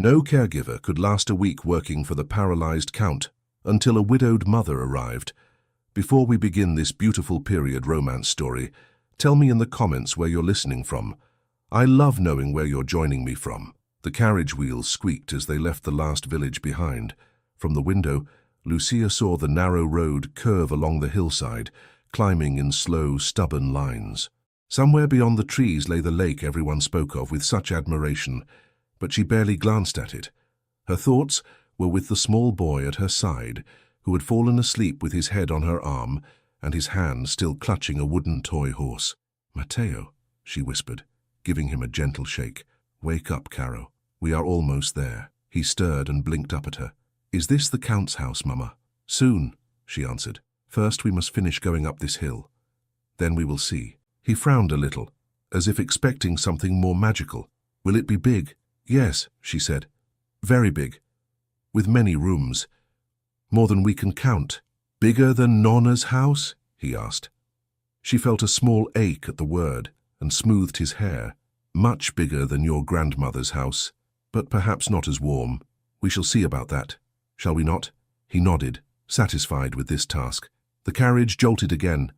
No caregiver could last a week working for the paralyzed count until a widowed mother arrived. Before we begin this beautiful period romance story, tell me in the comments where you're listening from. I love knowing where you're joining me from. The carriage wheels squeaked as they left the last village behind. From the window, Lucia saw the narrow road curve along the hillside, climbing in slow, stubborn lines. Somewhere beyond the trees lay the lake everyone spoke of with such admiration, but she barely glanced at it. Her thoughts were with the small boy at her side, who had fallen asleep with his head on her arm and his hand still clutching a wooden toy horse. "Matteo," she whispered, giving him a gentle shake. "Wake up, Caro. We are almost there." He stirred and blinked up at her. "Is this the Count's house, Mama?" "Soon," she answered. "First we must finish going up this hill. Then we will see." He frowned a little, as if expecting something more magical. "Will it be big?" "Yes," she said. "Very big. With many rooms. More than we can count." "Bigger than Nonna's house?" he asked. She felt a small ache at the word and smoothed his hair. "Much bigger than your grandmother's house, but perhaps not as warm. We shall see about that, shall we not?" He nodded, satisfied with this task. The carriage jolted again,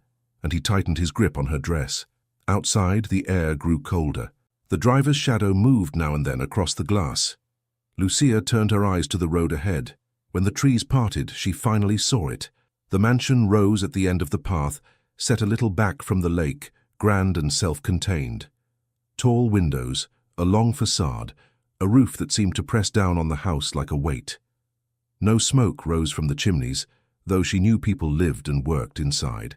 and he tightened his grip on her dress. Outside, the air grew colder. The driver's shadow moved now and then across the glass. Lucia turned her eyes to the road ahead. When the trees parted, she finally saw it. The mansion rose at the end of the path, set a little back from the lake, grand and self-contained. Tall windows, a long facade, a roof that seemed to press down on the house like a weight. No smoke rose from the chimneys, though she knew people lived and worked inside.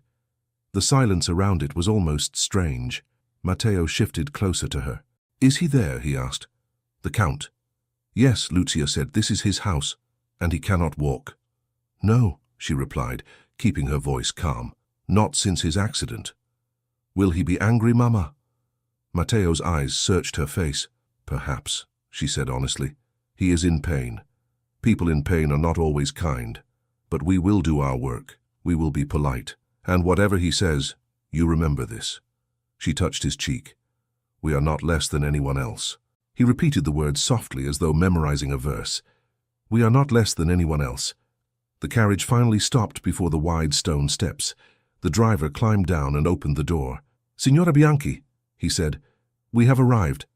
The silence around it was almost strange. Matteo shifted closer to her. "Is he there?" he asked. "The Count?" "Yes," Lucia said, "this is his house, and he cannot walk." "No," she replied, keeping her voice calm. "Not since his accident." "Will he be angry, Mama?" Matteo's eyes searched her face. "Perhaps," she said honestly. "He is in pain. People in pain are not always kind. But we will do our work. We will be polite. And whatever he says, you remember this." She touched his cheek. "We are not less than anyone else." He repeated the words softly as though memorizing a verse. "We are not less than anyone else." The carriage finally stopped before the wide stone steps. The driver climbed down and opened the door. "Signora Bianchi," he said, "we have arrived."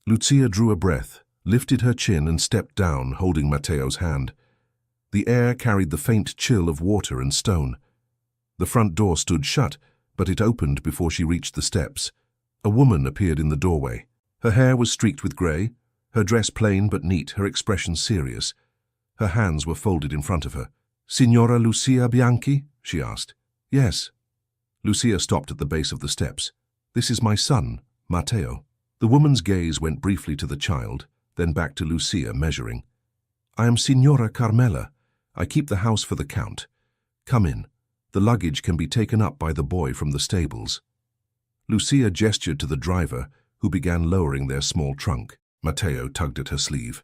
Lucia drew a breath, lifted her chin and stepped down, holding Matteo's hand. The air carried the faint chill of water and stone. The front door stood shut, but it opened before she reached the steps. A woman appeared in the doorway. Her hair was streaked with grey, her dress plain but neat, her expression serious. Her hands were folded in front of her. "Signora Lucia Bianchi?" she asked. "Yes." Lucia stopped at the base of the steps. "This is my son, Matteo." The woman's gaze went briefly to the child, then back to Lucia, measuring. "I am Signora Carmela. I keep the house for the Count. Come in. The luggage can be taken up by the boy from the stables." Lucia gestured to the driver, who began lowering their small trunk. Matteo tugged at her sleeve.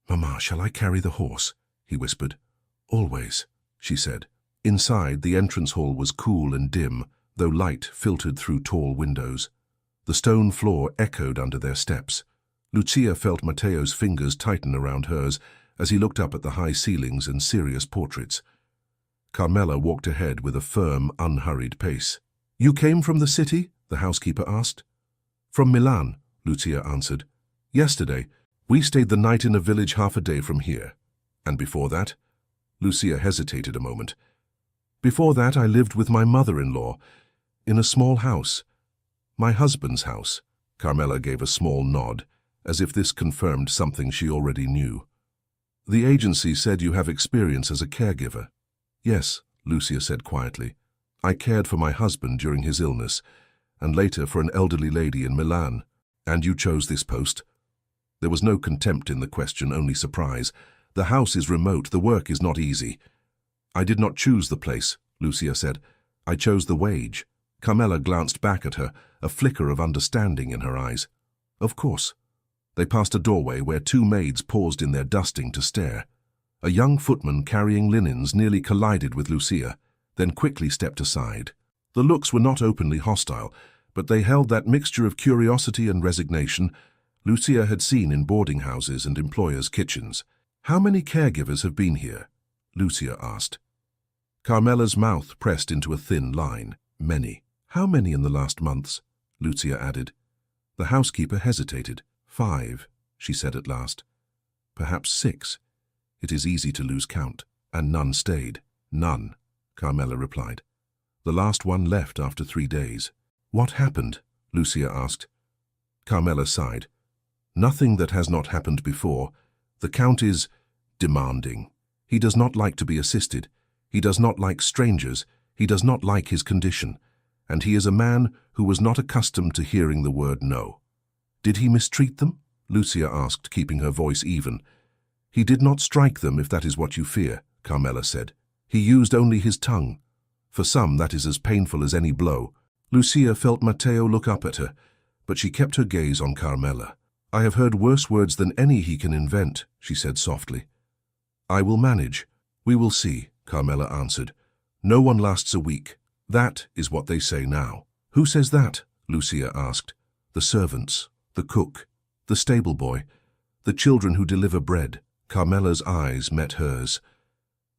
"Mama, shall I carry the horse?" he whispered. "Always," she said. Inside, the entrance hall was cool and dim, though light filtered through tall windows. The stone floor echoed under their steps. Lucia felt Matteo's fingers tighten around hers as he looked up at the high ceilings and serious portraits. Carmela walked ahead with a firm, unhurried pace. "You came from the city?" the housekeeper asked. "From Milan," Lucia answered. "Yesterday. We stayed the night in a village half a day from here." "And before that?" Lucia hesitated a moment. "Before that I lived with my mother-in-law, in a small house. My husband's house." Carmela gave a small nod, as if this confirmed something she already knew. "The agency said you have experience as a caregiver." "Yes," Lucia said quietly. "I cared for my husband during his illness, and later for an elderly lady in Milan." "And you chose this post?" There was no contempt in the question, only surprise. "The house is remote, the work is not easy." "I did not choose the place," Lucia said. "I chose the wage." Carmela glanced back at her, a flicker of understanding in her eyes. "Of course." They passed a doorway where two maids paused in their dusting to stare. A young footman carrying linens nearly collided with Lucia, then quickly stepped aside. The looks were not openly hostile, but they held that mixture of curiosity and resignation, Lucia had seen in boarding houses and employers' kitchens. "How many caregivers have been here?" Lucia asked. Carmela's mouth pressed into a thin line. "Many." "How many in the last months?" Lucia added. The housekeeper hesitated. "5, she said at last. "Perhaps 6. It is easy to lose count." "And none stayed?" "None," Carmela replied. "The last one left after 3 days." "What happened?" Lucia asked. Carmela sighed. "Nothing that has not happened before. The Count is demanding. He does not like to be assisted. He does not like strangers. He does not like his condition. And he is a man who was not accustomed to hearing the word no." "Did he mistreat them?" Lucia asked, keeping her voice even. "He did not strike them, if that is what you fear," Carmela said. "He used only his tongue. For some, that is as painful as any blow." Lucia felt Matteo look up at her, but she kept her gaze on Carmela. "I have heard worse words than any he can invent," she said softly. "I will manage. We will see," Carmela answered. "No one lasts a week. That is what they say now." "Who says that?" Lucia asked. "The servants, the cook, the stable boy, the children who deliver bread." Carmela's eyes met hers.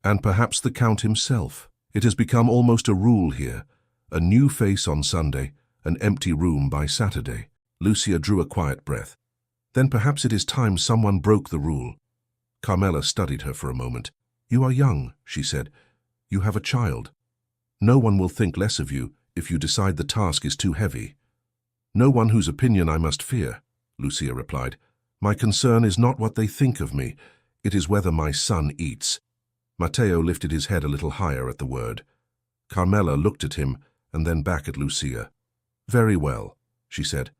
"And perhaps the Count himself. It has become almost a rule here. A new face on Sunday, an empty room by Saturday." Lucia drew a quiet breath. "Then perhaps it is time someone broke the rule." Carmela studied her for a moment. "You are young," she said. "You have a child. No one will think less of you if you decide the task is too heavy." "No one whose opinion I must fear," Lucia replied. "My concern is not what they think of me. It is whether my son eats." Matteo lifted his head a little higher at the word. Carmela looked at him and then back at Lucia. "Very well," she said.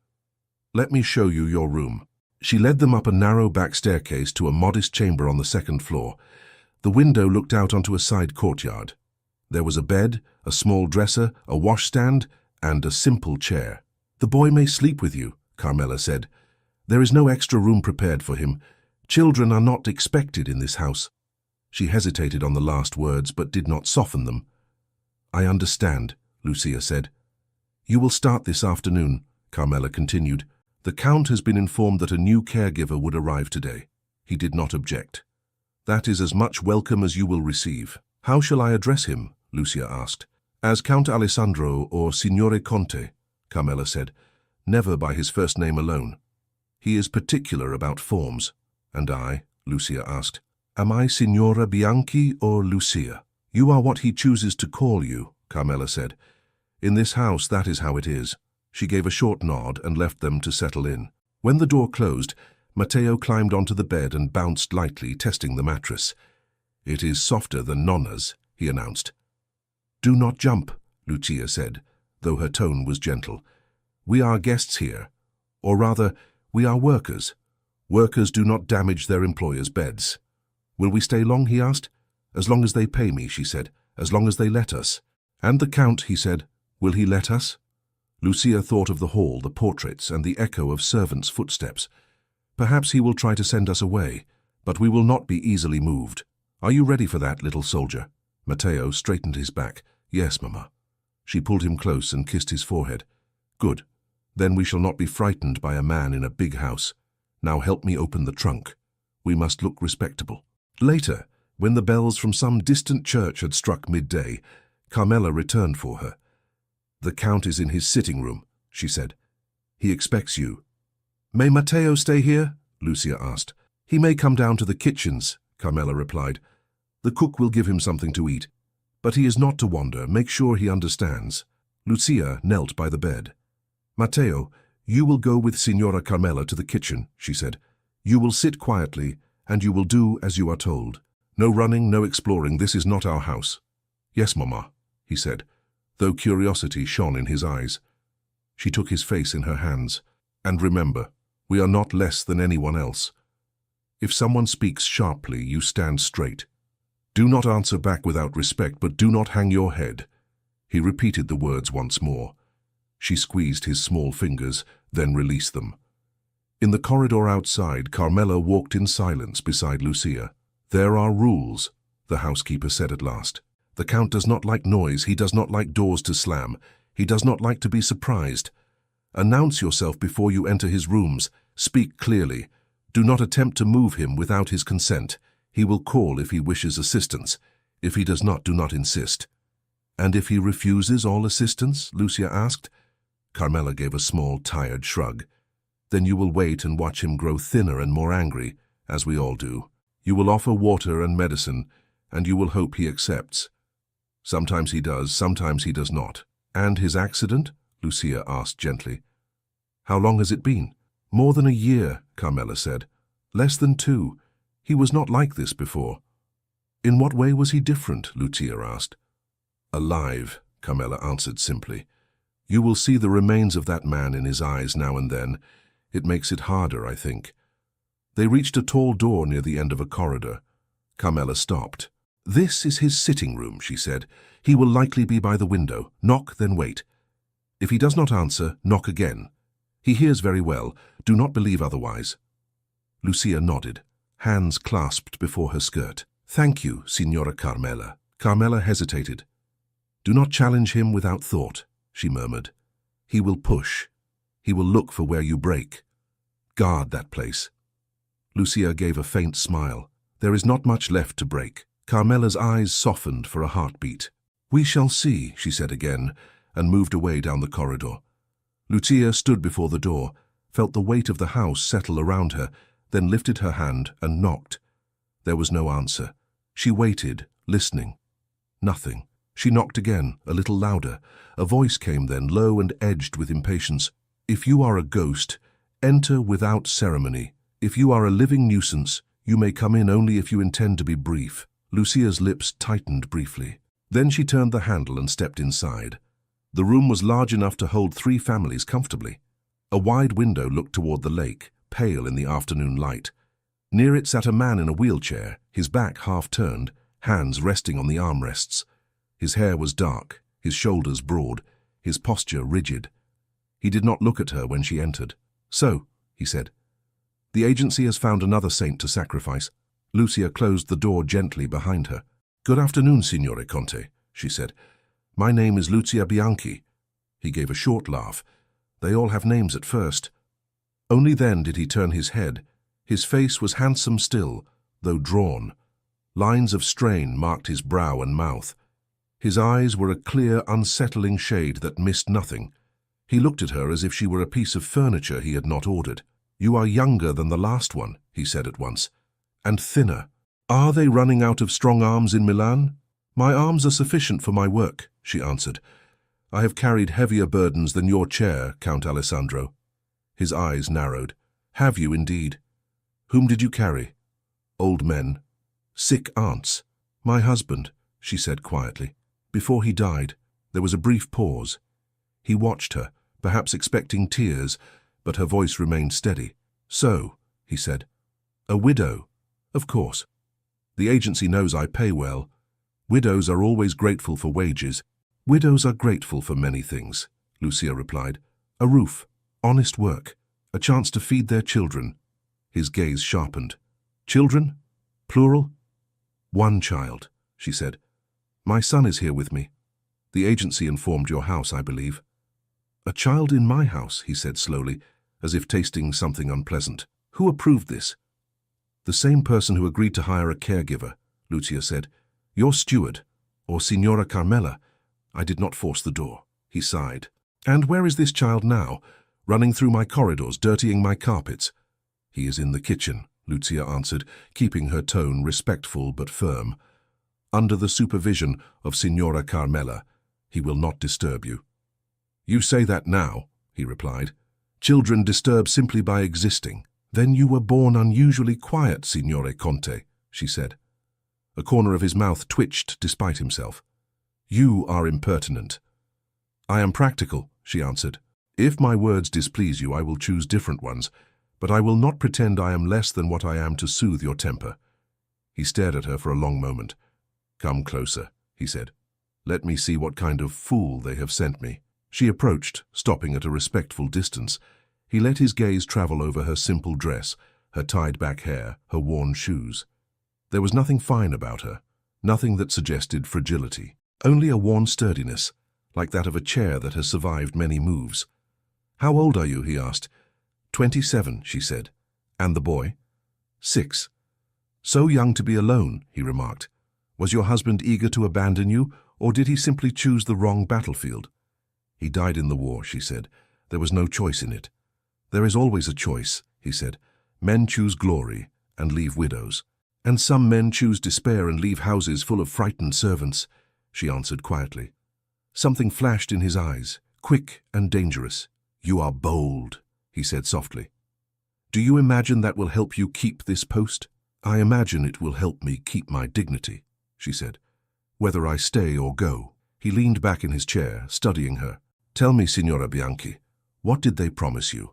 "Let me show you your room." She led them up a narrow back staircase to a modest chamber on the 2nd floor. The window looked out onto a side courtyard. There was a bed, a small dresser, a washstand, and a simple chair. "The boy may sleep with you," Carmela said. "There is no extra room prepared for him. Children are not expected in this house." She hesitated on the last words, but did not soften them. "I understand," Lucia said. "You will start this afternoon," Carmela continued. "The Count has been informed that a new caregiver would arrive today." He did not object. "That is as much welcome as you will receive." "How shall I address him?" Lucia asked. "As Count Alessandro or Signore Conte," Carmela said. "Never by his first name alone. He is particular about forms." "And I?" Lucia asked. "Am I Signora Bianchi or Lucia?" "You are what he chooses to call you," Carmela said. "In this house, that is how it is." She gave a short nod and left them to settle in. When the door closed, Matteo climbed onto the bed and bounced lightly, testing the mattress. "It is softer than Nonna's," he announced. "Do not jump," Lucia said, though her tone was gentle. "We are guests here. Or rather, we are workers. Workers do not damage their employers' beds." "Will we stay long?" he asked. "As long as they pay me," she said. "As long as they let us." "And the Count," he said. "Will he let us?" Lucia thought of the hall, the portraits, and the echo of servants' footsteps. "Perhaps he will try to send us away, but we will not be easily moved. Are you ready for that, little soldier?" Matteo straightened his back. "Yes, Mamma." She pulled him close and kissed his forehead. "Good. Then we shall not be frightened by a man in a big house. Now help me open the trunk. We must look respectable." Later, when the bells from some distant church had struck midday, Carmela returned for her. "The Count is in his sitting room," she said. "He expects you." "May Matteo stay here?" Lucia asked. "He may come down to the kitchens," Carmela replied. "The cook will give him something to eat. But he is not to wander. Make sure he understands." Lucia knelt by the bed. "Matteo, you will go with Signora Carmela to the kitchen," she said. "You will sit quietly, and you will do as you are told. No running, no exploring. This is not our house." "Yes, Mamma," he said, though curiosity shone in his eyes. She took his face in her hands. "And remember, we are not less than anyone else. If someone speaks sharply, you stand straight. Do not answer back without respect, but do not hang your head." He repeated the words once more. She squeezed his small fingers, then released them. In the corridor outside, Carmela walked in silence beside Lucia. "There are rules," the housekeeper said at last. "The Count does not like noise. He does not like doors to slam. He does not like to be surprised. Announce yourself before you enter his rooms, Speak clearly. Do not attempt to move him without his consent. He will call if he wishes assistance. If he does not, do not insist." "And if he refuses all assistance?" Lucia asked. Carmela gave a small, tired shrug. "Then you will wait and watch him grow thinner and more angry, as we all do. You will offer water and medicine, and you will hope he accepts. Sometimes he does, sometimes he does not." "And his accident?" Lucia asked gently. "How long has it been?" "More than a year," Carmela said. "Less than 2. He was not like this before." "In what way was he different?" Lucia asked. "Alive," Carmela answered simply. "You will see the remains of that man in his eyes now and then. It makes it harder, I think." They reached a tall door near the end of a corridor. Carmela stopped. "This is his sitting room," she said. "He will likely be by the window. Knock, then wait. If he does not answer, knock again. He hears very well. Do not believe otherwise." Lucia nodded, hands clasped before her skirt. "Thank you, Signora Carmela." Carmela hesitated. "Do not challenge him without thought," she murmured. "He will push. He will look for where you break. Guard that place." Lucia gave a faint smile. "There is not much left to break." Carmela's eyes softened for a heartbeat. "We shall see," she said again, and moved away down the corridor. Lucia stood before the door, felt the weight of the house settle around her, then lifted her hand and knocked. There was no answer. She waited, listening. Nothing. She knocked again, a little louder. A voice came then, low and edged with impatience. "If you are a ghost, enter without ceremony. If you are a living nuisance, you may come in only if you intend to be brief." Lucia's lips tightened briefly. Then she turned the handle and stepped inside. The room was large enough to hold 3 families comfortably. A wide window looked toward the lake, pale in the afternoon light. Near it sat a man in a wheelchair, his back half-turned, hands resting on the armrests. His hair was dark, his shoulders broad, his posture rigid. He did not look at her when she entered. "So," he said, "the agency has found another saint to sacrifice." Lucia closed the door gently behind her. "Good afternoon, Signore Conte," she said. "My name is Lucia Bianchi." He gave a short laugh. They all have names at first. Only then did he turn his head. His face was handsome still, though drawn. Lines of strain marked his brow and mouth. His eyes were a clear, unsettling shade that missed nothing. He looked at her as if she were a piece of furniture he had not ordered. "You are younger than the last one," he said at once, "and thinner. Are they running out of strong arms in Milan?" "My arms are sufficient for my work," she answered. "I have carried heavier burdens than your chair, Count Alessandro." His eyes narrowed. "Have you indeed? Whom did you carry?" "Old men. Sick aunts." "My husband," she said quietly. "Before he died." There was a brief pause. He watched her, perhaps expecting tears, but her voice remained steady. "So," he said, "a widow?" "Of course. The agency knows I pay well. Widows are always grateful for wages." "Widows are grateful for many things," Lucia replied. "A roof, honest work, a chance to feed their children." His gaze sharpened. "Children? Plural?" "One child," she said. "My son is here with me. The agency informed your house, I believe." "A child in my house," he said slowly, as if tasting something unpleasant. "Who approved this?" "The same person who agreed to hire a caregiver," Lucia said. "Your steward, or Signora Carmela. I did not force the door." He sighed. "And where is this child now, running through my corridors, dirtying my carpets?" "He is in the kitchen," Lucia answered, keeping her tone respectful but firm. "Under the supervision of Signora Carmela. He will not disturb you." "You say that now," he replied. "Children disturb simply by existing." "Then you were born unusually quiet, Signore Conte," she said. A corner of his mouth twitched despite himself. "You are impertinent." "I am practical," she answered. "If my words displease you, I will choose different ones, but I will not pretend I am less than what I am to soothe your temper." He stared at her for a long moment. "Come closer," he said. "Let me see what kind of fool they have sent me." She approached, stopping at a respectful distance. He let his gaze travel over her simple dress, her tied-back hair, her worn shoes. There was nothing fine about her, nothing that suggested fragility, only a worn sturdiness, like that of a chair that has survived many moves. "How old are you?" he asked. 27, she said. And the boy? 6. So young to be alone, he remarked. Was your husband eager to abandon you, or did he simply choose the wrong battlefield? He died in the war, she said. There was no choice in it. There is always a choice, he said. Men choose glory and leave widows. And some men choose despair and leave houses full of frightened servants, she answered quietly. Something flashed in his eyes, quick and dangerous. You are bold, he said softly. Do you imagine that will help you keep this post? I imagine it will help me keep my dignity, she said. Whether I stay or go. He leaned back in his chair, studying her. Tell me, Signora Bianchi, what did they promise you?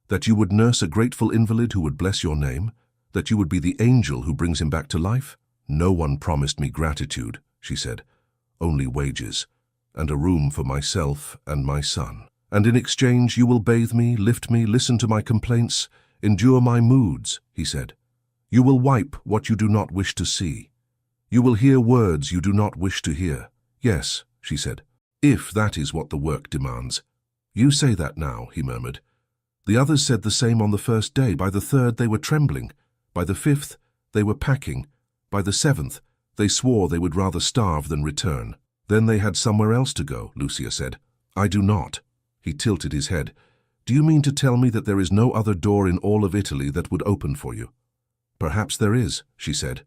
That you would nurse a grateful invalid who would bless your name? That you would be the angel who brings him back to life? No one promised me gratitude, she said. Only wages, and a room for myself and my son. And in exchange you will bathe me, lift me, listen to my complaints, endure my moods, he said. You will wipe what you do not wish to see. You will hear words you do not wish to hear. Yes, she said, if that is what the work demands. You say that now, he murmured. The others said the same on the first day. By the third, they were trembling. By the fifth, they were packing. By the seventh, they swore they would rather starve than return. Then they had somewhere else to go, Lucia said. I do not. He tilted his head. Do you mean to tell me that there is no other door in all of Italy that would open for you? Perhaps there is, she said,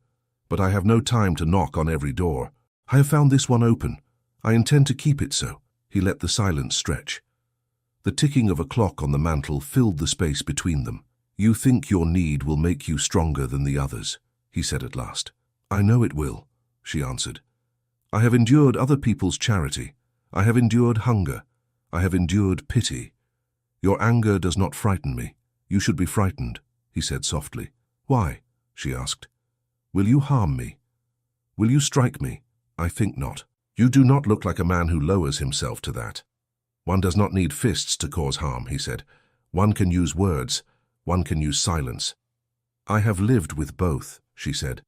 but I have no time to knock on every door. I have found this one open. I intend to keep it so. He let the silence stretch. The ticking of a clock on the mantel filled the space between them. You think your need will make you stronger than the others, he said at last. I know it will, she answered. I have endured other people's charity. I have endured hunger. I have endured pity. Your anger does not frighten me. You should be frightened, he said softly. Why? She asked. Will you harm me? Will you strike me? I think not. You do not look like a man who lowers himself to that. One does not need fists to cause harm, he said. One can use words. One can use silence. I have lived with both, she said.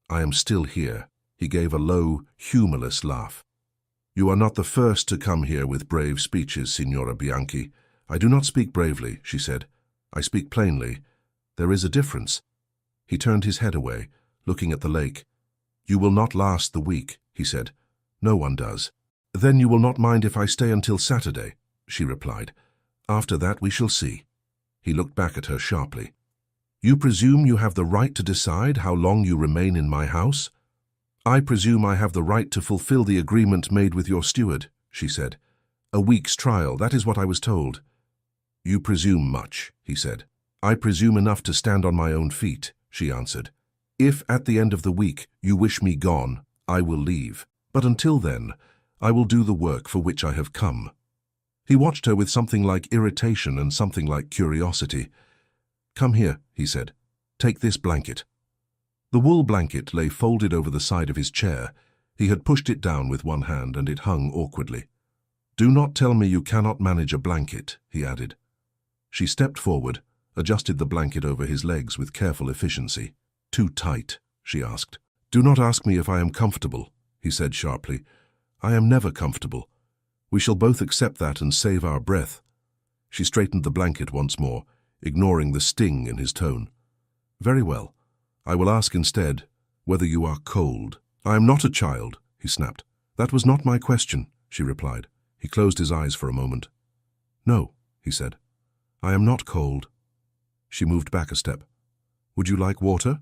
I am still here. He gave a low, humorless laugh. You are not the first to come here with brave speeches, Signora Bianchi. I do not speak bravely, she said. I speak plainly. There is a difference. He turned his head away, looking at the lake. You will not last the week, he said. No one does. Then you will not mind if I stay until Saturday, she replied. After that we shall see. He looked back at her sharply. You presume you have the right to decide how long you remain in my house? I presume I have the right to fulfill the agreement made with your steward, she said. A week's trial, that is what I was told. You presume much, he said. I presume enough to stand on my own feet, she answered. If at the end of the week you wish me gone, I will leave. But until then, I will do the work for which I have come. He watched her with something like irritation and something like curiosity. Come here, he said. Take this blanket. The wool blanket lay folded over the side of his chair. He had pushed it down with one hand and it hung awkwardly. Do not tell me you cannot manage a blanket, he added. She stepped forward, adjusted the blanket over his legs with careful efficiency. Too tight, she asked. Do not ask me if I am comfortable, he said sharply. I am never comfortable. We shall both accept that and save our breath. She straightened the blanket once more, ignoring the sting in his tone. Very well. I will ask instead whether you are cold. I am not a child, he snapped. That was not my question, she replied. He closed his eyes for a moment. No, he said. I am not cold. She moved back a step. Would you like water?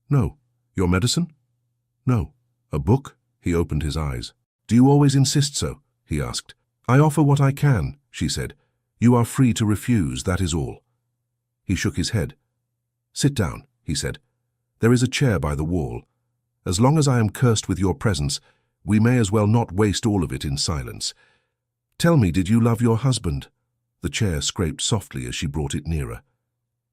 No. Your medicine? No. A book? He opened his eyes. Do you always insist so? He asked. I offer what I can, she said. You are free to refuse, that is all. He shook his head. Sit down, he said. There is a chair by the wall. As long as I am cursed with your presence, we may as well not waste all of it in silence. Tell me, did you love your husband? The chair scraped softly as she brought it nearer.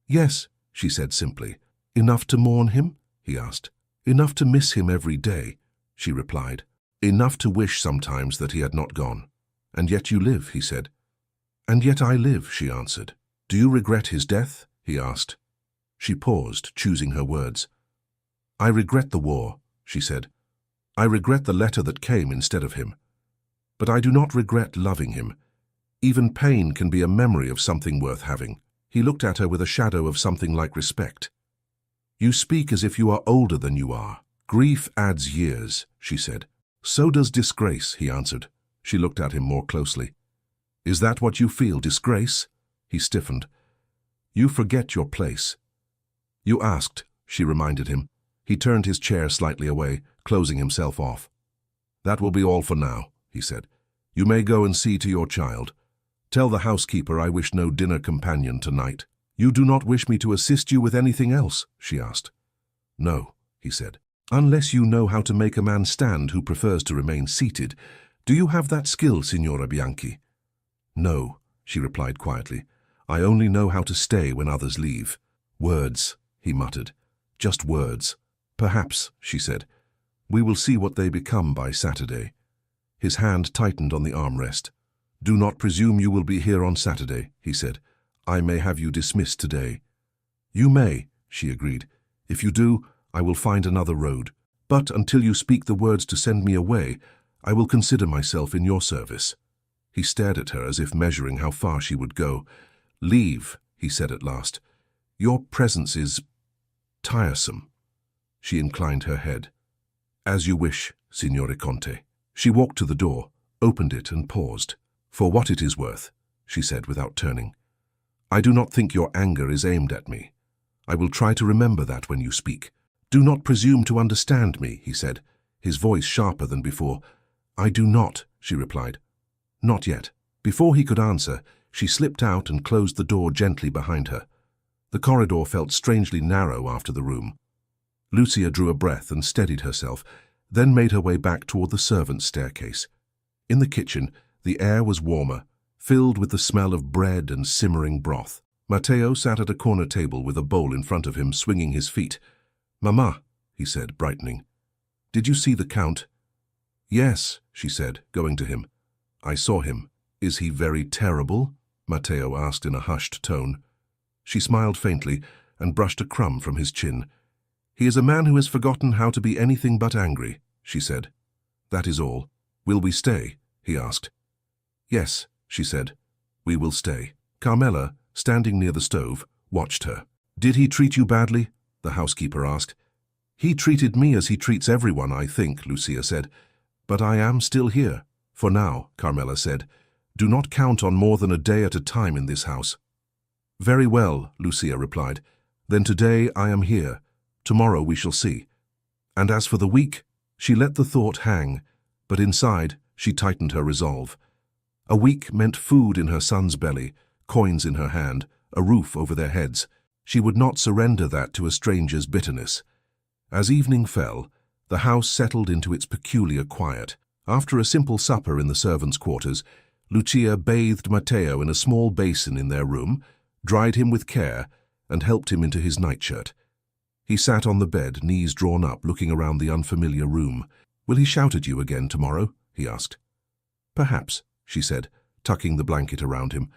Yes, she said simply. Enough to mourn him? He asked. Enough to miss him every day, she replied. Enough to wish sometimes that he had not gone. And yet you live, he said. And yet I live, she answered. Do you regret his death? He asked. She paused, choosing her words. I regret the war, she said. I regret the letter that came instead of him. But I do not regret loving him. Even pain can be a memory of something worth having. He looked at her with a shadow of something like respect. "You speak as if you are older than you are. Grief adds years," she said. "So does disgrace," he answered. She looked at him more closely. "Is that what you feel, disgrace?" He stiffened. "You forget your place." "You asked," she reminded him. He turned his chair slightly away, closing himself off. "That will be all for now," he said. "You may go and see to your child. Tell the housekeeper I wish no dinner companion tonight." "You do not wish me to assist you with anything else?" she asked. "No," he said. "Unless you know how to make a man stand who prefers to remain seated. Do you have that skill, Signora Bianchi?" "No," she replied quietly. "I only know how to stay when others leave." "Words," he muttered. "Just words." "Perhaps," she said. "We will see what they become by Saturday." His hand tightened on the armrest. "Do not presume you will be here on Saturday," he said. "I may have you dismissed today." "You may," she agreed. "If you do, I will find another road. But until you speak the words to send me away, I will consider myself in your service." He stared at her as if measuring how far she would go. "Leave," he said at last. "Your presence is tiresome." She inclined her head. "As you wish, Signore Conte." She walked to the door, opened it and paused. "For what it is worth," she said without turning. "I do not think your anger is aimed at me. I will try to remember that when you speak." "Do not presume to understand me," he said, his voice sharper than before. "I do not," she replied. "Not yet." Before he could answer, she slipped out and closed the door gently behind her. The corridor felt strangely narrow after the room. Lucia drew a breath and steadied herself, then made her way back toward the servants' staircase. In the kitchen, the air was warmer, filled with the smell of bread and simmering broth. Matteo sat at a corner table with a bowl in front of him, swinging his feet. "Mamma," he said, brightening. "Did you see the Count?" "Yes," she said, going to him. "I saw him. Is he very terrible?" Matteo asked in a hushed tone. She smiled faintly and brushed a crumb from his chin. "He is a man who has forgotten how to be anything but angry," she said. "That is all. Will we stay?" he asked. "Yes," she said. "We will stay." Carmela, standing near the stove, watched her. "Did he treat you badly?" the housekeeper asked. "He treated me as he treats everyone, I think," Lucia said. "But I am still here." "For now," Carmela said. "Do not count on more than a day at a time in this house." "Very well," Lucia replied. "Then today I am here. Tomorrow we shall see. And as for the week," she let the thought hang, but inside she tightened her resolve. A week meant food in her son's belly, coins in her hand, a roof over their heads. She would not surrender that to a stranger's bitterness. As evening fell, the house settled into its peculiar quiet. After a simple supper in the servants' quarters, Lucia bathed Matteo in a small basin in their room, dried him with care, and helped him into his nightshirt. He sat on the bed, knees drawn up, looking around the unfamiliar room. "Will he shout at you again tomorrow?" he asked. "Perhaps," she said, tucking the blanket around him.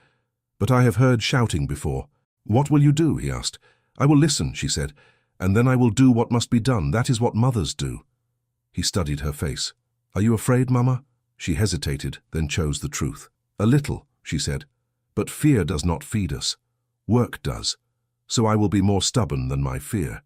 "But I have heard shouting before." "What will you do?" he asked. "I will listen," she said, "and then I will do what must be done. That is what mothers do." He studied her face. "Are you afraid, Mama?" She hesitated, then chose the truth. "A little," she said, "but fear does not feed us. Work does. So I will be more stubborn than my fear."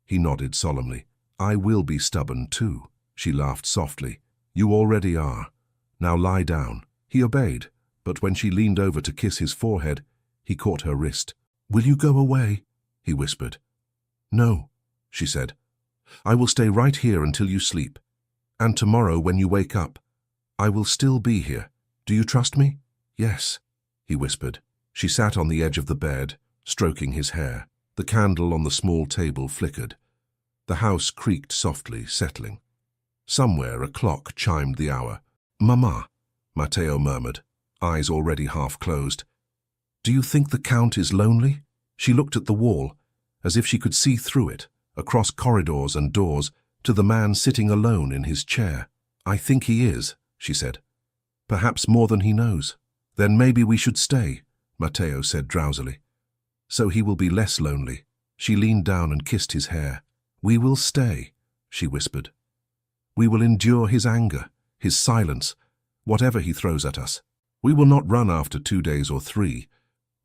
He nodded solemnly. "I will be stubborn too." She laughed softly. "You already are. Now lie down." He obeyed, but when she leaned over to kiss his forehead, he caught her wrist. "Will you go away?" he whispered. "No," she said. "I will stay right here until you sleep. And tomorrow when you wake up, I will still be here. Do you trust me?" "Yes," he whispered. She sat on the edge of the bed, stroking his hair. The candle on the small table flickered. The house creaked softly, settling. Somewhere a clock chimed the hour. "Mama," Matteo murmured, eyes already half closed. "Do you think the Count is lonely?" She looked at the wall, as if she could see through it, across corridors and doors, to the man sitting alone in his chair. "I think he is," she said. "Perhaps more than he knows." "Then maybe we should stay," Matteo said drowsily. "So he will be less lonely." She leaned down and kissed his hair. "We will stay," she whispered. "We will endure his anger, his silence, whatever he throws at us. We will not run after 2 days or 3.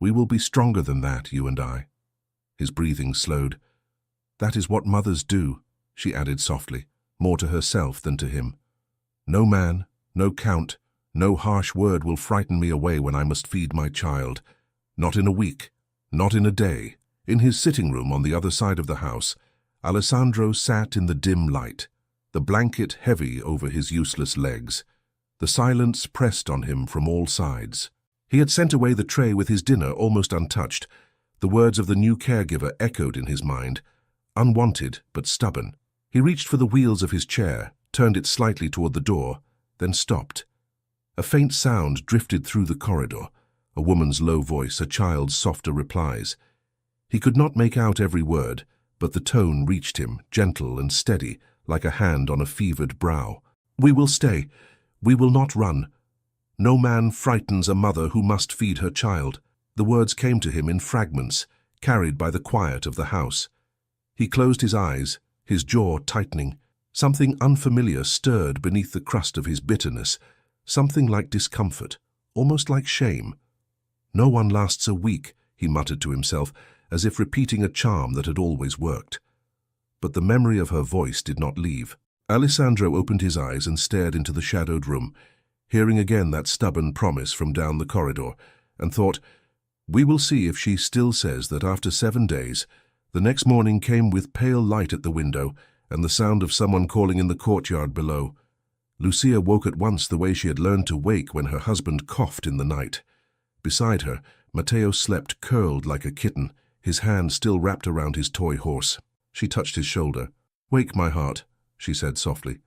We will be stronger than that, you and I." His breathing slowed. "That is what mothers do," she added softly, more to herself than to him. "No man, no count, no harsh word will frighten me away when I must feed my child. Not in a week, not in a day." In his sitting room on the other side of the house, Alessandro sat in the dim light, the blanket heavy over his useless legs. The silence pressed on him from all sides. He had sent away the tray with his dinner almost untouched. The words of the new caregiver echoed in his mind, unwanted but stubborn. He reached for the wheels of his chair, turned it slightly toward the door, then stopped. A faint sound drifted through the corridor, a woman's low voice, a child's softer replies. He could not make out every word, but the tone reached him, gentle and steady, like a hand on a fevered brow. "We will stay. We will not run. No man frightens a mother who must feed her child." The words came to him in fragments, carried by the quiet of the house. He closed his eyes, his jaw tightening. Something unfamiliar stirred beneath the crust of his bitterness, something like discomfort, almost like shame. "No one lasts a week," he muttered to himself, as if repeating a charm that had always worked. But the memory of her voice did not leave. Alessandro opened his eyes and stared into the shadowed room, hearing again that stubborn promise from down the corridor, and thought, "We will see if she still says that after 7 days." The next morning came with pale light at the window and the sound of someone calling in the courtyard below. Lucia woke at once the way she had learned to wake when her husband coughed in the night. Beside her, Matteo slept curled like a kitten, his hand still wrapped around his toy horse. She touched his shoulder. "Wake, my heart," she said softly.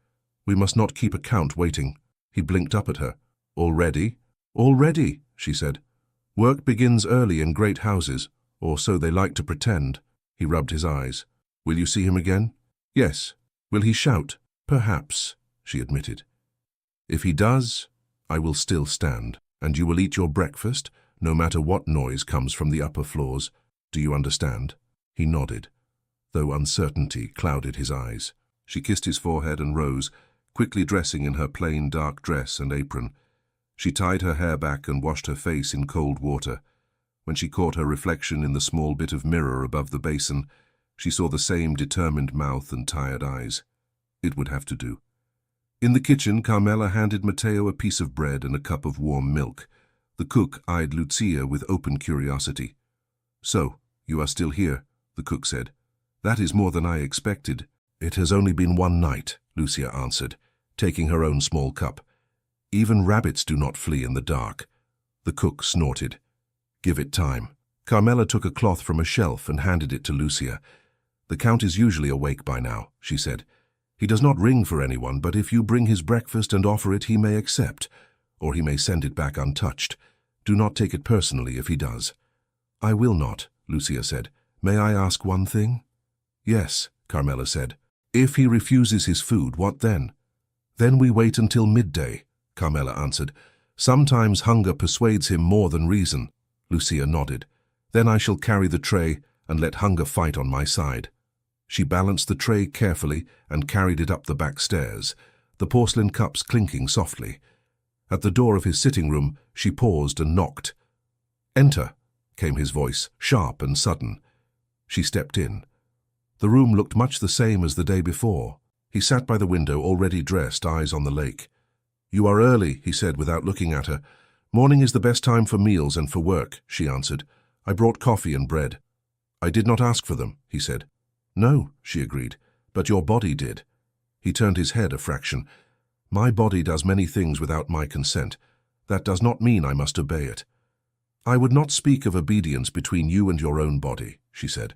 "We must not keep a count waiting." He blinked up at her. "Already?" "Already," she said. "Work begins early in great houses, or so they like to pretend." He rubbed his eyes. "Will you see him again?" "Yes." "Will he shout?" "Perhaps," she admitted. "If he does, I will still stand, and you will eat your breakfast, no matter what noise comes from the upper floors. Do you understand?" He nodded, though uncertainty clouded his eyes. She kissed his forehead and rose, quickly dressing in her plain dark dress and apron. She tied her hair back and washed her face in cold water. When she caught her reflection in the small bit of mirror above the basin, she saw the same determined mouth and tired eyes. It would have to do. In the kitchen, Carmela handed Matteo a piece of bread and a cup of warm milk. The cook eyed Lucia with open curiosity. "So, you are still here," the cook said. "That is more than I expected." "It has only been 1 night," Lucia answered, taking her own small cup. "Even rabbits do not flee in the dark." The cook snorted. "Give it time." Carmela took a cloth from a shelf and handed it to Lucia. "The Count is usually awake by now," she said. "He does not ring for anyone, but if you bring his breakfast and offer it, he may accept, or he may send it back untouched. Do not take it personally if he does." "I will not," Lucia said. "May I ask one thing?" "Yes," Carmela said. "If he refuses his food, what then?" "Then we wait until midday," Carmela answered. "Sometimes hunger persuades him more than reason." Lucia nodded. "Then I shall carry the tray and let hunger fight on my side." She balanced the tray carefully and carried it up the back stairs, the porcelain cups clinking softly. At the door of his sitting room, she paused and knocked. "Enter," came his voice, sharp and sudden. She stepped in. The room looked much the same as the day before. He sat by the window, already dressed, eyes on the lake. "You are early," he said without looking at her. "Morning is the best time for meals and for work," she answered. "I brought coffee and bread." "I did not ask for them," he said. "No," she agreed, "but your body did." He turned his head a fraction. "My body does many things without my consent. That does not mean I must obey it." "I would not speak of obedience between you and your own body," she said.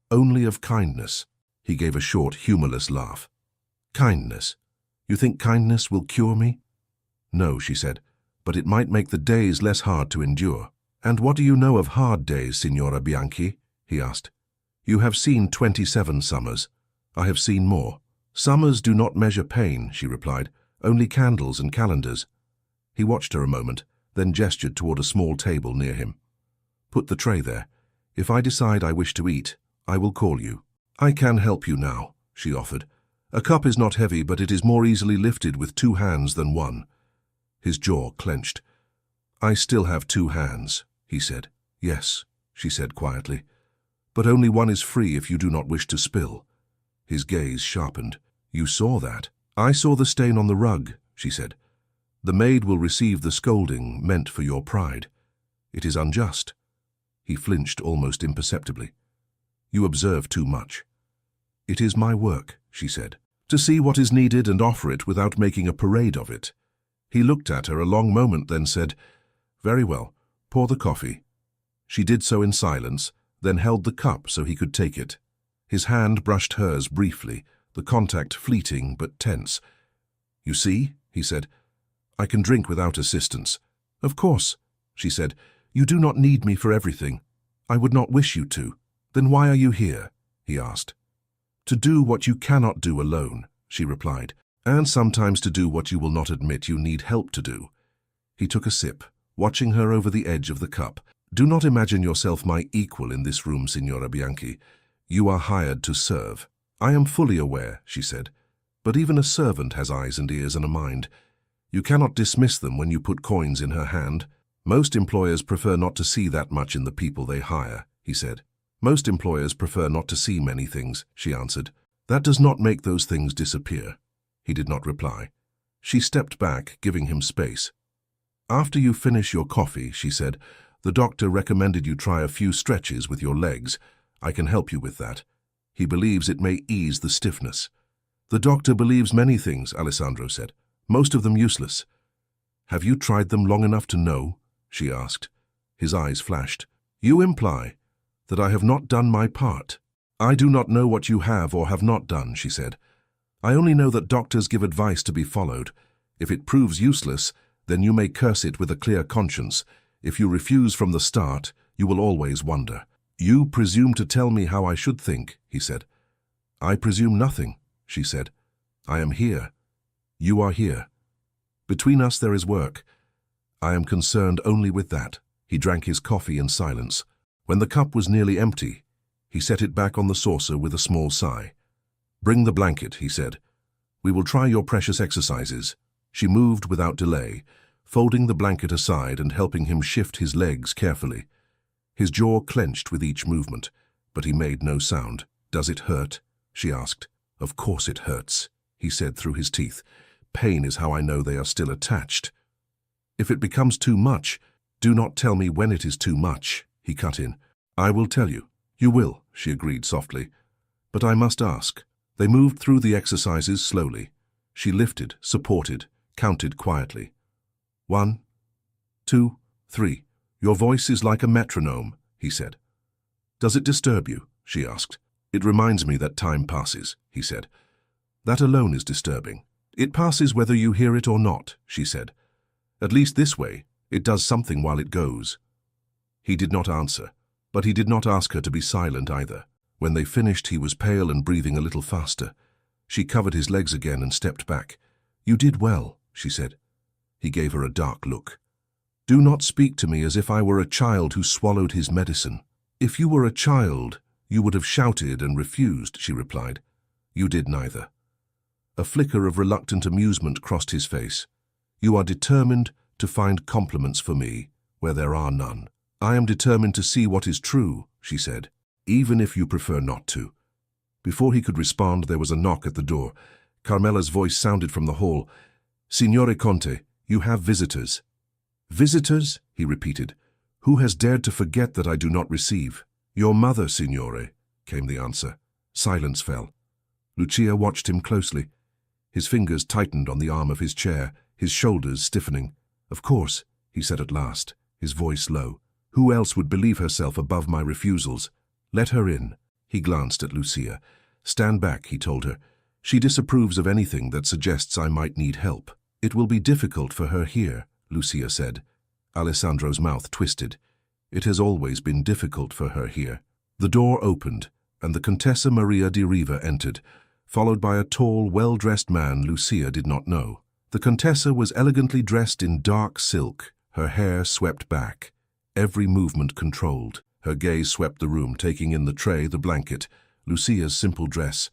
"Only of kindness." He gave a short, humorless laugh. "Kindness? You think kindness will cure me?" "No," she said, "but it might make the days less hard to endure." "And what do you know of hard days, Signora Bianchi?" he asked. "You have seen 27 summers. I have seen more." "Summers do not measure pain," she replied, "only candles and calendars." He watched her a moment, then gestured toward a small table near him. "Put the tray there. If I decide I wish to eat, I will call you." "I can help you now," she offered. "A cup is not heavy, but it is more easily lifted with 2 hands than 1. His jaw clenched. "I still have 2 hands," he said. Yes, she said quietly, but only one is free if you do not wish to spill. His gaze sharpened. You saw that? I saw the stain on the rug, she said. The maid will receive the scolding meant for your pride. It is unjust. He flinched almost imperceptibly. You observe too much. It is my work, she said, to see what is needed and offer it without making a parade of it. He looked at her a long moment, then said, Very well, pour the coffee. She did so in silence, then held the cup so he could take it. His hand brushed hers briefly, the contact fleeting but tense. You see, he said, I can drink without assistance. Of course, she said, you do not need me for everything. I would not wish you to. Then why are you here? He asked. To do what you cannot do alone, she replied, and sometimes to do what you will not admit you need help to do. He took a sip, watching her over the edge of the cup. Do not imagine yourself my equal in this room, Signora Bianchi. You are hired to serve. I am fully aware, she said, but even a servant has eyes and ears and a mind. You cannot dismiss them when you put coins in her hand. Most employers prefer not to see that much in the people they hire, he said. Most employers prefer not to see many things, she answered. That does not make those things disappear. He did not reply. She stepped back, giving him space. After you finish your coffee, she said, the doctor recommended you try a few stretches with your legs. I can help you with that. He believes it may ease the stiffness. The doctor believes many things, Alessandro said, most of them useless. Have you tried them long enough to know? She asked. His eyes flashed. You imply that I have not done my part. I do not know what you have or have not done, she said. I only know that doctors give advice to be followed. If it proves useless, then you may curse it with a clear conscience. If you refuse from the start, you will always wonder. You presume to tell me how I should think, he said. I presume nothing, she said. I am here. You are here. Between us there is work. I am concerned only with that. He drank his coffee in silence. When the cup was nearly empty, he set it back on the saucer with a small sigh. Bring the blanket, he said. We will try your precious exercises. She moved without delay, folding the blanket aside and helping him shift his legs carefully. His jaw clenched with each movement, but he made no sound. Does it hurt? She asked. Of course it hurts, he said through his teeth. Pain is how I know they are still attached. If it becomes too much, do not tell me when it is too much, he cut in. I will tell you. You will, she agreed softly. But I must ask. They moved through the exercises slowly. She lifted, supported, counted quietly. 1, 2, 3. Your voice is like a metronome, he said. Does it disturb you? She asked. It reminds me that time passes, he said. That alone is disturbing. It passes whether you hear it or not, she said. At least this way, it does something while it goes. He did not answer, but he did not ask her to be silent either. When they finished, he was pale and breathing a little faster. She covered his legs again and stepped back. You did well, she said. He gave her a dark look. Do not speak to me as if I were a child who swallowed his medicine. If you were a child, you would have shouted and refused, she replied. You did neither. A flicker of reluctant amusement crossed his face. You are determined to find compliments for me where there are none. I am determined to see what is true, she said, even if you prefer not to. Before he could respond, there was a knock at the door. Carmela's voice sounded from the hall. Signore Conte, you have visitors. Visitors? He repeated. Who has dared to forget that I do not receive? Your mother, signore, came the answer. Silence fell. Lucia watched him closely. His fingers tightened on the arm of his chair, his shoulders stiffening. Of course, he said at last, his voice low. Who else would believe herself above my refusals? Let her in. He glanced at Lucia. Stand back, he told her. She disapproves of anything that suggests I might need help. It will be difficult for her here, Lucia said. Alessandro's mouth twisted. It has always been difficult for her here. The door opened, and the Contessa Maria di Riva entered, followed by a tall, well-dressed man Lucia did not know. The Contessa was elegantly dressed in dark silk, her hair swept back, every movement controlled. Her gaze swept the room, taking in the tray, the blanket, Lucia's simple dress.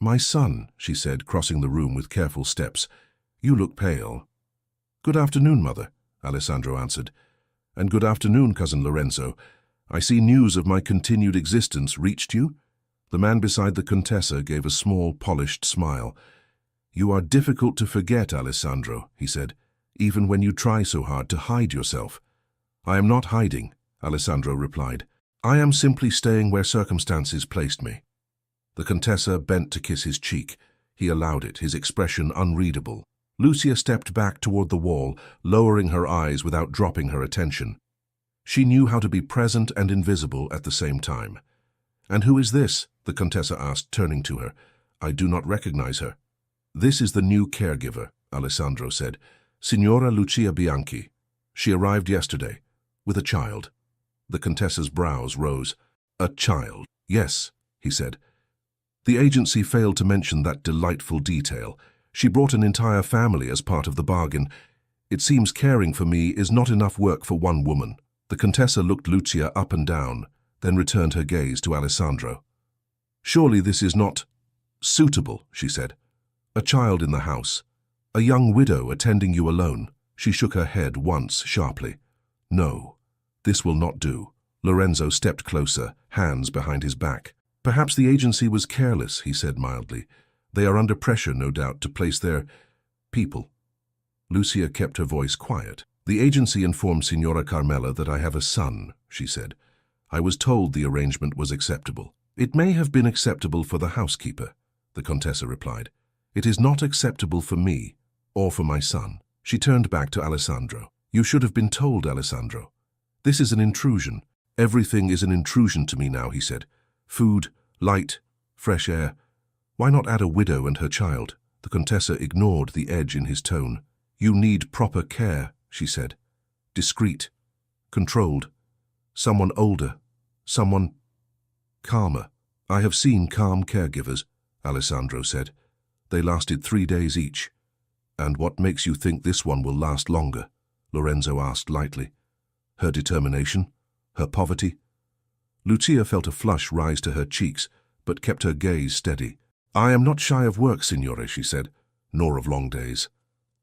My son, she said, crossing the room with careful steps. You look pale. Good afternoon, mother, Alessandro answered. And good afternoon, Cousin Lorenzo. I see news of my continued existence reached you? The man beside the Contessa gave a small, polished smile. You are difficult to forget, Alessandro, he said, even when you try so hard to hide yourself. I am not hiding, Alessandro replied. I am simply staying where circumstances placed me. The Contessa bent to kiss his cheek. He allowed it, his expression unreadable. Lucia stepped back toward the wall, lowering her eyes without dropping her attention. She knew how to be present and invisible at the same time. And who is this? The Contessa asked, turning to her. I do not recognize her. This is the new caregiver, Alessandro said. Signora Lucia Bianchi. She arrived yesterday, with a child. The Contessa's brows rose. A child? Yes, he said. The agency failed to mention that delightful detail. She brought an entire family as part of the bargain. It seems caring for me is not enough work for one woman. The Contessa looked Lucia up and down, then returned her gaze to Alessandro. Surely this is not suitable, she said. A child in the house. A young widow attending you alone. She shook her head once sharply. No, this will not do. Lorenzo stepped closer, hands behind his back. Perhaps the agency was careless, he said mildly. They are under pressure, no doubt, to place their people. Lucia kept her voice quiet. The agency informed Signora Carmela that I have a son, she said. I was told the arrangement was acceptable. It may have been acceptable for the housekeeper, the Contessa replied. It is not acceptable for me, or for my son. She turned back to Alessandro. You should have been told, Alessandro. This is an intrusion. Everything is an intrusion to me now, he said. Food, light, fresh air. Why not add a widow and her child? The Contessa ignored the edge in his tone. You need proper care, she said. Discreet, controlled. Someone older, someone calmer. I have seen calm caregivers, Alessandro said. They lasted 3 days each. And what makes you think this one will last longer? Lorenzo asked lightly. Her determination? Her poverty? Lucia felt a flush rise to her cheeks, but kept her gaze steady. I am not shy of work, signore, she said, nor of long days.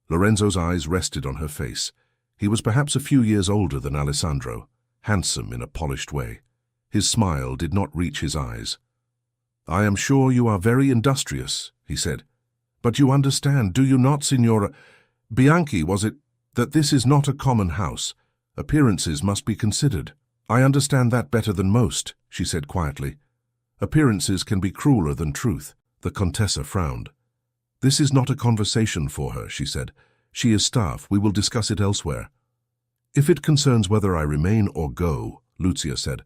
Lorenzo's eyes rested on her face. He was perhaps a few years older than Alessandro, handsome in a polished way. His smile did not reach his eyes. I am sure you are very industrious, he said. But you understand, do you not, Signora Bianchi, was it, that this is not a common house? Appearances must be considered. I understand that better than most, she said quietly. Appearances can be crueler than truth. The Contessa frowned. This is not a conversation for her, she said. She is staff. We will discuss it elsewhere. If it concerns whether I remain or go, Lucia said,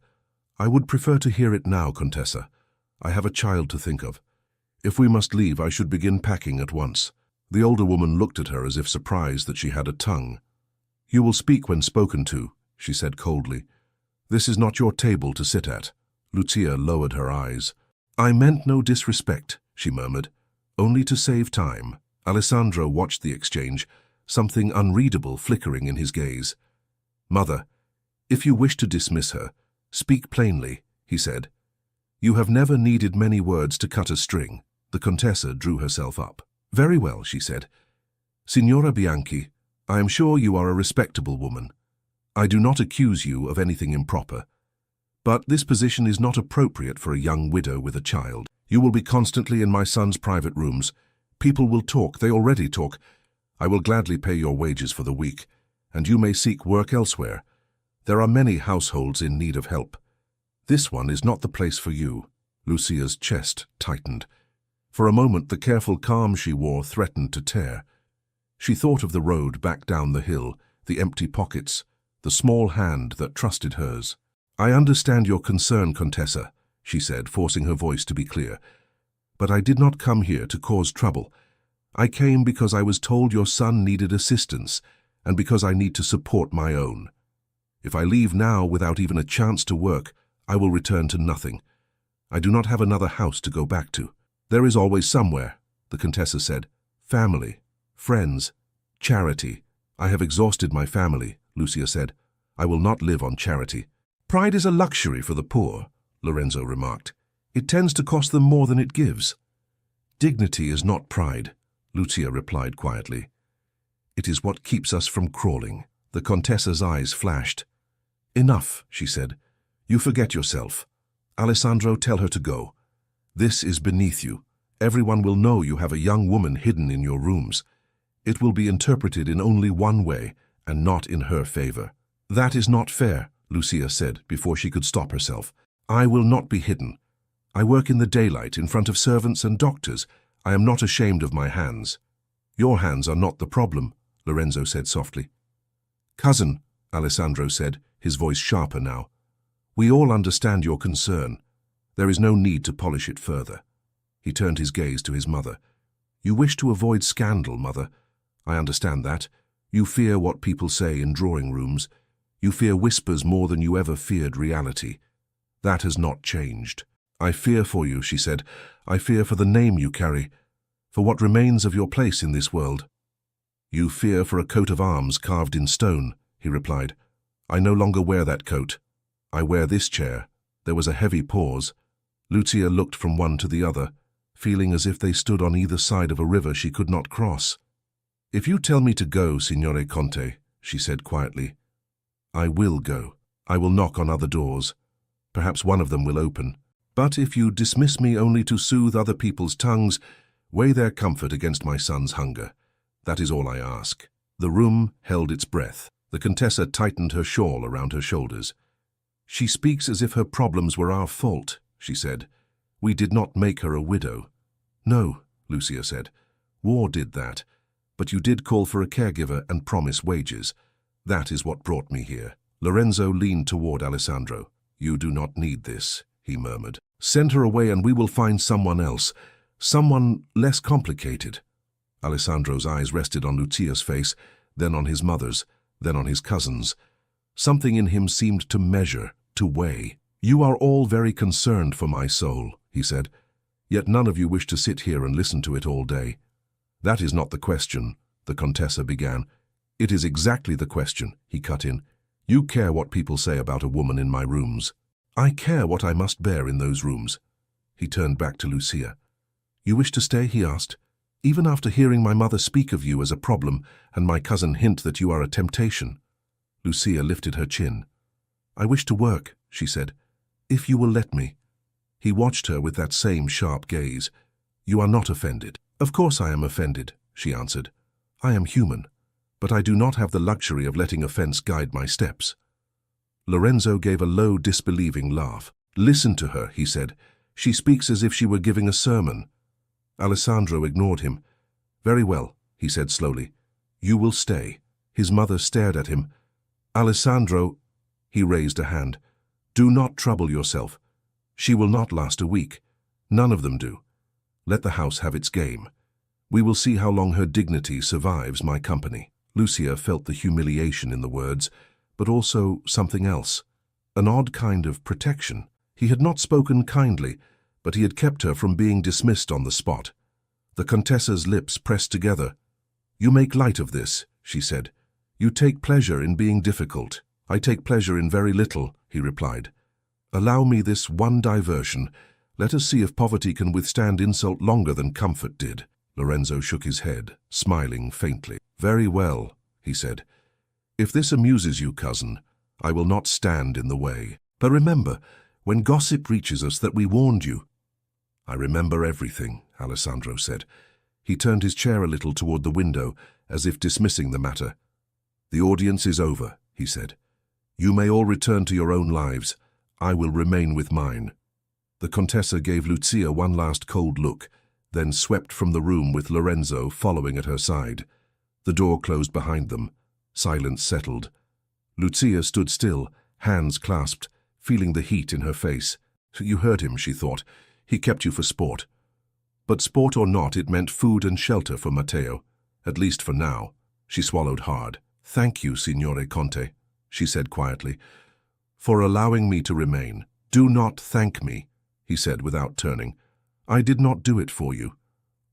I would prefer to hear it now, Contessa. I have a child to think of. If we must leave, I should begin packing at once. The older woman looked at her as if surprised that she had a tongue. You will speak when spoken to, she said coldly. This is not your table to sit at. Lucia lowered her eyes. I meant no disrespect, she murmured. Only to save time. Alessandro watched the exchange, something unreadable flickering in his gaze. Mother, if you wish to dismiss her, speak plainly, he said. You have never needed many words to cut a string. The Contessa drew herself up. Very well, she said. Signora Bianchi, I am sure you are a respectable woman. I do not accuse you of anything improper. But this position is not appropriate for a young widow with a child. You will be constantly in my son's private rooms. People will talk, they already talk. I will gladly pay your wages for the week, and you may seek work elsewhere. There are many households in need of help. This one is not the place for you. Lucia's chest tightened. For a moment, the careful calm she wore threatened to tear. She thought of the road back down the hill, the empty pockets, the small hand that trusted hers. I understand your concern, Contessa, she said, forcing her voice to be clear. But I did not come here to cause trouble. I came because I was told your son needed assistance, and because I need to support my own. If I leave now without even a chance to work, I will return to nothing. I do not have another house to go back to. There is always somewhere, the Contessa said. Family, friends, charity. I have exhausted my family, Lucia said. I will not live on charity. Pride is a luxury for the poor, Lorenzo remarked. It tends to cost them more than it gives. Dignity is not pride, Lucia replied quietly. It is what keeps us from crawling. The Contessa's eyes flashed. Enough, she said. You forget yourself. Alessandro, tell her to go. This is beneath you. Everyone will know you have a young woman hidden in your rooms. It will be interpreted in only one way, and not in her favor. That is not fair, Lucia said before she could stop herself. I will not be hidden. I work in the daylight in front of servants and doctors. I am not ashamed of my hands. Your hands are not the problem, Lorenzo said softly. Cousin, Alessandro said, his voice sharper now. We all understand your concern. There is no need to polish it further. He turned his gaze to his mother. You wish to avoid scandal, mother. I understand that. You fear what people say in drawing rooms. You fear whispers more than you ever feared reality. That has not changed. I fear for you, she said. I fear for the name you carry, for what remains of your place in this world. You fear for a coat of arms carved in stone, he replied. I no longer wear that coat. I wear this chair. There was a heavy pause. Lucia looked from one to the other, feeling as if they stood on either side of a river she could not cross. If you tell me to go, Signore Conte, she said quietly, I will go. I will knock on other doors. Perhaps one of them will open. But if you dismiss me only to soothe other people's tongues, weigh their comfort against my son's hunger. That is all I ask. The room held its breath. The Contessa tightened her shawl around her shoulders. She speaks as if her problems were our fault, she said. We did not make her a widow. No, Lucia said. War did that. But you did call for a caregiver and promise wages. That is what brought me here. Lorenzo leaned toward Alessandro. You do not need this, he murmured. Send her away and we will find someone else. Someone less complicated. Alessandro's eyes rested on Lucia's face, then on his mother's, then on his cousin's. Something in him seemed to measure, to weigh. You are all very concerned for my soul, he said. Yet none of you wish to sit here and listen to it all day. That is not the question, the Contessa began. It is exactly the question, he cut in. You care what people say about a woman in my rooms. I care what I must bear in those rooms. He turned back to Lucia. You wish to stay, he asked. Even after hearing my mother speak of you as a problem and my cousin hint that you are a temptation. Lucia lifted her chin. I wish to work, she said. If you will let me. He watched her with that same sharp gaze. You are not offended. Of course I am offended, she answered. I am human, but I do not have the luxury of letting offense guide my steps. Lorenzo gave a low, disbelieving laugh. Listen to her, he said. She speaks as if she were giving a sermon. Alessandro ignored him. Very well, he said slowly. You will stay. His mother stared at him. Alessandro, he raised a hand. Do not trouble yourself. She will not last a week. None of them do. Let the house have its game. We will see how long her dignity survives my company. Lucia felt the humiliation in the words, but also something else. An odd kind of protection. He had not spoken kindly, but he had kept her from being dismissed on the spot. The Contessa's lips pressed together. You make light of this, she said. You take pleasure in being difficult. I take pleasure in very little, he replied. Allow me this one diversion. Let us see if poverty can withstand insult longer than comfort did. Lorenzo shook his head, smiling faintly. Very well, he said. If this amuses you, cousin, I will not stand in the way. But remember, when gossip reaches us, that we warned you. I remember everything, Alessandro said. He turned his chair a little toward the window, as if dismissing the matter. The audience is over, he said. You may all return to your own lives. I will remain with mine. The Contessa gave Lucia one last cold look, then swept from the room with Lorenzo following at her side. The door closed behind them. Silence settled. Lucia stood still, hands clasped, feeling the heat in her face. You heard him, she thought. He kept you for sport. But sport or not, it meant food and shelter for Matteo, at least for now. She swallowed hard. Thank you, Signore Conte, she said quietly, for allowing me to remain. Do not thank me, he said without turning. I did not do it for you.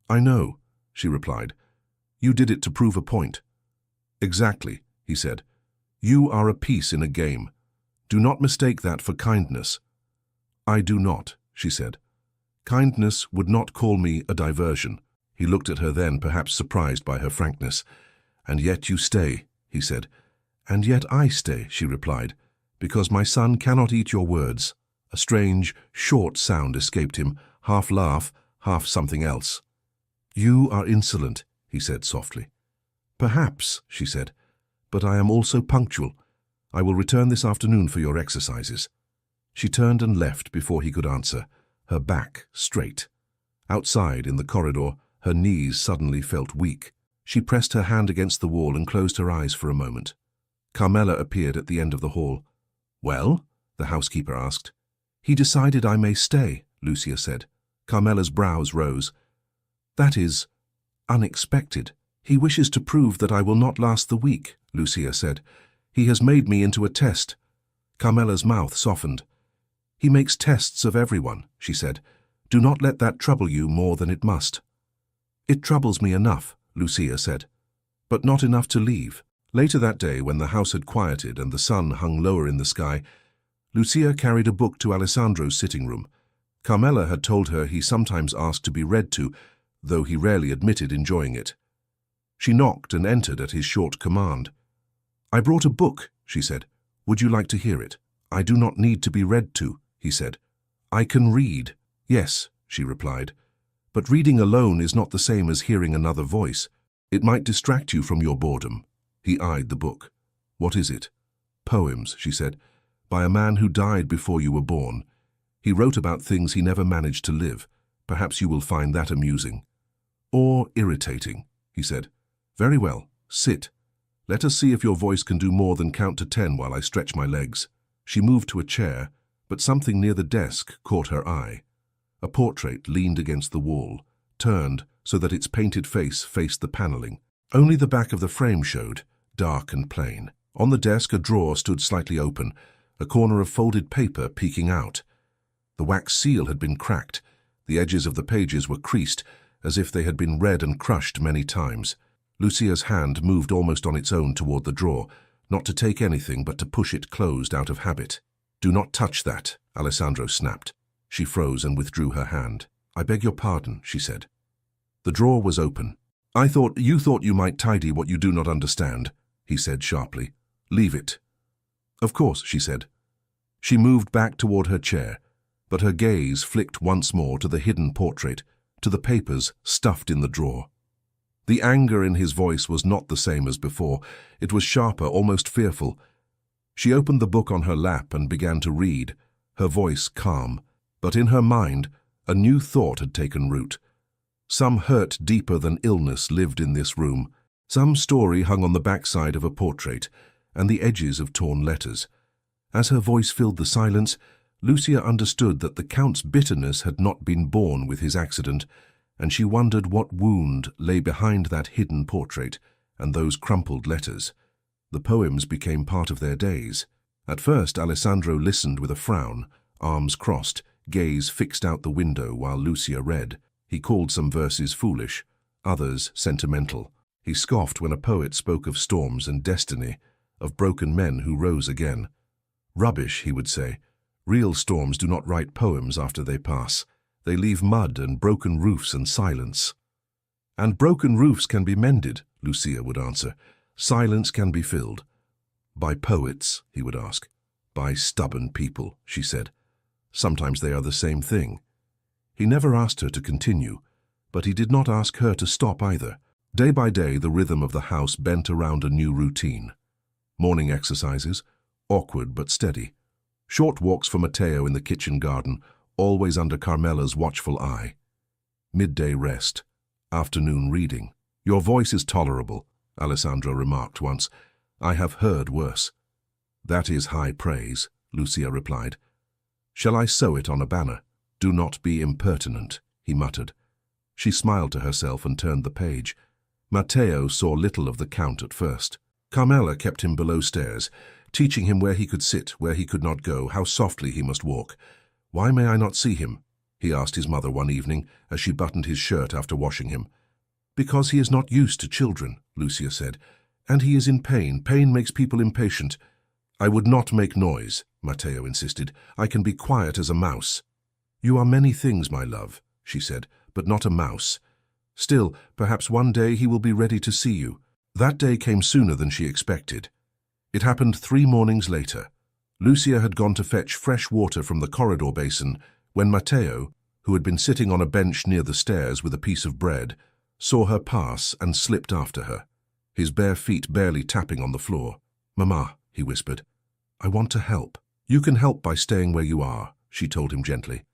I know, she replied. You did it to prove a point. Exactly, he said. You are a piece in a game. Do not mistake that for kindness. I do not, she said. Kindness would not call me a diversion. He looked at her then, perhaps surprised by her frankness. And yet you stay, he said. And yet I stay, she replied. Because my son cannot eat your words. A strange, short sound escaped him, half laugh, half something else. You are insolent, he said softly. Perhaps, she said, but I am also punctual. I will return this afternoon for your exercises. She turned and left before he could answer, her back straight. Outside, in the corridor, her knees suddenly felt weak. She pressed her hand against the wall and closed her eyes for a moment. Carmela appeared at the end of the hall. Well? The housekeeper asked. He decided I may stay, Lucia said. Carmela's brows rose. That is unexpected. He wishes to prove that I will not last the week, Lucia said. He has made me into a test. Carmela's mouth softened. He makes tests of everyone, she said. Do not let that trouble you more than it must. It troubles me enough, Lucia said, but not enough to leave. Later that day, when the house had quieted and the sun hung lower in the sky, Lucia carried a book to Alessandro's sitting room. Carmela had told her he sometimes asked to be read to, though he rarely admitted enjoying it. She knocked and entered at his short command. I brought a book, she said. Would you like to hear it? I do not need to be read to, he said. I can read. Yes, she replied. But reading alone is not the same as hearing another voice. It might distract you from your boredom. He eyed the book. What is it? Poems, she said, by a man who died before you were born. He wrote about things he never managed to live. Perhaps you will find that amusing. Or irritating, he said. Very well, sit. Let us see if your voice can do more than count to 10 while I stretch my legs. She moved to a chair, but something near the desk caught her eye. A portrait leaned against the wall, turned so that its painted face faced the paneling. Only the back of the frame showed, dark and plain. On the desk, a drawer stood slightly open, a corner of folded paper peeking out. The wax seal had been cracked. The edges of the pages were creased, as if they had been read and crushed many times. Lucia's hand moved almost on its own toward the drawer, not to take anything but to push it closed out of habit. Do not touch that, Alessandro snapped. She froze and withdrew her hand. I beg your pardon, she said. The drawer was open. You thought you might tidy what you do not understand, he said sharply. Leave it. Of course, she said. She moved back toward her chair, but her gaze flicked once more to the hidden portrait, to the papers stuffed in the drawer. The anger in his voice was not the same as before. It was sharper, almost fearful. She opened the book on her lap and began to read, her voice calm. But in her mind, a new thought had taken root. Some hurt deeper than illness lived in this room. Some story hung on the backside of a portrait and the edges of torn letters. As her voice filled the silence, Lucia understood that the Count's bitterness had not been born with his accident, and she wondered what wound lay behind that hidden portrait and those crumpled letters. The poems became part of their days. At first, Alessandro listened with a frown, arms crossed, gaze fixed out the window while Lucia read. He called some verses foolish, others sentimental. He scoffed when a poet spoke of storms and destiny, of broken men who rose again. Rubbish, he would say. Real storms do not write poems after they pass. They leave mud and broken roofs and silence. And broken roofs can be mended, Lucia would answer. Silence can be filled. By poets, he would ask. By stubborn people, she said. Sometimes they are the same thing. He never asked her to continue, but he did not ask her to stop either. Day by day, the rhythm of the house bent around a new routine. Morning exercises, awkward but steady. Short walks for Matteo in the kitchen garden, always under Carmela's watchful eye. Midday rest. Afternoon reading. Your voice is tolerable, Alessandro remarked once. I have heard worse. That is high praise, Lucia replied. Shall I sew it on a banner? Do not be impertinent, he muttered. She smiled to herself and turned the page. Matteo saw little of the Count at first. Carmela kept him below stairs, teaching him where he could sit, where he could not go, how softly he must walk. Why may I not see him? He asked his mother one evening as she buttoned his shirt after washing him. Because he is not used to children, Lucia said, and he is in pain. Pain makes people impatient. I would not make noise, Matteo insisted. I can be quiet as a mouse. You are many things, my love, she said, but not a mouse. Still, perhaps one day he will be ready to see you. That day came sooner than she expected. It happened 3 mornings later. Lucia had gone to fetch fresh water from the corridor basin when Matteo, who had been sitting on a bench near the stairs with a piece of bread, saw her pass and slipped after her, his bare feet barely tapping on the floor. "Mamma," he whispered, "I want to help." "You can help by staying where you are," she told him gently.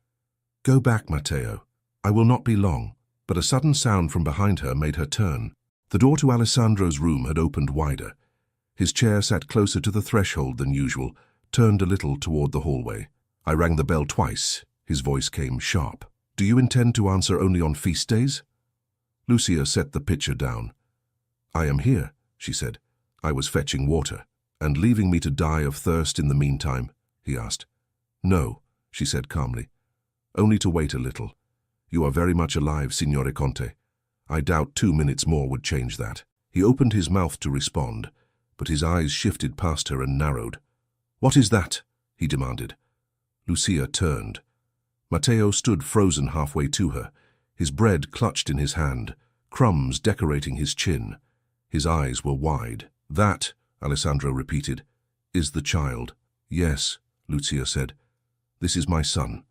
"Go back, Matteo. I will not be long." But a sudden sound from behind her made her turn. The door to Alessandro's room had opened wider. His chair sat closer to the threshold than usual, turned a little toward the hallway. "I rang the bell twice." His voice came sharp. "Do you intend to answer only on feast days?" Lucia set the pitcher down. "I am here," she said. "I was fetching water." "And leaving me to die of thirst in the meantime?" he asked. "No," she said calmly. "Only to wait a little. You are very much alive, Signore Conte. I doubt 2 minutes more would change that." He opened his mouth to respond, but his eyes shifted past her and narrowed. "What is that?" he demanded. Lucia turned. Matteo stood frozen halfway to her, his bread clutched in his hand, crumbs decorating his chin. His eyes were wide. "That," Alessandro repeated, "is the child." "Yes," Lucia said. "This is my son.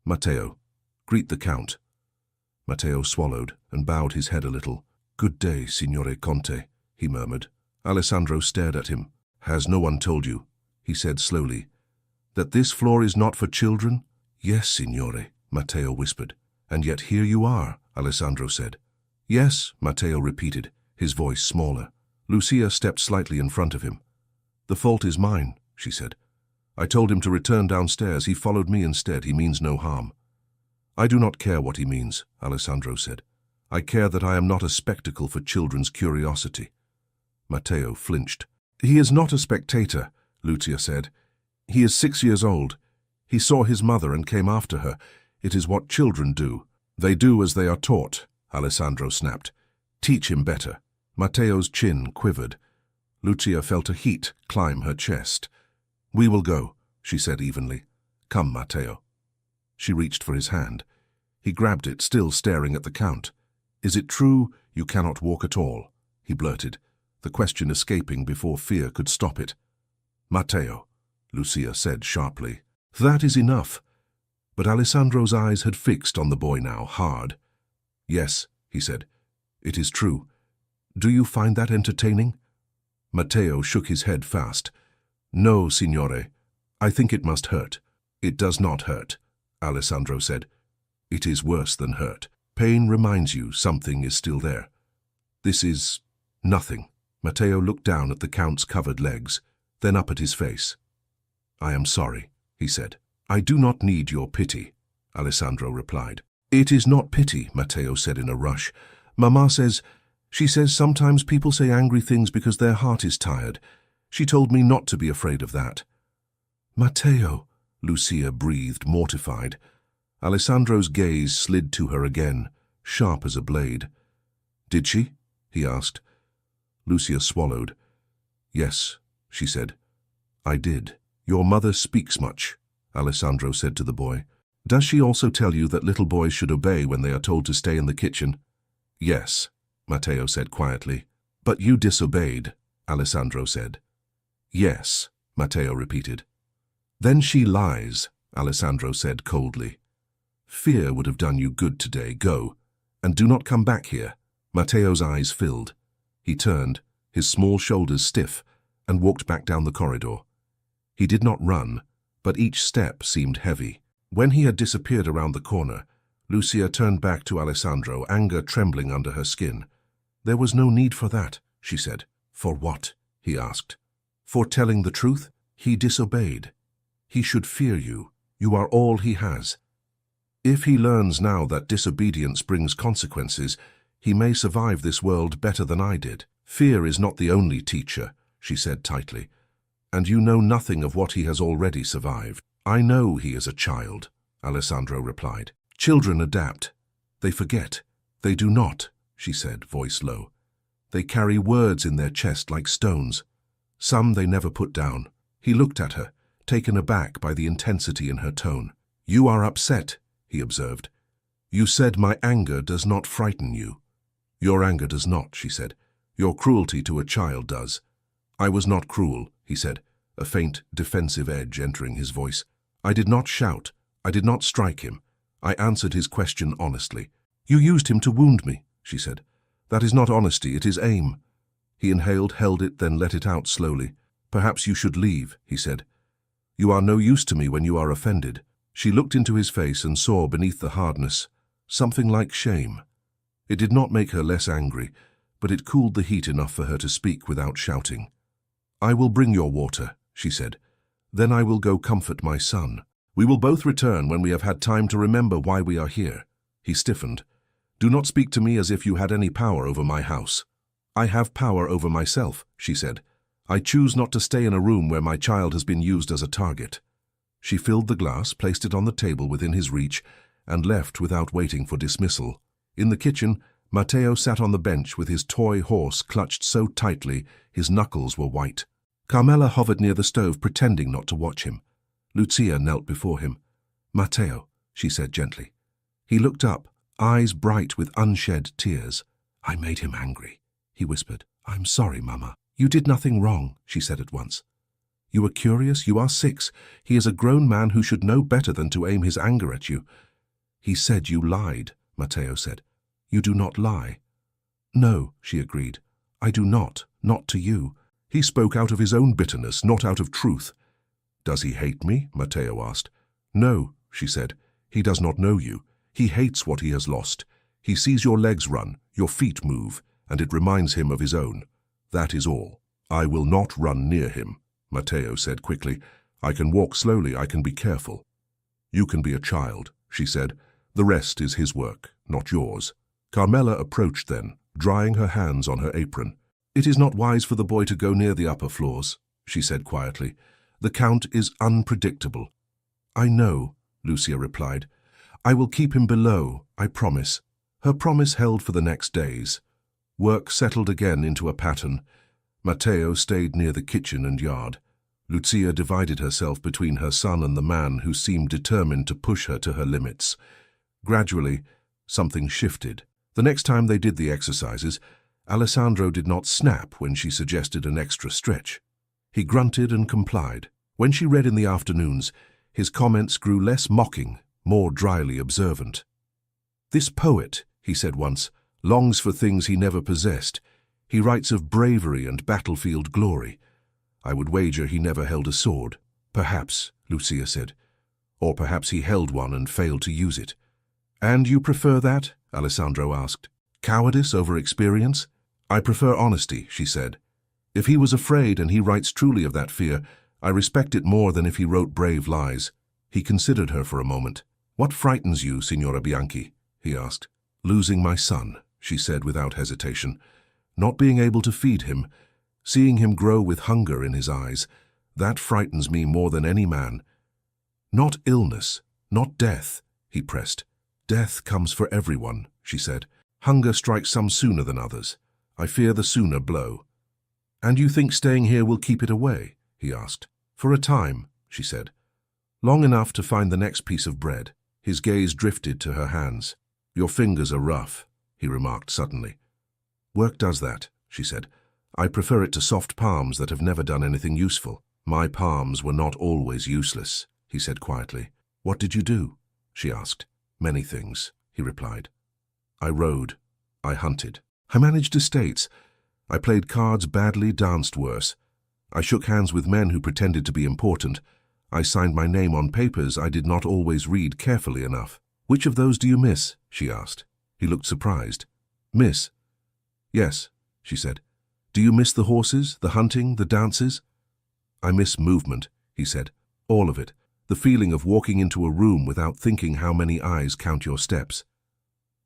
Matteo, greet the Count." Matteo swallowed and bowed his head a little. "Good day, Signore Conte," he murmured. Alessandro stared at him. "Has no one told you," he said slowly, "that this floor is not for children?" "Yes, Signore," Matteo whispered. "And yet here you are," Alessandro said. "Yes," Matteo repeated, his voice smaller. Lucia stepped slightly in front of him. "The fault is mine," she said. "I told him to return downstairs. He followed me instead. He means no harm." "I do not care what he means," Alessandro said. "I care that I am not a spectacle for children's curiosity." Matteo flinched. "He is not a spectator," Lucia said. "He is 6 years old. He saw his mother and came after her. It is what children do." "They do as they are taught," Alessandro snapped. "Teach him better." Matteo's chin quivered. Lucia felt a heat climb her chest. "We will go," she said evenly. "Come, Matteo." She reached for his hand. He grabbed it, still staring at the Count. "Is it true you cannot walk at all?" he blurted, the question escaping before fear could stop it. "Matteo," Lucia said sharply. "That is enough." But Alessandro's eyes had fixed on the boy now, hard. "Yes," he said. "It is true. Do you find that entertaining?" Matteo shook his head fast. "No, signore. I think it must hurt." "It does not hurt," Alessandro said. "It is worse than hurt. Pain reminds you something is still there. This is nothing." Matteo looked down at the Count's covered legs, then up at his face. "I am sorry," he said. "I do not need your pity," Alessandro replied. "It is not pity," Matteo said in a rush. "Mamma says, she says sometimes people say angry things because their heart is tired. She told me not to be afraid of that." "Matteo," Lucia breathed, mortified. Alessandro's gaze slid to her again, sharp as a blade. "Did she?" he asked. Lucia swallowed. "Yes," she said. "I did." "Your mother speaks much," Alessandro said to the boy. "Does she also tell you that little boys should obey when they are told to stay in the kitchen?" "Yes," Matteo said quietly. "But you disobeyed," Alessandro said. "Yes," Matteo repeated. "Then she lies," Alessandro said coldly. "Fear would have done you good today. Go, and do not come back here." Matteo's eyes filled. He turned, his small shoulders stiff, and walked back down the corridor. He did not run, but each step seemed heavy. When he had disappeared around the corner, Lucia turned back to Alessandro, anger trembling under her skin. "There was no need for that," she said. "For what?" he asked. "For telling the truth. He disobeyed. He should fear you. You are all he has. If he learns now that disobedience brings consequences, he may survive this world better than I did. Fear is not the only teacher," she said tightly, "and you know nothing of what he has already survived." "I know he is a child," Alessandro replied. "Children adapt. They forget. They do not," she said, voice low. "They carry words in their chest like stones. Some they never put down." He looked at her, taken aback by the intensity in her tone. "You are upset," he observed. "You said my anger does not frighten you." "Your anger does not," she said. "Your cruelty to a child does." "I was not cruel," he said. a faint, defensive edge entering his voice. I did not shout. I did not strike him. I answered his question honestly. You used him to wound me, she said. That is not honesty, it is aim. He inhaled, held it, then let it out slowly. Perhaps you should leave, he said. You are no use to me when you are offended. She looked into his face and saw beneath the hardness something like shame. It did not make her less angry, but it cooled the heat enough for her to speak without shouting. I will bring your water, she said. Then I will go comfort my son. We will both return when we have had time to remember why we are here. He stiffened. Do not speak to me as if you had any power over my house. I have power over myself, she said. I choose not to stay in a room where my child has been used as a target. She filled the glass, placed it on the table within his reach, and left without waiting for dismissal. In the kitchen, Matteo sat on the bench with his toy horse clutched so tightly his knuckles were white. Carmela hovered near the stove, pretending not to watch him. Lucia knelt before him. Matteo, she said gently. He looked up, eyes bright with unshed tears. I made him angry, he whispered. I'm sorry, Mama. You did nothing wrong, she said at once. You were curious, you are 6. He is a grown man who should know better than to aim his anger at you. He said you lied, Matteo said. You do not lie. No, she agreed. I do not to you. He spoke out of his own bitterness, not out of truth. Does he hate me? Matteo asked. No, she said. He does not know you. He hates what he has lost. He sees your legs run, your feet move, and it reminds him of his own. That is all. I will not run near him, Matteo said quickly. I can walk slowly, I can be careful. You can be a child, she said. The rest is his work, not yours. Carmela approached then, drying her hands on her apron. It is not wise for the boy to go near the upper floors, she said quietly. The Count is unpredictable. I know, Lucia replied. I will keep him below, I promise. Her promise held for the next days. Work settled again into a pattern. Matteo stayed near the kitchen and yard. Lucia divided herself between her son and the man who seemed determined to push her to her limits. Gradually, something shifted. The next time they did the exercises, Alessandro did not snap when she suggested an extra stretch. He grunted and complied. When she read in the afternoons, his comments grew less mocking, more dryly observant. This poet, he said once, longs for things he never possessed. He writes of bravery and battlefield glory. I would wager he never held a sword. Perhaps, Lucia said. Or perhaps he held one and failed to use it. And you prefer that? Alessandro asked. Cowardice over experience? I prefer honesty, she said. If he was afraid and he writes truly of that fear, I respect it more than if he wrote brave lies. He considered her for a moment. What frightens you, Signora Bianchi? He asked. Losing my son, she said without hesitation. Not being able to feed him, seeing him grow with hunger in his eyes, that frightens me more than any man. Not illness, not death, he pressed. Death comes for everyone, she said. Hunger strikes some sooner than others. I fear the sooner blow. And you think staying here will keep it away? He asked. For a time, she said. Long enough to find the next piece of bread. His gaze drifted to her hands. Your fingers are rough, he remarked suddenly. Work does that, she said. I prefer it to soft palms that have never done anything useful. My palms were not always useless, he said quietly. What did you do? She asked. Many things, he replied. I rode. I hunted. I managed estates. I played cards badly, danced worse. I shook hands with men who pretended to be important. I signed my name on papers I did not always read carefully enough. Which of those do you miss? She asked. He looked surprised. Miss? Yes, she said. Do you miss the horses, the hunting, the dances? I miss movement, he said. All of it. The feeling of walking into a room without thinking how many eyes count your steps.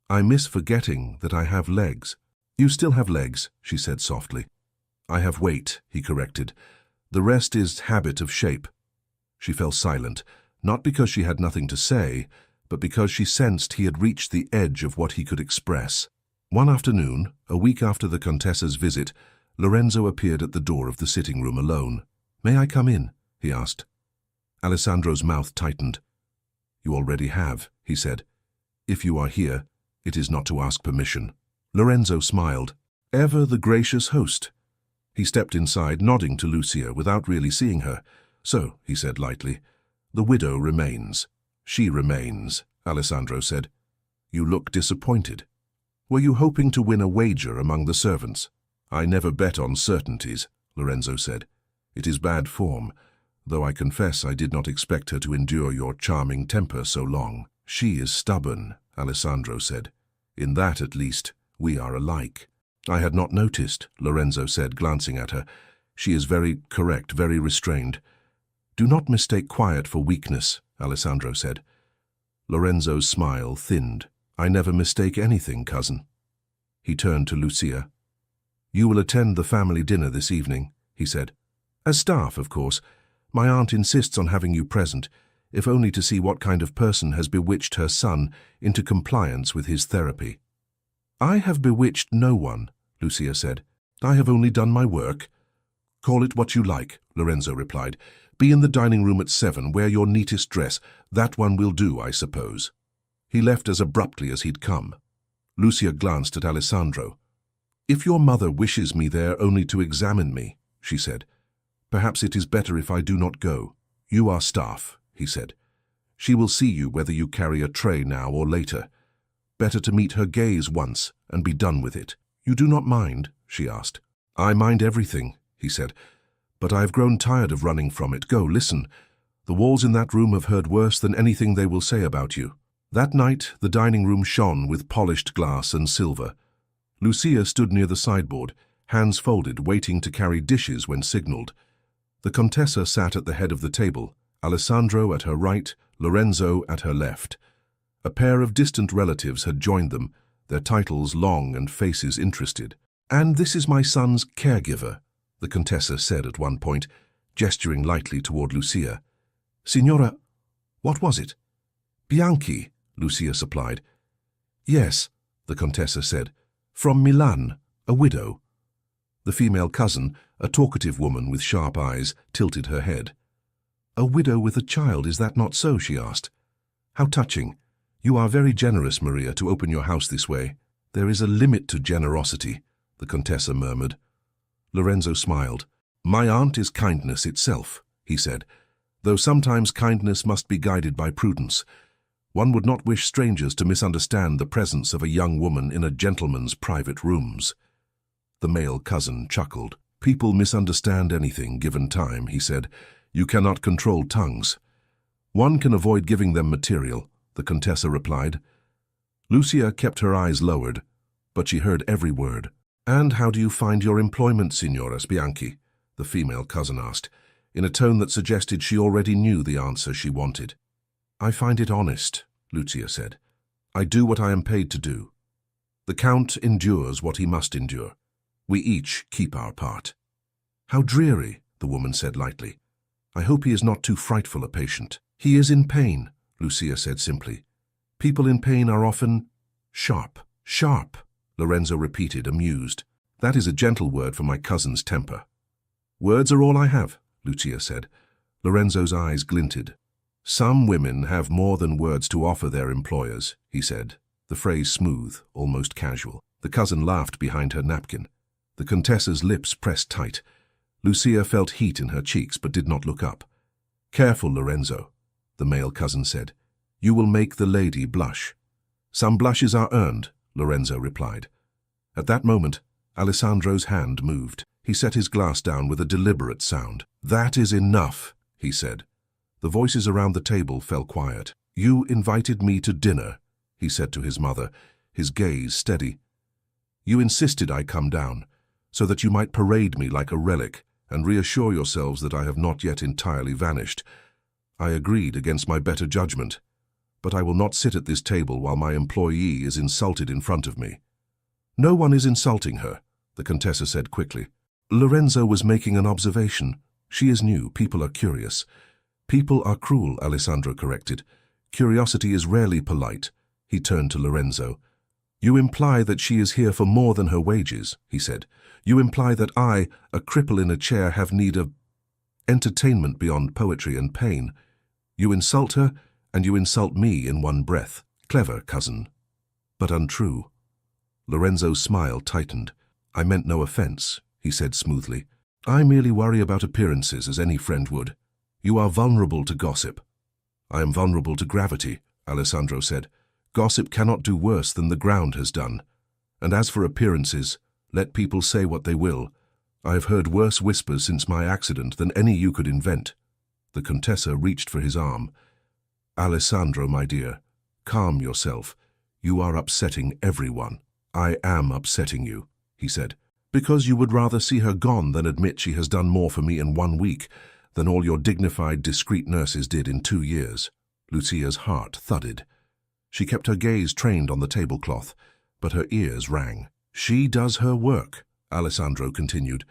I miss forgetting that I have legs. You still have legs, she said softly. I have weight, he corrected. The rest is habit of shape. She fell silent, not because she had nothing to say, but because she sensed he had reached the edge of what he could express. One afternoon, a week after the Contessa's visit, Lorenzo appeared at the door of the sitting room alone. May I come in? He asked. Alessandro's mouth tightened. You already have, he said. If you are here, it is not to ask permission. Lorenzo smiled. Ever the gracious host. He stepped inside, nodding to Lucia without really seeing her. "So," he said lightly, "the widow remains." "She remains," Alessandro said. "You look disappointed. Were you hoping to win a wager among the servants?" "I never bet on certainties," Lorenzo said. "It is bad form, though I confess I did not expect her to endure your charming temper so long." "She is stubborn," Alessandro said. "In that, at least, we are alike." "I had not noticed," Lorenzo said, glancing at her. "She is very correct, very restrained." "Do not mistake quiet for weakness," Alessandro said. Lorenzo's smile thinned. "I never mistake anything, cousin." He turned to Lucia. "You will attend the family dinner this evening," he said. "As staff, of course. My aunt insists on having you present, if only to see what kind of person has bewitched her son into compliance with his therapy." "I have bewitched no one," Lucia said. "I have only done my work." "Call it what you like," Lorenzo replied. "Be in the dining room at 7, wear your neatest dress. That one will do, I suppose." He left as abruptly as he'd come. Lucia glanced at Alessandro. "If your mother wishes me there only to examine me," she said, "perhaps it is better if I do not go." "You are staff," he said. "She will see you whether you carry a tray now or later. Better to meet her gaze once and be done with it." "You do not mind?" she asked. "I mind everything," he said, "but I have grown tired of running from it. Go, listen. The walls in that room have heard worse than anything they will say about you." That night, the dining room shone with polished glass and silver. Lucia stood near the sideboard, hands folded, waiting to carry dishes when signaled. The Contessa sat at the head of the table, Alessandro at her right, Lorenzo at her left. A pair of distant relatives had joined them, their titles long and faces interested. "And this is my son's caregiver," the Contessa said at one point, gesturing lightly toward Lucia. "Signora, what was it?" "Bianchi," Lucia supplied. "Yes," the Contessa said. "From Milan, a widow." The female cousin, a talkative woman with sharp eyes, tilted her head. "A widow with a child, is that not so?" she asked. "How touching. You are very generous, Maria, to open your house this way." "There is a limit to generosity," the Contessa murmured. Lorenzo smiled. "My aunt is kindness itself," he said, "though sometimes kindness must be guided by prudence. One would not wish strangers to misunderstand the presence of a young woman in a gentleman's private rooms." The male cousin chuckled. "People misunderstand anything given time," he said. "You cannot control tongues." "One can avoid giving them material," the Contessa replied. Lucia kept her eyes lowered, but she heard every word. "And how do you find your employment, Signora Bianchi?" the female cousin asked, in a tone that suggested she already knew the answer she wanted. "I find it honest," Lucia said. "I do what I am paid to do. The Count endures what he must endure. We each keep our part." "How dreary," the woman said lightly. "I hope he is not too frightful a patient." "He is in pain," Lucia said simply. "People in pain are often sharp." "Sharp," Lorenzo repeated, amused. "That is a gentle word for my cousin's temper." "Words are all I have," Lucia said. Lorenzo's eyes glinted. "Some women have more than words to offer their employers," he said, the phrase smooth, almost casual. The cousin laughed behind her napkin. The Contessa's lips pressed tight. Lucia felt heat in her cheeks but did not look up. "Careful, Lorenzo," the male cousin said. "You will make the lady blush." "Some blushes are earned," Lorenzo replied. At that moment, Alessandro's hand moved. He set his glass down with a deliberate sound. "That is enough," he said. The voices around the table fell quiet. "You invited me to dinner," he said to his mother, his gaze steady. "You insisted I come down, so that you might parade me like a relic and reassure yourselves that I have not yet entirely vanished. I agreed against my better judgment, but I will not sit at this table while my employee is insulted in front of me." "No one is insulting her," the Contessa said quickly. "Lorenzo was making an observation. She is new. People are curious." "People are cruel," Alessandro corrected. "Curiosity is rarely polite." He turned to Lorenzo. "You imply that she is here for more than her wages," he said. "You imply that I, a cripple in a chair, have need of entertainment beyond poetry and pain. You insult her, and you insult me in one breath. Clever, cousin, but untrue." Lorenzo's smile tightened. "I meant no offense," he said smoothly. I merely worry about appearances as any friend would. You are vulnerable to gossip. I am vulnerable to gravity, Alessandro said. Gossip cannot do worse than the ground has done. And as for appearances, let people say what they will. I have heard worse whispers since my accident than any you could invent. The Contessa reached for his arm. Alessandro, my dear, calm yourself. You are upsetting everyone. I am upsetting you, he said, because you would rather see her gone than admit she has done more for me in 1 week than all your dignified, discreet nurses did in 2 years. Lucia's heart thudded. She kept her gaze trained on the tablecloth, but her ears rang. She does her work, Alessandro continued.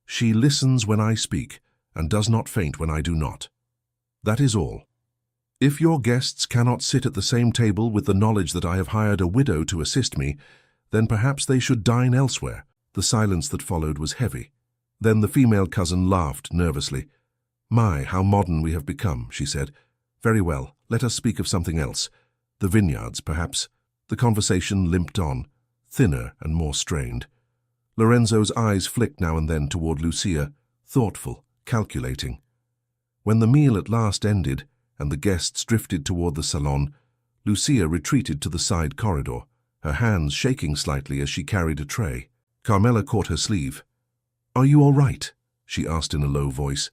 She listens when I speak and does not faint when I do not. That is all. If your guests cannot sit at the same table with the knowledge that I have hired a widow to assist me, then perhaps they should dine elsewhere. The silence that followed was heavy. Then the female cousin laughed nervously. My, how modern we have become, she said. Very well, let us speak of something else. The vineyards, perhaps. The conversation limped on, thinner and more strained. Lorenzo's eyes flicked now and then toward Lucia, thoughtful, calculating. When the meal at last ended and the guests drifted toward the salon, Lucia retreated to the side corridor, her hands shaking slightly as she carried a tray. Carmela caught her sleeve. Are you all right? She asked in a low voice.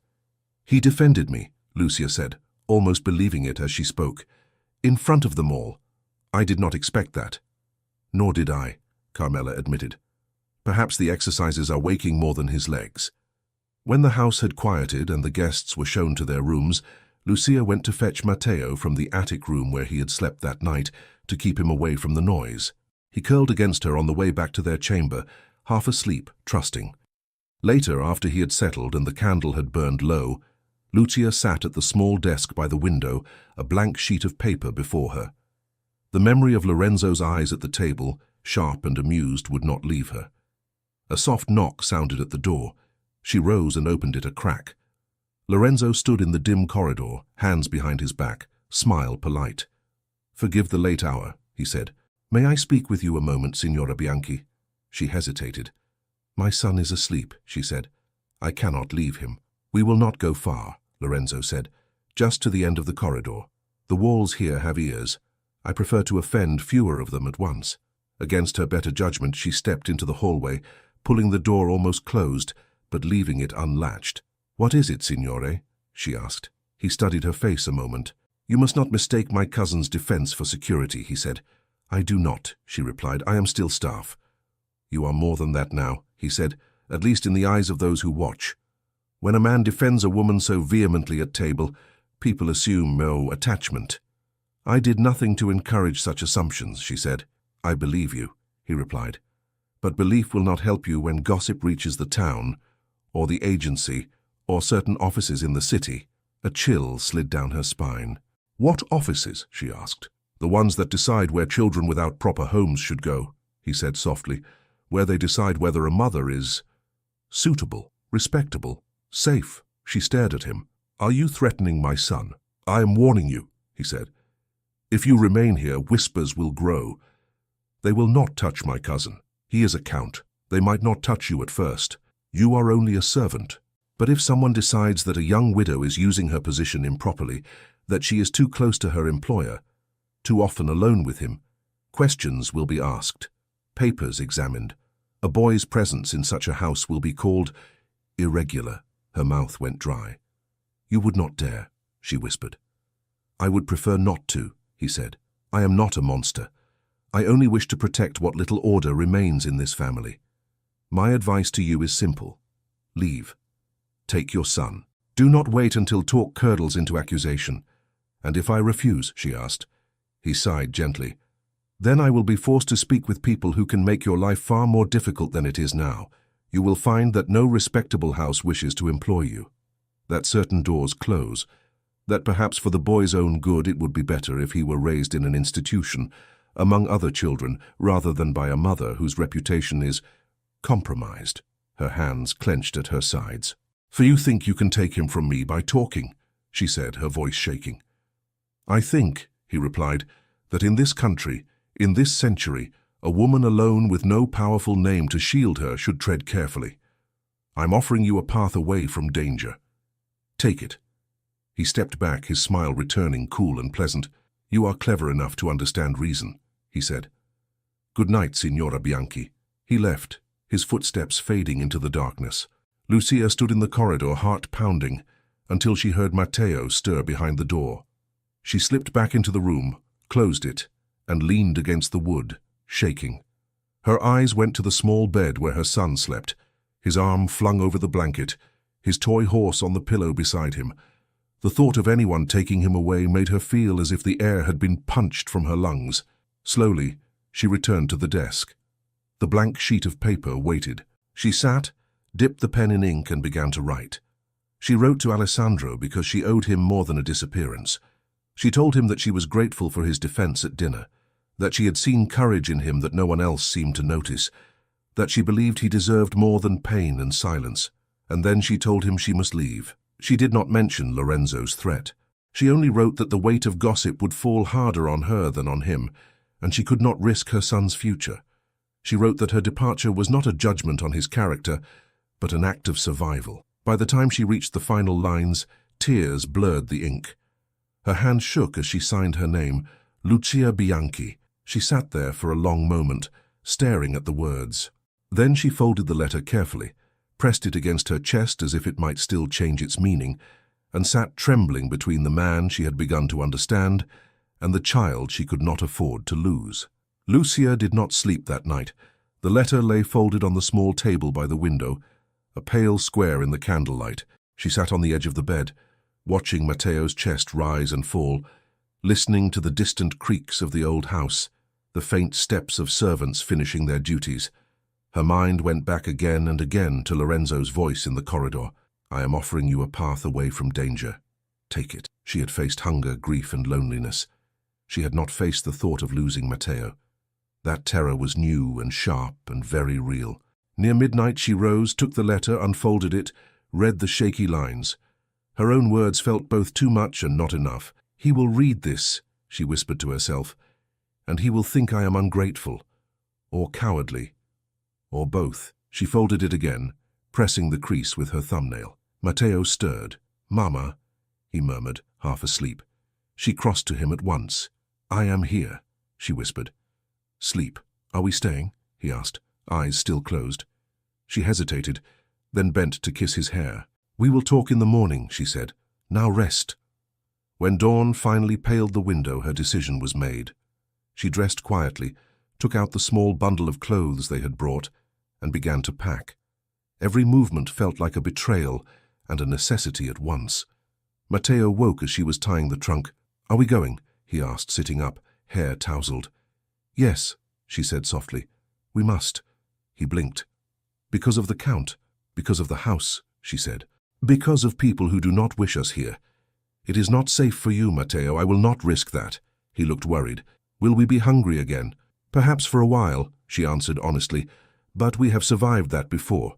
He defended me, Lucia said, almost believing it as she spoke. In front of them all. I did not expect that. Nor did I, Carmela admitted. Perhaps the exercises are waking more than his legs. When the house had quieted and the guests were shown to their rooms, Lucia went to fetch Matteo from the attic room where he had slept that night to keep him away from the noise. He curled against her on the way back to their chamber, half asleep, trusting. Later, after he had settled and the candle had burned low, Lucia sat at the small desk by the window, a blank sheet of paper before her. The memory of Lorenzo's eyes at the table, sharp and amused, would not leave her. A soft knock sounded at the door. She rose and opened it a crack. Lorenzo stood in the dim corridor, hands behind his back, smile polite. Forgive the late hour, he said. May I speak with you a moment, Signora Bianchi? She hesitated. My son is asleep, she said. I cannot leave him. We will not go far, Lorenzo said. Just to the end of the corridor. The walls here have ears. I prefer to offend fewer of them at once. Against her better judgment, she stepped into the hallway, pulling the door almost closed, but leaving it unlatched. What is it, signore? She asked. He studied her face a moment. You must not mistake my cousin's defense for security, he said. I do not, she replied. I am still staff. You are more than that now, he said, at least in the eyes of those who watch. When a man defends a woman so vehemently at table, people assume no attachment. I did nothing to encourage such assumptions, she said. I believe you, he replied. But belief will not help you when gossip reaches the town, or the agency, or certain offices in the city. A chill slid down her spine. What offices? She asked. The ones that decide where children without proper homes should go, he said softly, where they decide whether a mother is suitable, respectable, safe. She stared at him. Are you threatening my son? I am warning you, he said. If you remain here, whispers will grow. They will not touch my cousin. He is a count. They might not touch you at first. You are only a servant. But if someone decides that a young widow is using her position improperly, that she is too close to her employer, too often alone with him, questions will be asked, papers examined. A boy's presence in such a house will be called irregular. Her mouth went dry. You would not dare, she whispered. I would prefer not to, he said. I am not a monster. I only wish to protect what little order remains in this family. My advice to you is simple. Leave. Take your son. Do not wait until talk curdles into accusation. And if I refuse, she asked. He sighed gently. Then I will be forced to speak with people who can make your life far more difficult than it is now. You will find that no respectable house wishes to employ you, that certain doors close, that perhaps for the boy's own good it would be better if he were raised in an institution, among other children, rather than by a mother whose reputation is compromised. Her hands clenched at her sides. For you think you can take him from me by talking, she said, her voice shaking. I think, he replied, that in this country, in this century, a woman alone with no powerful name to shield her should tread carefully. I'm offering you a path away from danger. Take it." He stepped back, his smile returning, cool and pleasant. "You are clever enough to understand reason," he said. "Good night, Signora Bianchi." He left, his footsteps fading into the darkness. Lucia stood in the corridor, heart pounding, until she heard Matteo stir behind the door. She slipped back into the room, closed it, and leaned against the wood, shaking. Her eyes went to the small bed where her son slept, his arm flung over the blanket, his toy horse on the pillow beside him. The thought of anyone taking him away made her feel as if the air had been punched from her lungs. Slowly, she returned to the desk. The blank sheet of paper waited. She sat, dipped the pen in ink and began to write. She wrote to Alessandro because she owed him more than a disappearance. She told him that she was grateful for his defense at dinner, that she had seen courage in him that no one else seemed to notice, that she believed he deserved more than pain and silence, and then she told him she must leave. She did not mention Lorenzo's threat. She only wrote that the weight of gossip would fall harder on her than on him, and she could not risk her son's future. She wrote that her departure was not a judgment on his character, but an act of survival. By the time she reached the final lines, tears blurred the ink. Her hand shook as she signed her name, Lucia Bianchi. She sat there for a long moment, staring at the words. Then she folded the letter carefully, pressed it against her chest as if it might still change its meaning, and sat trembling between the man she had begun to understand and the child she could not afford to lose. Lucia did not sleep that night. The letter lay folded on the small table by the window, a pale square in the candlelight. She sat on the edge of the bed, watching Matteo's chest rise and fall, listening to the distant creaks of the old house, the faint steps of servants finishing their duties. Her mind went back again and again to Lorenzo's voice in the corridor. "I am offering you a path away from danger. Take it." She had faced hunger, grief, and loneliness. She had not faced the thought of losing Matteo. That terror was new and sharp and very real. Near midnight she rose, took the letter, unfolded it, read the shaky lines. Her own words felt both too much and not enough. "He will read this," she whispered to herself, "and he will think I am ungrateful, or cowardly, or both." She folded it again, pressing the crease with her thumbnail. Matteo stirred. "Mama," he murmured, half asleep. She crossed to him at once. "I am here," she whispered. "Sleep. Are we staying?" he asked, eyes still closed. She hesitated, then bent to kiss his hair. "We will talk in the morning," she said. "Now rest." When dawn finally paled the window, her decision was made. She dressed quietly, took out the small bundle of clothes they had brought, and began to pack. Every movement felt like a betrayal and a necessity at once. Matteo woke as she was tying the trunk. "Are we going?" he asked, sitting up, hair tousled. "Yes," she said softly. "We must." He blinked. "Because of the Count, because of the house," she said. "Because of people who do not wish us here. It is not safe for you, Matteo. I will not risk that." He looked worried. "Will we be hungry again?" "Perhaps for a while," she answered honestly, "but we have survived that before."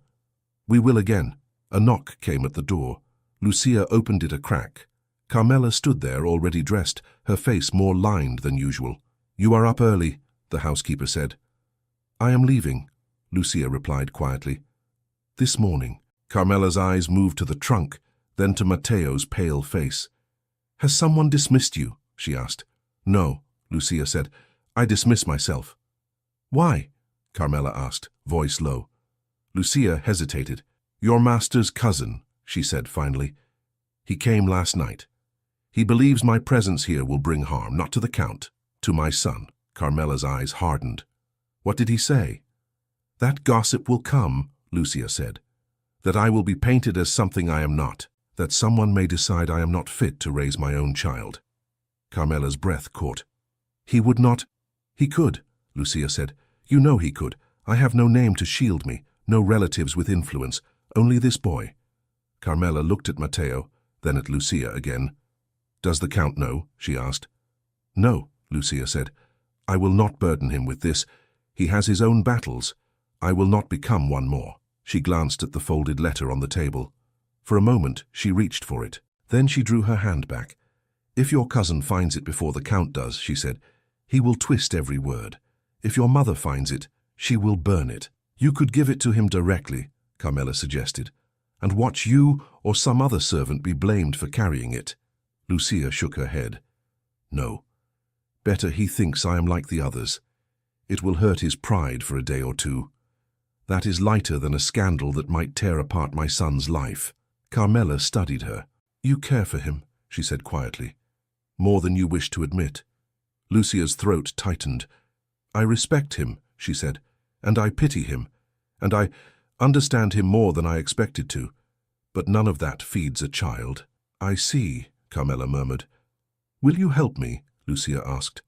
"We will again." A knock came at the door. Lucia opened it a crack. Carmela stood there, already dressed, her face more lined than usual. "You are up early," the housekeeper said. "I am leaving," Lucia replied quietly. "This morning." Carmela's eyes moved to the trunk, then to Matteo's pale face. "Has someone dismissed you?" she asked. "No," Lucia said. "I dismiss myself." "Why?" Carmela asked, voice low. Lucia hesitated. "Your master's cousin," she said finally. "He came last night. He believes my presence here will bring harm, not to the Count, to my son." Carmela's eyes hardened. "What did he say?" "That gossip will come," Lucia said. "That I will be painted as something I am not. That someone may decide I am not fit to raise my own child." Carmela's breath caught. "He would not—" "He could," Lucia said. "You know he could. I have no name to shield me, no relatives with influence, only this boy." Carmela looked at Matteo, then at Lucia again. "Does the Count know?" she asked. "No," Lucia said. "I will not burden him with this. He has his own battles. I will not become one more." She glanced at the folded letter on the table. For a moment, she reached for it. Then she drew her hand back. "If your cousin finds it before the Count does," she said, "he will twist every word. If your mother finds it, she will burn it. You could give it to him directly. Carmela suggested, and watch you or some other servant be blamed for carrying it. Lucia shook her head. No. Better he thinks I am like the others. It will hurt his pride for a day or two. That is lighter than a scandal that might tear apart my son's life. Carmela studied her. You care for him, she said quietly. More than you wish to admit. Lucia's throat tightened. I respect him, she said, and I pity him, and I understand him more than I expected to. But none of that feeds a child. I see, Carmela murmured. Will you help me? Lucia asked.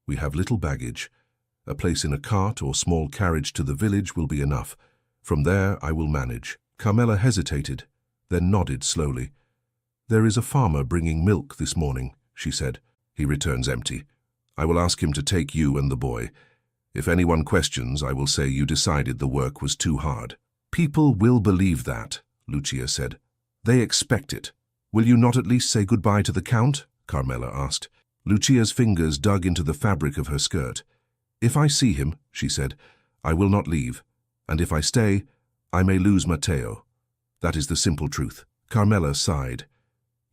We have little baggage. A place in a cart or small carriage to the village will be enough. From there I will manage. Carmela hesitated, then nodded slowly. There is a farmer bringing milk this morning, she said. He returns empty. I will ask him to take you and the boy. If anyone questions, I will say you decided the work was too hard. People will believe that, Lucia said. They expect it. Will you not at least say goodbye to the Count? Carmela asked. Lucia's fingers dug into the fabric of her skirt. If I see him, she said, I will not leave, and if I stay, I may lose Matteo. That is the simple truth. Carmela sighed.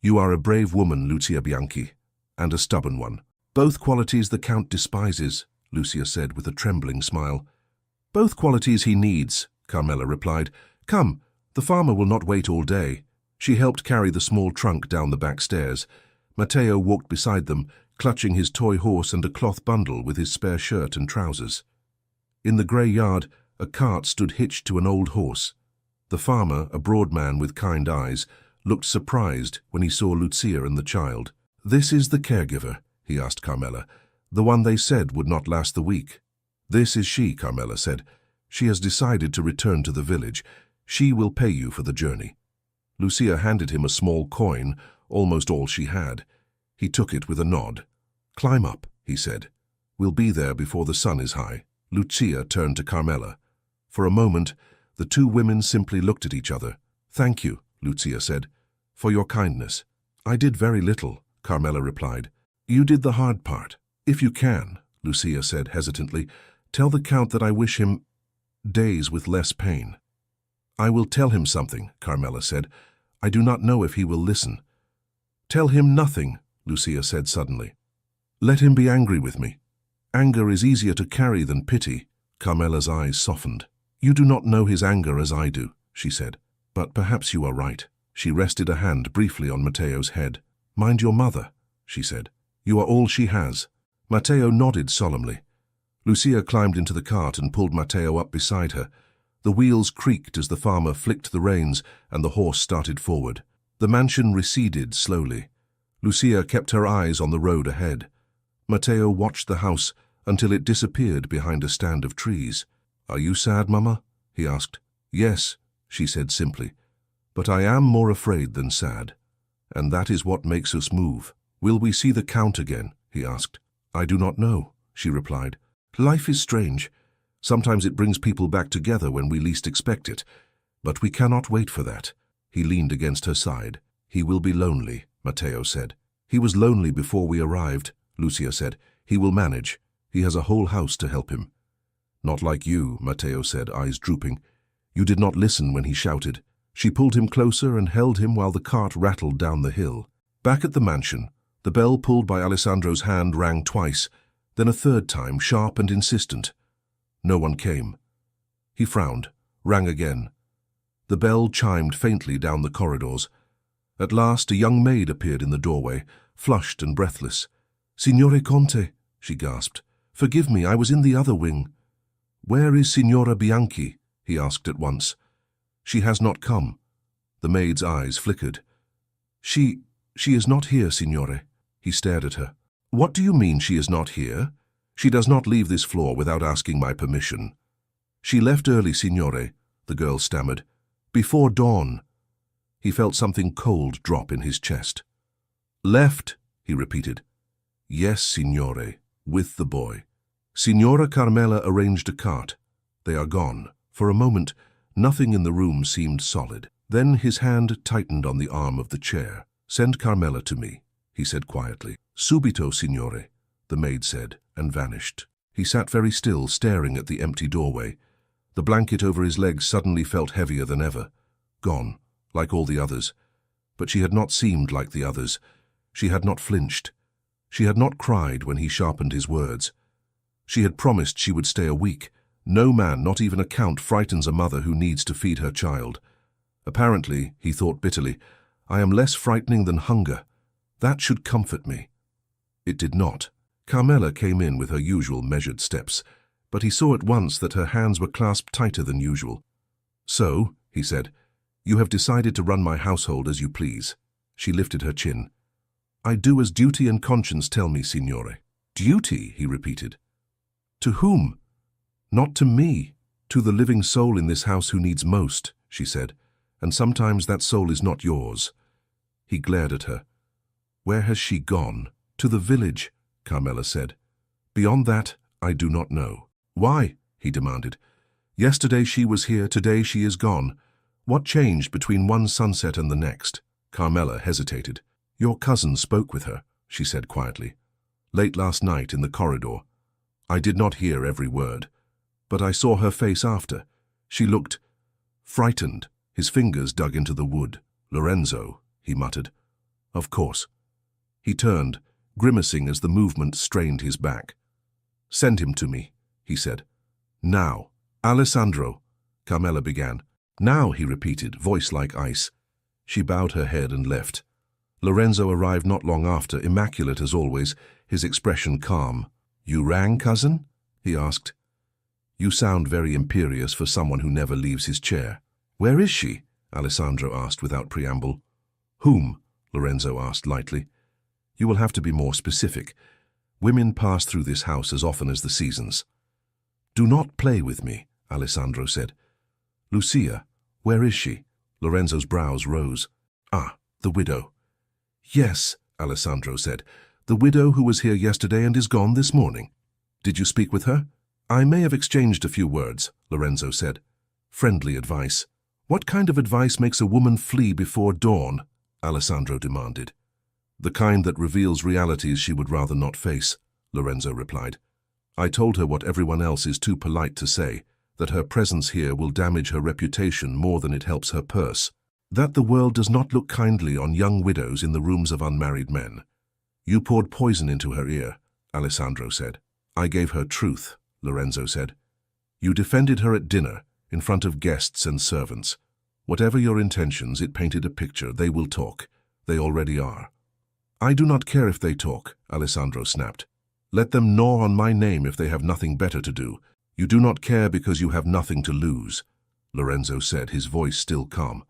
You are a brave woman, Lucia Bianchi, and a stubborn one. Both qualities the Count despises, Lucia said with a trembling smile. Both qualities he needs, Carmela replied. Come, the farmer will not wait all day. She helped carry the small trunk down the back stairs. Matteo walked beside them, clutching his toy horse and a cloth bundle with his spare shirt and trousers. In the grey yard, a cart stood hitched to an old horse. The farmer, a broad man with kind eyes, looked surprised when he saw Lucia and the child. This is the caregiver, he asked Carmela, the one they said would not last the week. This is she, Carmela said. She has decided to return to the village. She will pay you for the journey. Lucia handed him a small coin, almost all she had. He took it with a nod. Climb up, he said. We'll be there before the sun is high. Lucia turned to Carmela. For a moment, the two women simply looked at each other. Thank you, Lucia said, for your kindness. I did very little, Carmela replied. You did the hard part. If you can, Lucia said hesitantly, tell the Count that I wish him days with less pain. I will tell him something, Carmela said. I do not know if he will listen. Tell him nothing, Lucia said suddenly. Let him be angry with me. Anger is easier to carry than pity. Carmela's eyes softened. You do not know his anger as I do, she said. But perhaps you are right. She rested a hand briefly on Matteo's head. Mind your mother, she said. You are all she has. Matteo nodded solemnly. Lucia climbed into the cart and pulled Matteo up beside her. The wheels creaked as the farmer flicked the reins and the horse started forward. The mansion receded slowly. Lucia kept her eyes on the road ahead. Matteo watched the house until it disappeared behind a stand of trees. Are you sad, Mama? He asked. Yes, she said simply. But I am more afraid than sad. And that is what makes us move. Will we see the Count again? He asked. I do not know, she replied. Life is strange. Sometimes it brings people back together when we least expect it. But we cannot wait for that. He leaned against her side. He will be lonely, Matteo said. He was lonely before we arrived, Lucia said. He will manage. He has a whole house to help him. Not like you, Matteo said, eyes drooping. You did not listen when he shouted. She pulled him closer and held him while the cart rattled down the hill. Back at the mansion, the bell pulled by Alessandro's hand rang twice, then a third time, sharp and insistent. No one came. He frowned, rang again. The bell chimed faintly down the corridors. At last, a young maid appeared in the doorway, flushed and breathless. Signore Conte, she gasped. Forgive me, I was in the other wing. Where is Signora Bianchi? He asked at once. She has not come. The maid's eyes flickered. She is not here, Signore. He stared at her. What do you mean she is not here? She does not leave this floor without asking my permission. She left early, Signore, the girl stammered. Before dawn. He felt something cold drop in his chest. Left, he repeated. Yes, Signore, with the boy. Signora Carmela arranged a cart. They are gone. For a moment, nothing in the room seemed solid. Then his hand tightened on the arm of the chair. Send Carmela to me, he said quietly. Subito, Signore, the maid said, and vanished. He sat very still, staring at the empty doorway. The blanket over his legs suddenly felt heavier than ever. Gone, like all the others. But she had not seemed like the others. She had not flinched. She had not cried when he sharpened his words. She had promised she would stay a week. No man, not even a count, frightens a mother who needs to feed her child. Apparently, he thought bitterly, I am less frightening than hunger. That should comfort me. It did not. Carmela came in with her usual measured steps, but he saw at once that her hands were clasped tighter than usual. So, he said, you have decided to run my household as you please. She lifted her chin. I do as duty and conscience tell me, signore. Duty, he repeated. To whom? Not to me, to the living soul in this house who needs most, she said, and sometimes that soul is not yours. He glared at her. Where has she gone? To the village, Carmela said. Beyond that, I do not know. Why? He demanded. Yesterday she was here, today she is gone. What changed between one sunset and the next? Carmela hesitated. Your cousin spoke with her, she said quietly. Late last night in the corridor. I did not hear every word, but I saw her face after. She looked frightened. His fingers dug into the wood. Lorenzo, he muttered. Of course. He turned, grimacing as the movement strained his back. Send him to me, he said. Now. Alessandro, Carmela began. Now, he repeated, voice like ice. She bowed her head and left. Lorenzo arrived not long after, immaculate as always, his expression calm. You rang, cousin? He asked. You sound very imperious for someone who never leaves his chair. Where is she? Alessandro asked without preamble. Whom? Lorenzo asked lightly. You will have to be more specific. Women pass through this house as often as the seasons. Do not play with me, Alessandro said. Lucia, where is she? Lorenzo's brows rose. Ah, the widow. Yes, Alessandro said. The widow who was here yesterday and is gone this morning. Did you speak with her? I may have exchanged a few words, Lorenzo said. Friendly advice. What kind of advice makes a woman flee before dawn? Alessandro demanded. The kind that reveals realities she would rather not face, Lorenzo replied. I told her what everyone else is too polite to say, that her presence here will damage her reputation more than it helps her purse, that the world does not look kindly on young widows in the rooms of unmarried men. You poured poison into her ear, Alessandro said. I gave her truth, Lorenzo said. You defended her at dinner, in front of guests and servants. Whatever your intentions, it painted a picture. They will talk. They already are. I do not care if they talk, Alessandro snapped. Let them gnaw on my name if they have nothing better to do. You do not care because you have nothing to lose, Lorenzo said, his voice still calm.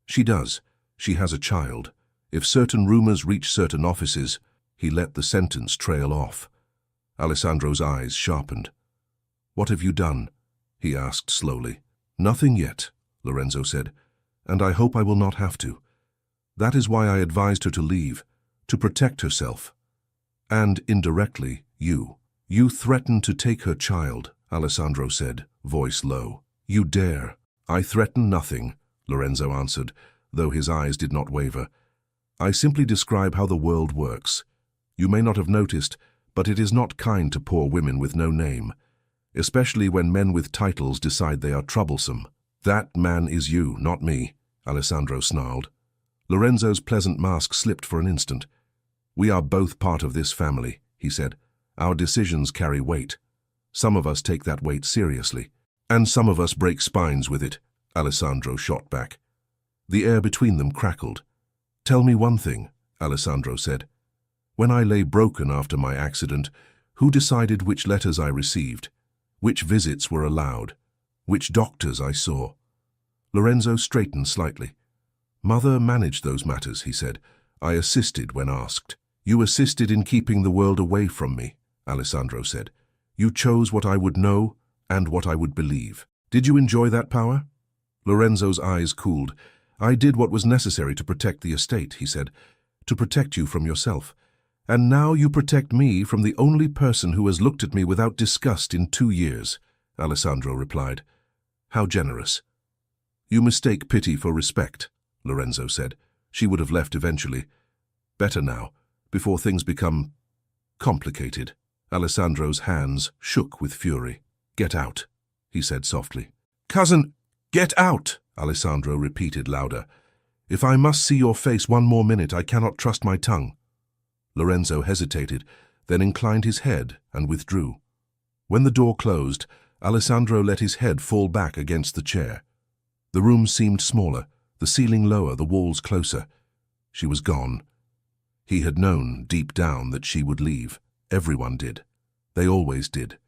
She does. She has a child. If certain rumors reach certain offices, he let the sentence trail off. Alessandro's eyes sharpened. What have you done? He asked slowly. Nothing yet, Lorenzo said, and I hope I will not have to. That is why I advised her to leave, to protect herself. And, indirectly, you. You threatened to take her child, Alessandro said, voice low. You dare. I threaten nothing, Lorenzo answered, though his eyes did not waver. I simply describe how the world works. You may not have noticed, but it is not kind to poor women with no name, especially when men with titles decide they are troublesome. That man is you, not me, Alessandro snarled. Lorenzo's pleasant mask slipped for an instant. We are both part of this family, he said. Our decisions carry weight. Some of us take that weight seriously, and some of us break spines with it, Alessandro shot back. The air between them crackled. Tell me one thing, Alessandro said. When I lay broken after my accident, who decided which letters I received, which visits were allowed, which doctors I saw? Lorenzo straightened slightly. Mother managed those matters, he said. I assisted when asked. You assisted in keeping the world away from me, Alessandro said. You chose what I would know and what I would believe. Did you enjoy that power? Lorenzo's eyes cooled. I did what was necessary to protect the estate, he said, to protect you from yourself. And now you protect me from the only person who has looked at me without disgust in 2 years, Alessandro replied. How generous. You mistake pity for respect, Lorenzo said. She would have left eventually. Better now, before things become complicated. Alessandro's hands shook with fury. Get out, he said softly. Cousin, get out, Alessandro repeated louder. If I must see your face one more minute, I cannot trust my tongue. Lorenzo hesitated, then inclined his head and withdrew. When the door closed, Alessandro let his head fall back against the chair. The room seemed smaller, the ceiling lower, the walls closer. She was gone. He had known, deep down, that she would leave. Everyone did. They always did.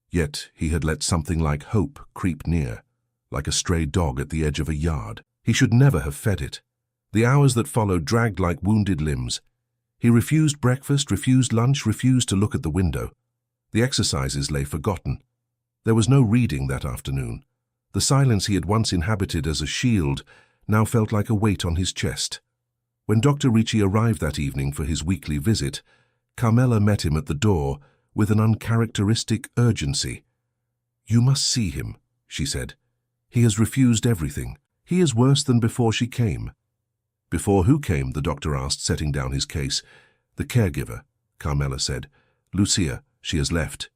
Yet he had let something like hope creep near, like a stray dog at the edge of a yard. He should never have fed it. The hours that followed dragged like wounded limbs. He refused breakfast, refused lunch, refused to look at the window. The exercises lay forgotten. There was no reading that afternoon. The silence he had once inhabited as a shield now felt like a weight on his chest. When Dr. Ricci arrived that evening for his weekly visit, Carmela met him at the door with an uncharacteristic urgency. "You must see him," she said. "He has refused everything. He is worse than before she came." "Before who came?" the doctor asked, setting down his case. "The caregiver," Carmela said. "Lucia, she has left."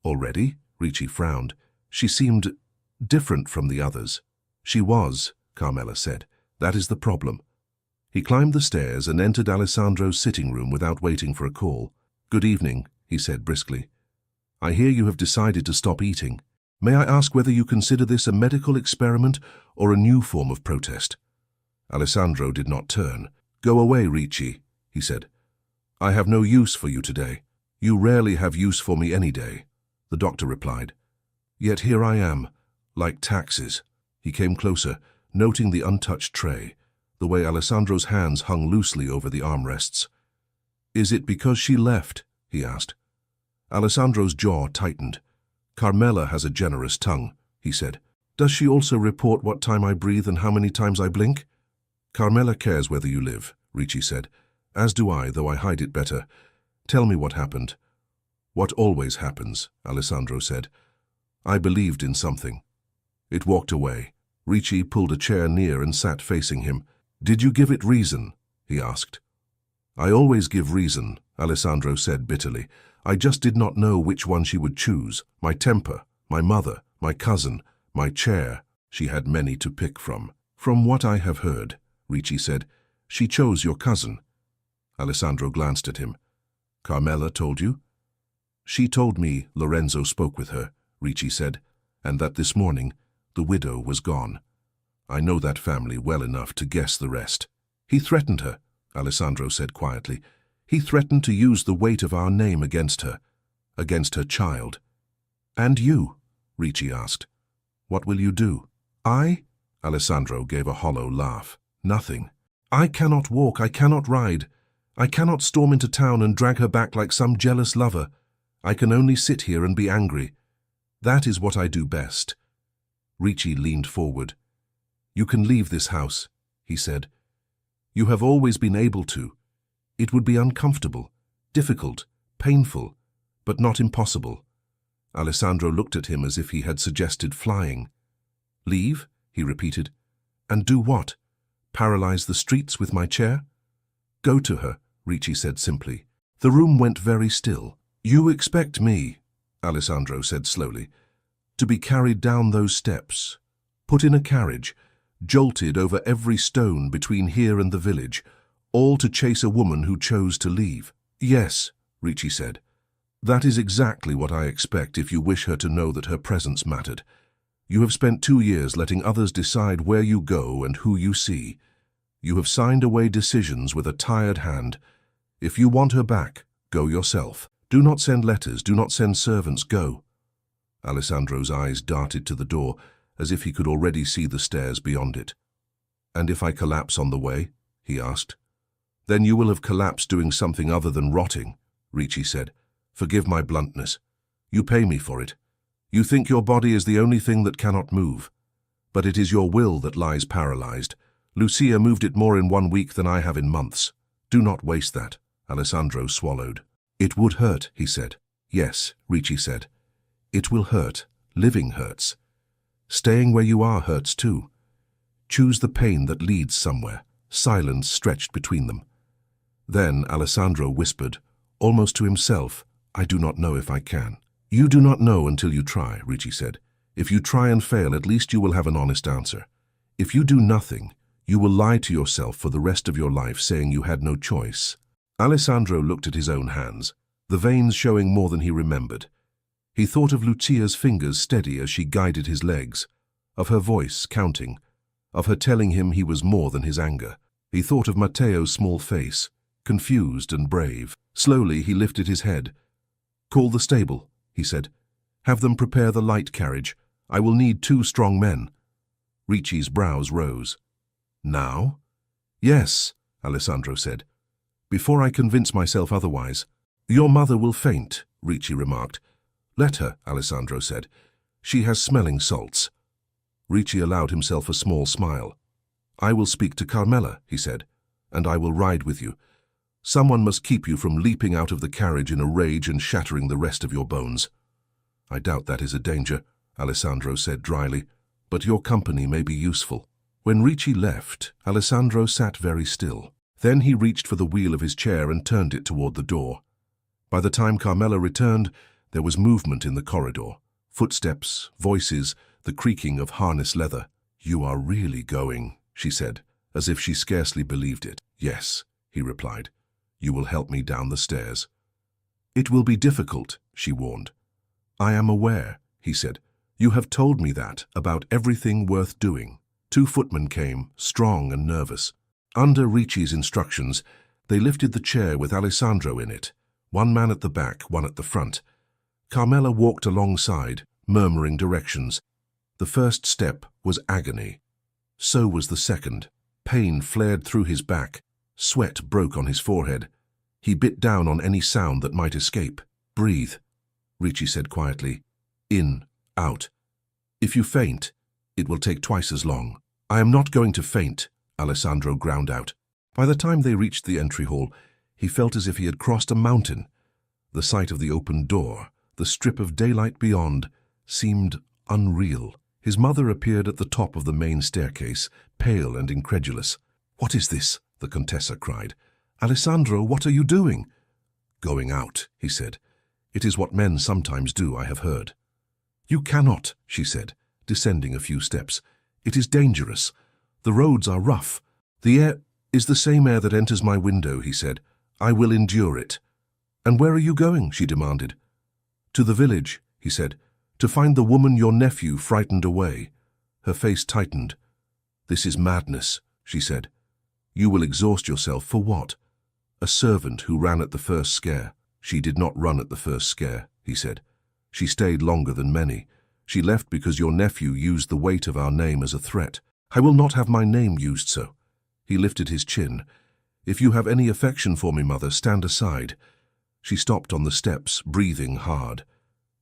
"Already?" Ricci frowned. "She seemed different from the others." "She was," Carmela said. "That is the problem." He climbed the stairs and entered Alessandro's sitting room without waiting for a call. "Good evening," he said briskly. "I hear you have decided to stop eating. May I ask whether you consider this a medical experiment or a new form of protest?" Alessandro did not turn. "Go away, Ricci," he said. "I have no use for you today." "You rarely have use for me any day," the doctor replied. "Yet here I am, like taxes." He came closer, noting the untouched tray, the way Alessandro's hands hung loosely over the armrests. "Is it because she left?" he asked. Alessandro's jaw tightened. "Carmela has a generous tongue," he said. "Does she also report what time I breathe and how many times I blink?" "Carmela cares whether you live," Ricci said. "As do I, though I hide it better. Tell me what happened." "What always happens," Alessandro said. "I believed in something." It walked away. Ricci pulled a chair near and sat facing him. "Did you give it reason?" he asked. "I always give reason," Alessandro said bitterly. "I just did not know which one she would choose. My temper, my mother, my cousin, my chair. She had many to pick from." "From what I have heard," Ricci said, "she chose your cousin." Alessandro glanced at him. "Carmela told you?" "She told me Lorenzo spoke with her," Ricci said, "and that this morning the widow was gone. I know that family well enough to guess the rest." "He threatened her," Alessandro said quietly. "He threatened to use the weight of our name against her child." "And you?" Ricci asked. "What will you do?" "I?" Alessandro gave a hollow laugh. "Nothing. I cannot walk, I cannot ride. I cannot storm into town and drag her back like some jealous lover. I can only sit here and be angry. That is what I do best." Ricci leaned forward. "You can leave this house," he said. "You have always been able to. It would be uncomfortable, difficult, painful, but not impossible." Alessandro looked at him as if he had suggested flying. "Leave?" he repeated. "And do what? Paralyze the streets with my chair?" "Go to her," Ricci said simply. The room went very still. "You expect me," Alessandro said slowly, "to be carried down those steps, put in a carriage, jolted over every stone between here and the village, all to chase a woman who chose to leave?" "Yes," Ricci said. "That is exactly what I expect if you wish her to know that her presence mattered. You have spent 2 years letting others decide where you go and who you see. You have signed away decisions with a tired hand. If you want her back, go yourself. Do not send letters, do not send servants, go." Alessandro's eyes darted to the door, as if he could already see the stairs beyond it. "And if I collapse on the way?" he asked. "Then you will have collapsed doing something other than rotting," Ricci said. "Forgive my bluntness. You pay me for it. You think your body is the only thing that cannot move. But it is your will that lies paralyzed. Lucia moved it more in 1 week than I have in months. Do not waste that." Alessandro swallowed. "It would hurt," he said. "Yes," Ricci said. "It will hurt. Living hurts. Staying where you are hurts too. Choose the pain that leads somewhere." Silence stretched between them. Then Alessandro whispered, almost to himself, "I do not know if I can." "You do not know until you try," Ricci said. If you try and fail, at least you will have an honest answer. If you do nothing, you will lie to yourself for the rest of your life saying you had no choice." Alessandro looked at his own hands, the veins showing more than he remembered. He thought of Lucia's fingers steady as she guided his legs, of her voice counting, of her telling him he was more than his anger. He thought of Matteo's small face, confused and brave. Slowly he lifted his head. "Call the stable," he said. "Have them prepare the light carriage. I will need 2 strong men." Ricci's brows rose. "Now?" "Yes," Alessandro said. "Before I convince myself otherwise." "Your mother will faint," Ricci remarked. "Let her," Alessandro said. "She has smelling salts." Ricci allowed himself a small smile. "I will speak to Carmela," he said, "and I will ride with you. Someone must keep you from leaping out of the carriage in a rage and shattering the rest of your bones." "I doubt that is a danger," Alessandro said dryly, "but your company may be useful." When Ricci left, Alessandro sat very still. Then he reached for the wheel of his chair and turned it toward the door. By the time Carmela returned, there was movement in the corridor. Footsteps, voices, the creaking of harness leather. "You are really going," she said, as if she scarcely believed it. "Yes," he replied. "You will help me down the stairs." "It will be difficult," she warned. "I am aware," he said. "You have told me that about everything worth doing." 2 footmen came, strong and nervous. Under Ricci's instructions, they lifted the chair with Alessandro in it, 1 man at the back, 1 at the front. Carmela walked alongside, murmuring directions. The first step was agony. So was the second. Pain flared through his back. Sweat broke on his forehead. He bit down on any sound that might escape. "Breathe," Ricci said quietly. "In, out. If you faint, it will take twice as long." "I am not going to faint," Alessandro ground out. By the time they reached the entry hall, he felt as if he had crossed a mountain. The sight of the open door, the strip of daylight beyond, seemed unreal. His mother appeared at the top of the main staircase, pale and incredulous. "What is this?" the Contessa cried. "Alessandro, what are you doing?" "Going out," he said. "It is what men sometimes do, I have heard." "You cannot," she said, descending a few steps. "It is dangerous. The roads are rough. The air is the same air that enters my window," he said. "I will endure it." "And where are you going?" she demanded. "To the village," he said, "to find the woman your nephew frightened away." Her face tightened. "This is madness," she said. "You will exhaust yourself for what?" "A servant who ran at the first scare." "She did not run at the first scare," he said. "She stayed longer than many. She left because your nephew used the weight of our name as a threat." "I will not have my name used so." He lifted his chin. "If you have any affection for me, mother, stand aside." She stopped on the steps, breathing hard.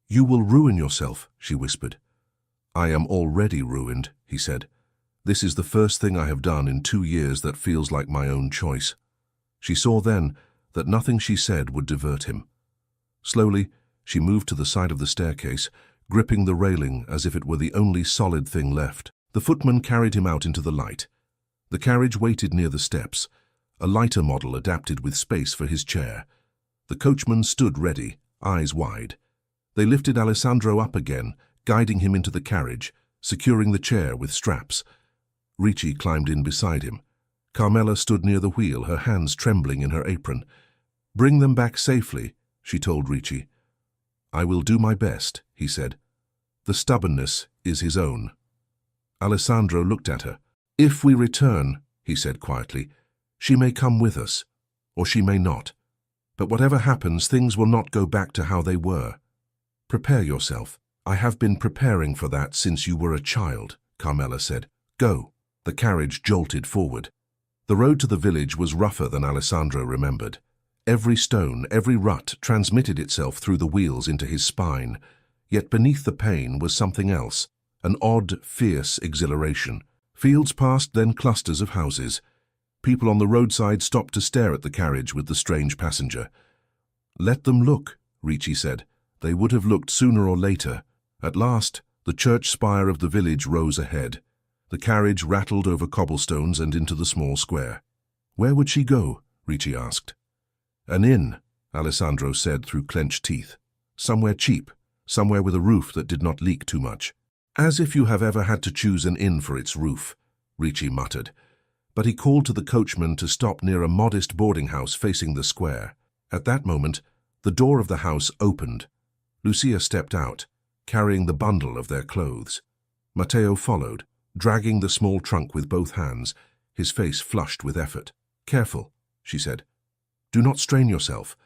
"You will ruin yourself," she whispered. "I am already ruined," he said. "This is the first thing I have done in 2 years that feels like my own choice." She saw then that nothing she said would divert him. Slowly, she moved to the side of the staircase, gripping the railing as if it were the only solid thing left. The footman carried him out into the light. The carriage waited near the steps, a lighter model adapted with space for his chair. The coachman stood ready, eyes wide. They lifted Alessandro up again, guiding him into the carriage, securing the chair with straps. Ricci climbed in beside him. Carmela stood near the wheel, her hands trembling in her apron. "Bring them back safely," she told Ricci. "I will do my best," he said. "The stubbornness is his own." Alessandro looked at her. "If we return," he said quietly, "she may come with us, or she may not. But whatever happens, things will not go back to how they were. Prepare yourself." "I have been preparing for that since you were a child," Carmela said. "Go." The carriage jolted forward. The road to the village was rougher than Alessandro remembered. Every stone, every rut transmitted itself through the wheels into his spine. Yet beneath the pain was something else, an odd, fierce exhilaration. Fields passed, then clusters of houses. People on the roadside stopped to stare at the carriage with the strange passenger. "Let them look," Ricci said. They would have looked sooner or later. At last, the church spire of the village rose ahead. The carriage rattled over cobblestones and into the small square. "Where would she go?" Ricci asked. "An inn," Alessandro said through clenched teeth. "Somewhere cheap, somewhere with a roof that did not leak too much." As if you have ever had to choose an inn for its roof, Ricci muttered. But he called to the coachman to stop near a modest boarding house facing the square. At that moment, the door of the house opened. Lucia stepped out, carrying the bundle of their clothes. Matteo followed, dragging the small trunk with both hands, his face flushed with effort. "Careful," she said. "Do not strain yourself.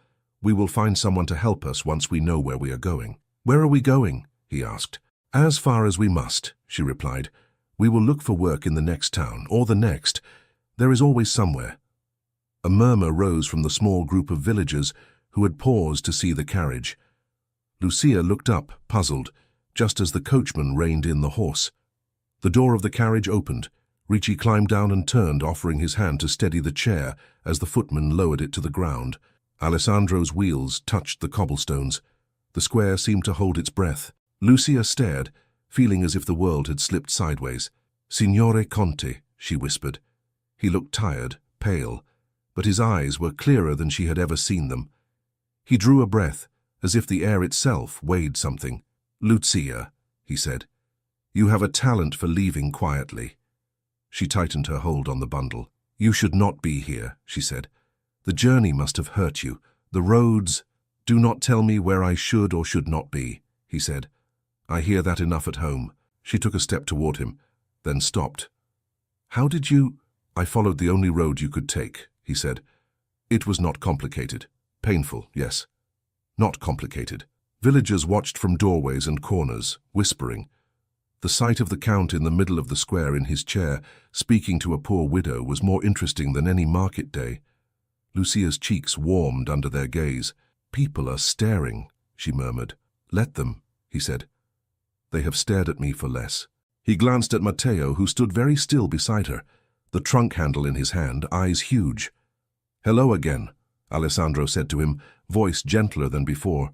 We will find someone to help us once we know where we are going." "Where are we going?" he asked. "As far as we must," she replied. "We will look for work in the next town, or the next. There is always somewhere." A murmur rose from the small group of villagers who had paused to see the carriage. Lucia looked up, puzzled, just as the coachman reined in the horse. The door of the carriage opened. Ricci climbed down and turned, offering his hand to steady the chair as the footman lowered it to the ground. Alessandro's wheels touched the cobblestones. The square seemed to hold its breath. Lucia stared, feeling as if the world had slipped sideways. "Signore Conte," she whispered. He looked tired, pale, but his eyes were clearer than she had ever seen them. He drew a breath, as if the air itself weighed something. "Lucia," he said, "you have a talent for leaving quietly." She tightened her hold on the bundle. "You should not be here," she said. "The journey must have hurt you. The roads—" "Do not tell me where I should or should not be," he said. "I hear that enough at home." She took a step toward him, then stopped. "How did you—" "I followed the only road you could take," he said. "It was not complicated. Painful, yes. Not complicated." Villagers watched from doorways and corners, whispering. The sight of the Count in the middle of the square in his chair, speaking to a poor widow, was more interesting than any market day. Lucia's cheeks warmed under their gaze. "People are staring," she murmured. "Let them," he said. "They have stared at me for less." He glanced at Matteo, who stood very still beside her, the trunk handle in his hand, eyes huge. "Hello again," Alessandro said to him, voice gentler than before.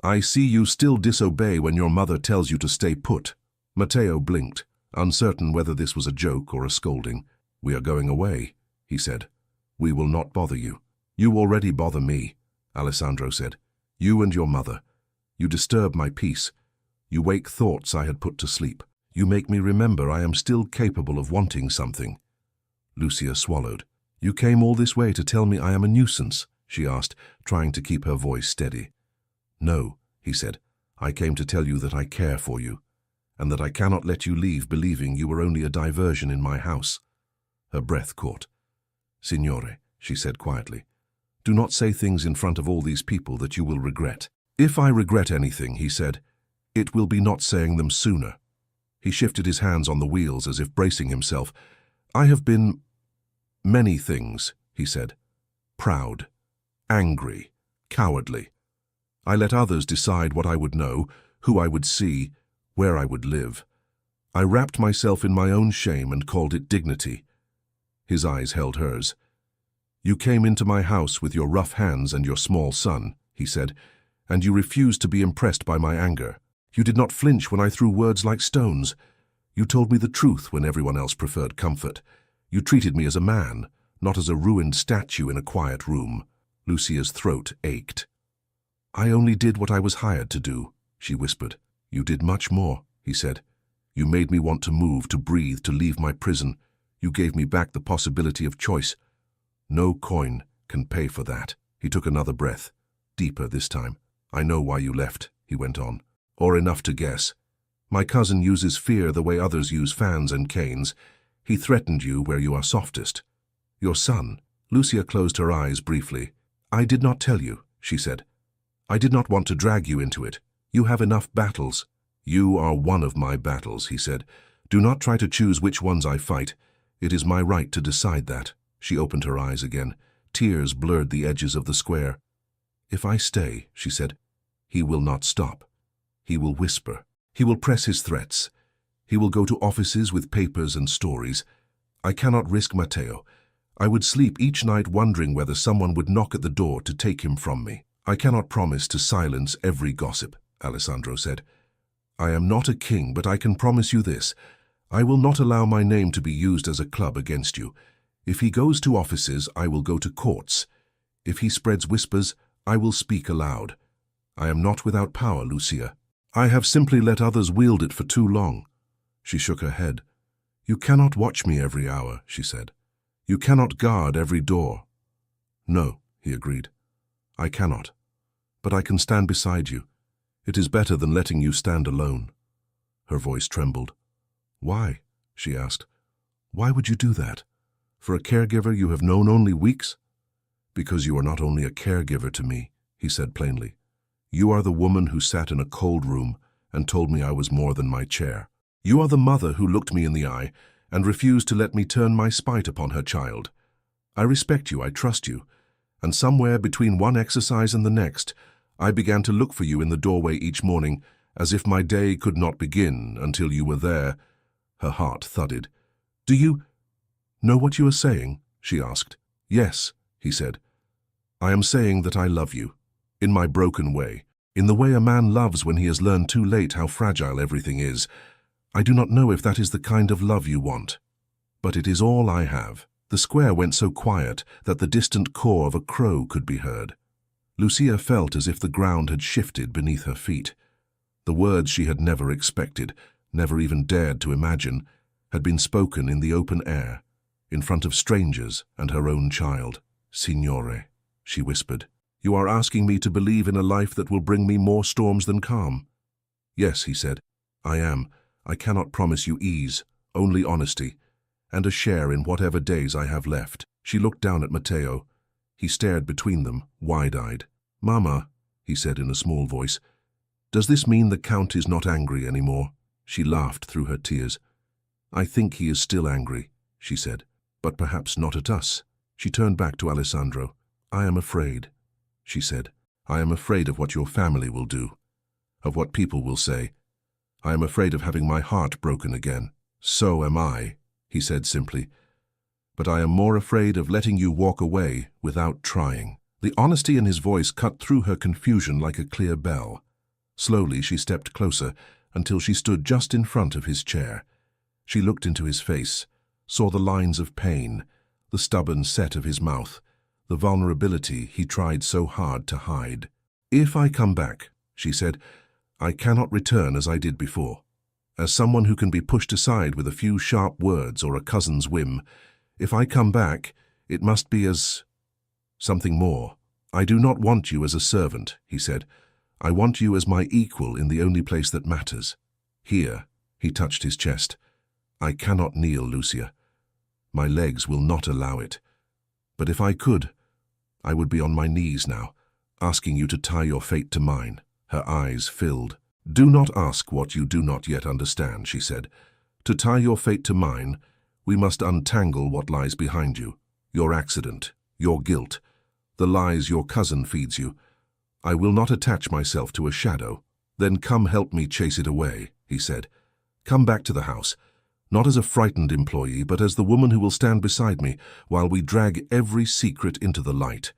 "I see you still disobey when your mother tells you to stay put." Matteo blinked, uncertain whether this was a joke or a scolding. "We are going away," he said. "We will not bother you." "You already bother me," Alessandro said. "You and your mother. You disturb my peace. You wake thoughts I had put to sleep. You make me remember I am still capable of wanting something." Lucia swallowed. "You came all this way to tell me I am a nuisance?" she asked, trying to keep her voice steady. "No," he said. "I came to tell you that I care for you, and that I cannot let you leave believing you were only a diversion in my house." Her breath caught. "Signore," she said quietly, "do not say things in front of all these people that you will regret." "If I regret anything," he said, "it will be not saying them sooner." He shifted his hands on the wheels as if bracing himself. "I have been many things," he said. "Proud, angry, cowardly. I let others decide what I would know, who I would see, where I would live. I wrapped myself in my own shame and called it dignity." His eyes held hers. "You came into my house with your rough hands and your small son," he said, "and you refused to be impressed by my anger. You did not flinch when I threw words like stones. You told me the truth when everyone else preferred comfort. You treated me as a man, not as a ruined statue in a quiet room." Lucia's throat ached. "I only did what I was hired to do," she whispered. "You did much more," he said. "You made me want to move, to breathe, to leave my prison. You gave me back the possibility of choice. No coin can pay for that." He took another breath, deeper this time. "I know why you left," he went on, "or enough to guess. My cousin uses fear the way others use fans and canes. He threatened you where you are softest. Your son." Lucia closed her eyes briefly. "I did not tell you," she said. "I did not want to drag you into it. You have enough battles." "You are one of my battles," he said. "Do not try to choose which ones I fight. It is my right to decide that." She opened her eyes again. Tears blurred the edges of the square. "If I stay," she said, "he will not stop. He will whisper. He will press his threats. He will go to offices with papers and stories. I cannot risk Matteo. I would sleep each night wondering whether someone would knock at the door to take him from me." "I cannot promise to silence every gossip," Alessandro said. "I am not a king, but I can promise you this. I will not allow my name to be used as a club against you. If he goes to offices, I will go to courts. If he spreads whispers, I will speak aloud. I am not without power, Lucia. I have simply let others wield it for too long. She shook her head. You cannot watch me every hour, she said. You cannot guard every door. No, he agreed. I cannot. But I can stand beside you. It is better than letting you stand alone. Her voice trembled. Why? She asked. Why would you do that? For a caregiver you have known only weeks? Because you are not only a caregiver to me, he said plainly. You are the woman who sat in a cold room and told me I was more than my chair. You are the mother who looked me in the eye and refused to let me turn my spite upon her child. I respect you, I trust you, and somewhere between one exercise and the next, I began to look for you in the doorway each morning, as if my day could not begin until you were there. Her heart thudded. Do you know what you are saying? She asked. Yes, he said. I am saying that I love you, in my broken way, in the way a man loves when he has learned too late how fragile everything is. I do not know if that is the kind of love you want, but it is all I have. The square went so quiet that the distant caw of a crow could be heard. Lucia felt as if the ground had shifted beneath her feet. The words she had never expected, never even dared to imagine, had been spoken in the open air, in front of strangers and her own child. Signore, she whispered, you are asking me to believe in a life that will bring me more storms than calm. Yes, he said, I am. I cannot promise you ease, only honesty, and a share in whatever days I have left. She looked down at Matteo. He stared between them, wide-eyed. Mama, he said in a small voice, does this mean the Count is not angry anymore? She laughed through her tears. I think he is still angry, she said, but perhaps not at us. She turned back to Alessandro. I am afraid, she said. I am afraid of what your family will do, of what people will say. I am afraid of having my heart broken again. So am I, he said simply. But I am more afraid of letting you walk away without trying. The honesty in his voice cut through her confusion like a clear bell. Slowly she stepped closer until she stood just in front of his chair. She looked into his face, saw the lines of pain, the stubborn set of his mouth, the vulnerability he tried so hard to hide. If I come back, she said, I cannot return as I did before. As someone who can be pushed aside with a few sharp words or a cousin's whim, if I come back, it must be as something more. I do not want you as a servant, he said. I want you as my equal in the only place that matters. Here, he touched his chest. I cannot kneel, Lucia. My legs will not allow it. But if I could, I would be on my knees now, asking you to tie your fate to mine. Her eyes filled. Do not ask what you do not yet understand, she said. To tie your fate to mine, we must untangle what lies behind you. Your accident, your guilt, the lies your cousin feeds you. I will not attach myself to a shadow. Then come help me chase it away, he said. Come back to the house, not as a frightened employee, but as the woman who will stand beside me while we drag every secret into the light.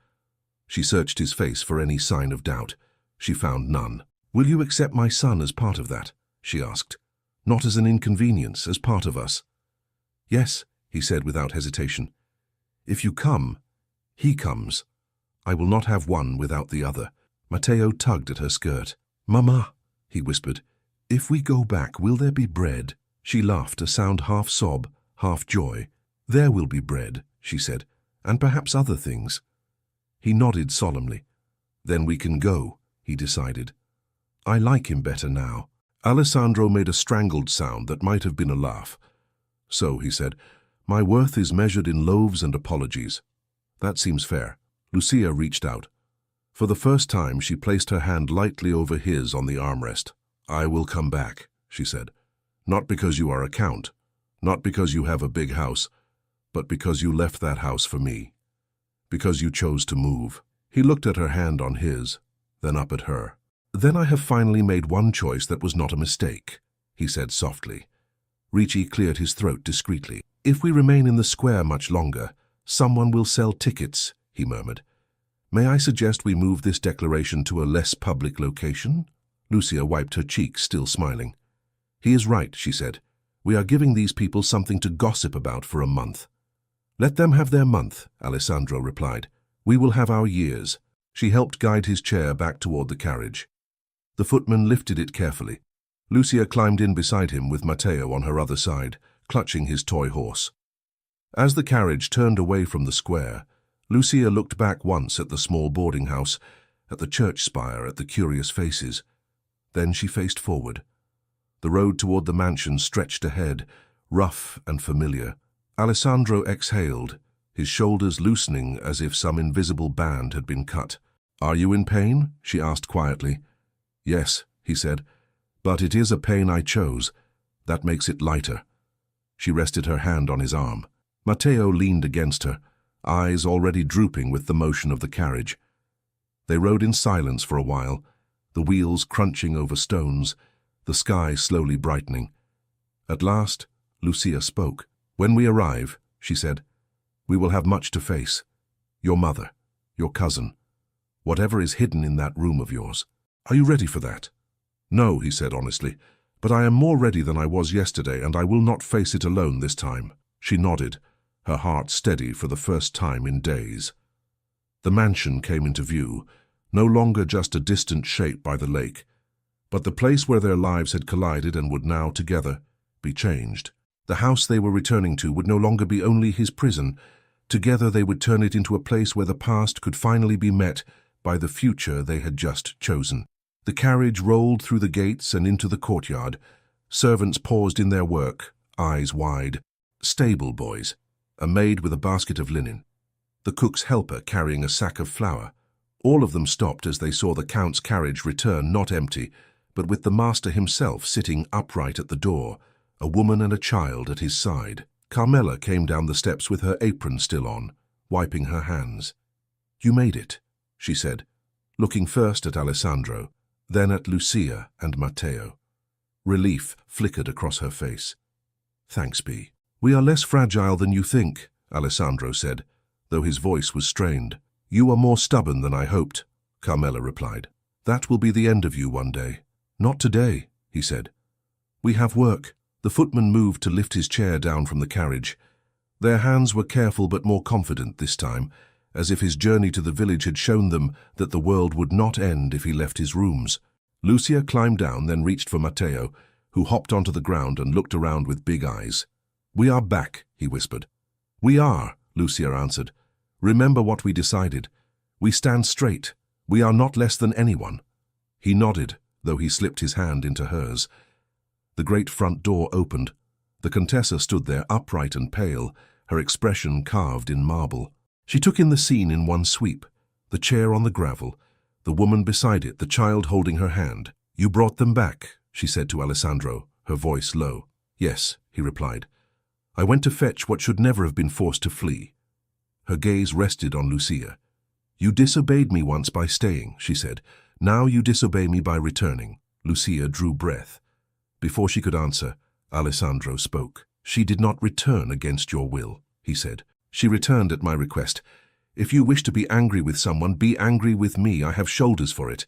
She searched his face for any sign of doubt. She found none. Will you accept my son as part of that? She asked. Not as an inconvenience, as part of us. Yes, he said without hesitation. If you come, he comes. I will not have one without the other. Matteo tugged at her skirt. Mama, he whispered, if we go back, will there be bread? She laughed, a sound half sob, half joy. There will be bread, she said, and perhaps other things. He nodded solemnly. Then we can go, he decided. I like him better now. Alessandro made a strangled sound that might have been a laugh. So, he said, my worth is measured in loaves and apologies. That seems fair. Lucia reached out. For the first time, she placed her hand lightly over his on the armrest. I will come back, she said. Not because you are a count, not because you have a big house, but because you left that house for me. Because you chose to move. He looked at her hand on his, then up at her. Then I have finally made one choice that was not a mistake, he said softly. Ricci cleared his throat discreetly. If we remain in the square much longer, someone will sell tickets, he murmured. May I suggest we move this declaration to a less public location? Lucia wiped her cheek, still smiling. He is right, she said. We are giving these people something to gossip about for a month. Let them have their month, Alessandro replied. We will have our years. She helped guide his chair back toward the carriage. The footman lifted it carefully. Lucia climbed in beside him with Matteo on her other side, clutching his toy horse. As the carriage turned away from the square, Lucia looked back once at the small boarding house, at the church spire, at the curious faces. Then she faced forward. The road toward the mansion stretched ahead, rough and familiar. Alessandro exhaled, his shoulders loosening as if some invisible band had been cut. "Are you in pain?" she asked quietly. "Yes," he said, "but it is a pain I chose. That makes it lighter." She rested her hand on his arm. Matteo leaned against her, eyes already drooping with the motion of the carriage. They rode in silence for a while, the wheels crunching over stones, the sky slowly brightening. At last, Lucia spoke. "When we arrive," she said, "we will have much to face. Your mother, your cousin, whatever is hidden in that room of yours. Are you ready for that?" "No," he said honestly, "but I am more ready than I was yesterday, and I will not face it alone this time." She nodded, her heart steady for the first time in days. The mansion came into view, no longer just a distant shape by the lake, but the place where their lives had collided and would now, together, be changed. The house they were returning to would no longer be only his prison. Together they would turn it into a place where the past could finally be met by the future they had just chosen. The carriage rolled through the gates and into the courtyard. Servants paused in their work, eyes wide. Stable boys, a maid with a basket of linen, the cook's helper carrying a sack of flour. All of them stopped as they saw the Count's carriage return not empty, but with the master himself sitting upright at the door, a woman and a child at his side. Carmela came down the steps with her apron still on, wiping her hands. "You made it," she said, looking first at Alessandro, then at Lucia and Matteo. Relief flickered across her face. "Thanks, Bea. We are less fragile than you think," Alessandro said, though his voice was strained. "You are more stubborn than I hoped," Carmela replied. "That will be the end of you one day." "Not today," he said. "We have work." The footman moved to lift his chair down from the carriage. Their hands were careful but more confident this time, as if his journey to the village had shown them that the world would not end if he left his rooms. Lucia climbed down, then reached for Matteo, who hopped onto the ground and looked around with big eyes. "We are back," he whispered. "We are," Lucia answered. "Remember what we decided. We stand straight. We are not less than anyone." He nodded, though he slipped his hand into hers. The great front door opened. The Contessa stood there, upright and pale, her expression carved in marble. She took in the scene in one sweep, the chair on the gravel, the woman beside it, the child holding her hand. "You brought them back," she said to Alessandro, her voice low. "Yes," he replied. "I went to fetch what should never have been forced to flee." Her gaze rested on Lucia. "You disobeyed me once by staying," she said. "Now you disobey me by returning." Lucia drew breath. Before she could answer, Alessandro spoke. "She did not return against your will," he said. "She returned at my request. If you wish to be angry with someone, be angry with me. I have shoulders for it."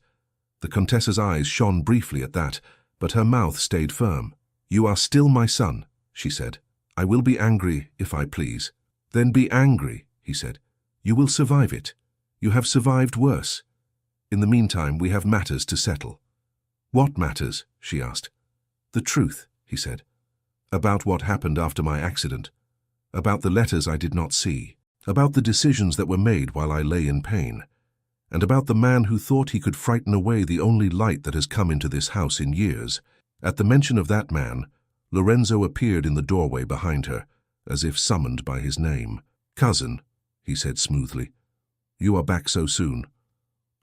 The Contessa's eyes shone briefly at that, but her mouth stayed firm. "You are still my son," she said. "I will be angry if I please." "Then be angry," he said. "You will survive it. You have survived worse. In the meantime, we have matters to settle." "What matters?" she asked. "The truth," he said. "About what happened after my accident. About the letters I did not see. About the decisions that were made while I lay in pain. And about the man who thought he could frighten away the only light that has come into this house in years." At the mention of that man, Lorenzo appeared in the doorway behind her, as if summoned by his name. "Cousin," he said smoothly, "you are back so soon.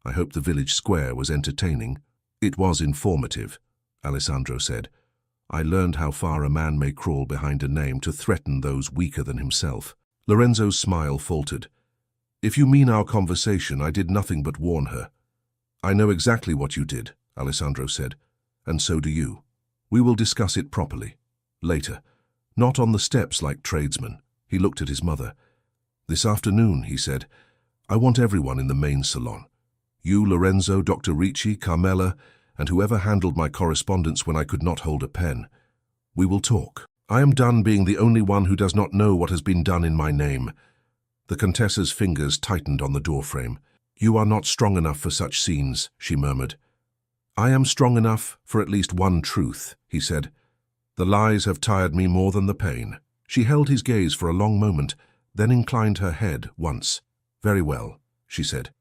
I hope the village square was entertaining." "It was informative," Alessandro said. "I learned how far a man may crawl behind a name to threaten those weaker than himself." Lorenzo's smile faltered. "If you mean our conversation, I did nothing but warn her." "I know exactly what you did," Alessandro said, "and so do you. We will discuss it properly. Later. Not on the steps like tradesmen." He looked at his mother. "This afternoon," he said, "I want everyone in the main salon. You, Lorenzo, Dr. Ricci, Carmela, and whoever handled my correspondence when I could not hold a pen. We will talk. I am done being the only one who does not know what has been done in my name." The Contessa's fingers tightened on the doorframe. "You are not strong enough for such scenes," she murmured. I am strong enough for at least one truth, he said. The lies have tired me more than the pain. She held his gaze for a long moment, then inclined her head once. Very well, she said.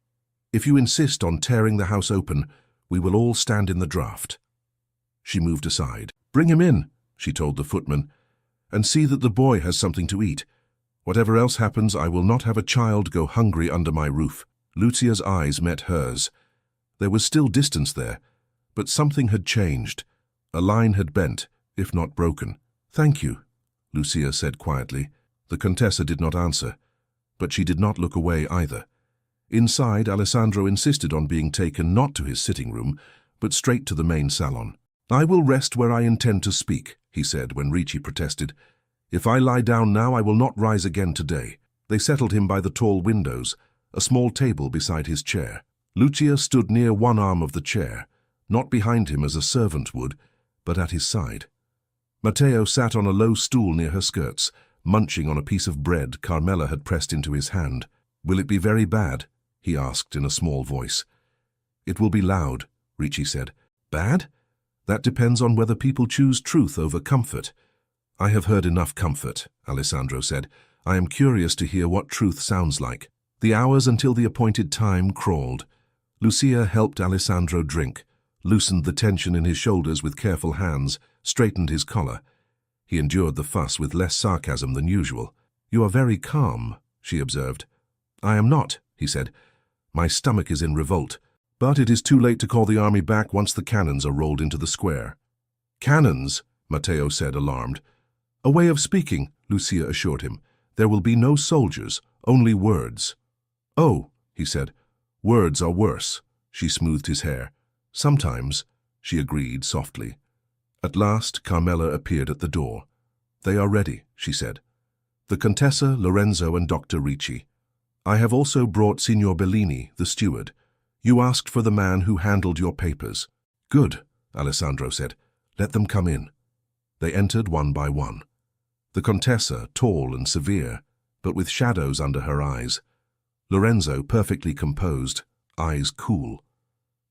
If you insist on tearing the house open, we will all stand in the draft. She moved aside. Bring him in, she told the footman, and see that the boy has something to eat. Whatever else happens, I will not have a child go hungry under my roof. Lucia's eyes met hers. There was still distance there, but something had changed. A line had bent, if not broken. Thank you, Lucia said quietly. The Contessa did not answer, but she did not look away either. Inside, Alessandro insisted on being taken not to his sitting room, but straight to the main salon. I will rest where I intend to speak, he said when Ricci protested. If I lie down now, I will not rise again today. They settled him by the tall windows, a small table beside his chair. Lucia stood near one arm of the chair, not behind him as a servant would, but at his side. Matteo sat on a low stool near her skirts, munching on a piece of bread Carmela had pressed into his hand. Will it be very bad? He asked in a small voice. It will be loud, Ricci said. Bad? That depends on whether people choose truth over comfort. I have heard enough comfort, Alessandro said. I am curious to hear what truth sounds like. The hours until the appointed time crawled. Lucia helped Alessandro drink, loosened the tension in his shoulders with careful hands, straightened his collar. He endured the fuss with less sarcasm than usual. You are very calm, she observed. I am not, he said. My stomach is in revolt, but it is too late to call the army back once the cannons are rolled into the square. Cannons? Matteo said, alarmed. A way of speaking, Lucia assured him. There will be no soldiers, only words. Oh, he said. Words are worse. She smoothed his hair. Sometimes, she agreed softly. At last, Carmela appeared at the door. They are ready, she said. The Contessa, Lorenzo, and Dr. Ricci. I have also brought Signor Bellini, the steward. You asked for the man who handled your papers. Good, Alessandro said. Let them come in. They entered one by one. The Contessa, tall and severe, but with shadows under her eyes. Lorenzo, perfectly composed, eyes cool.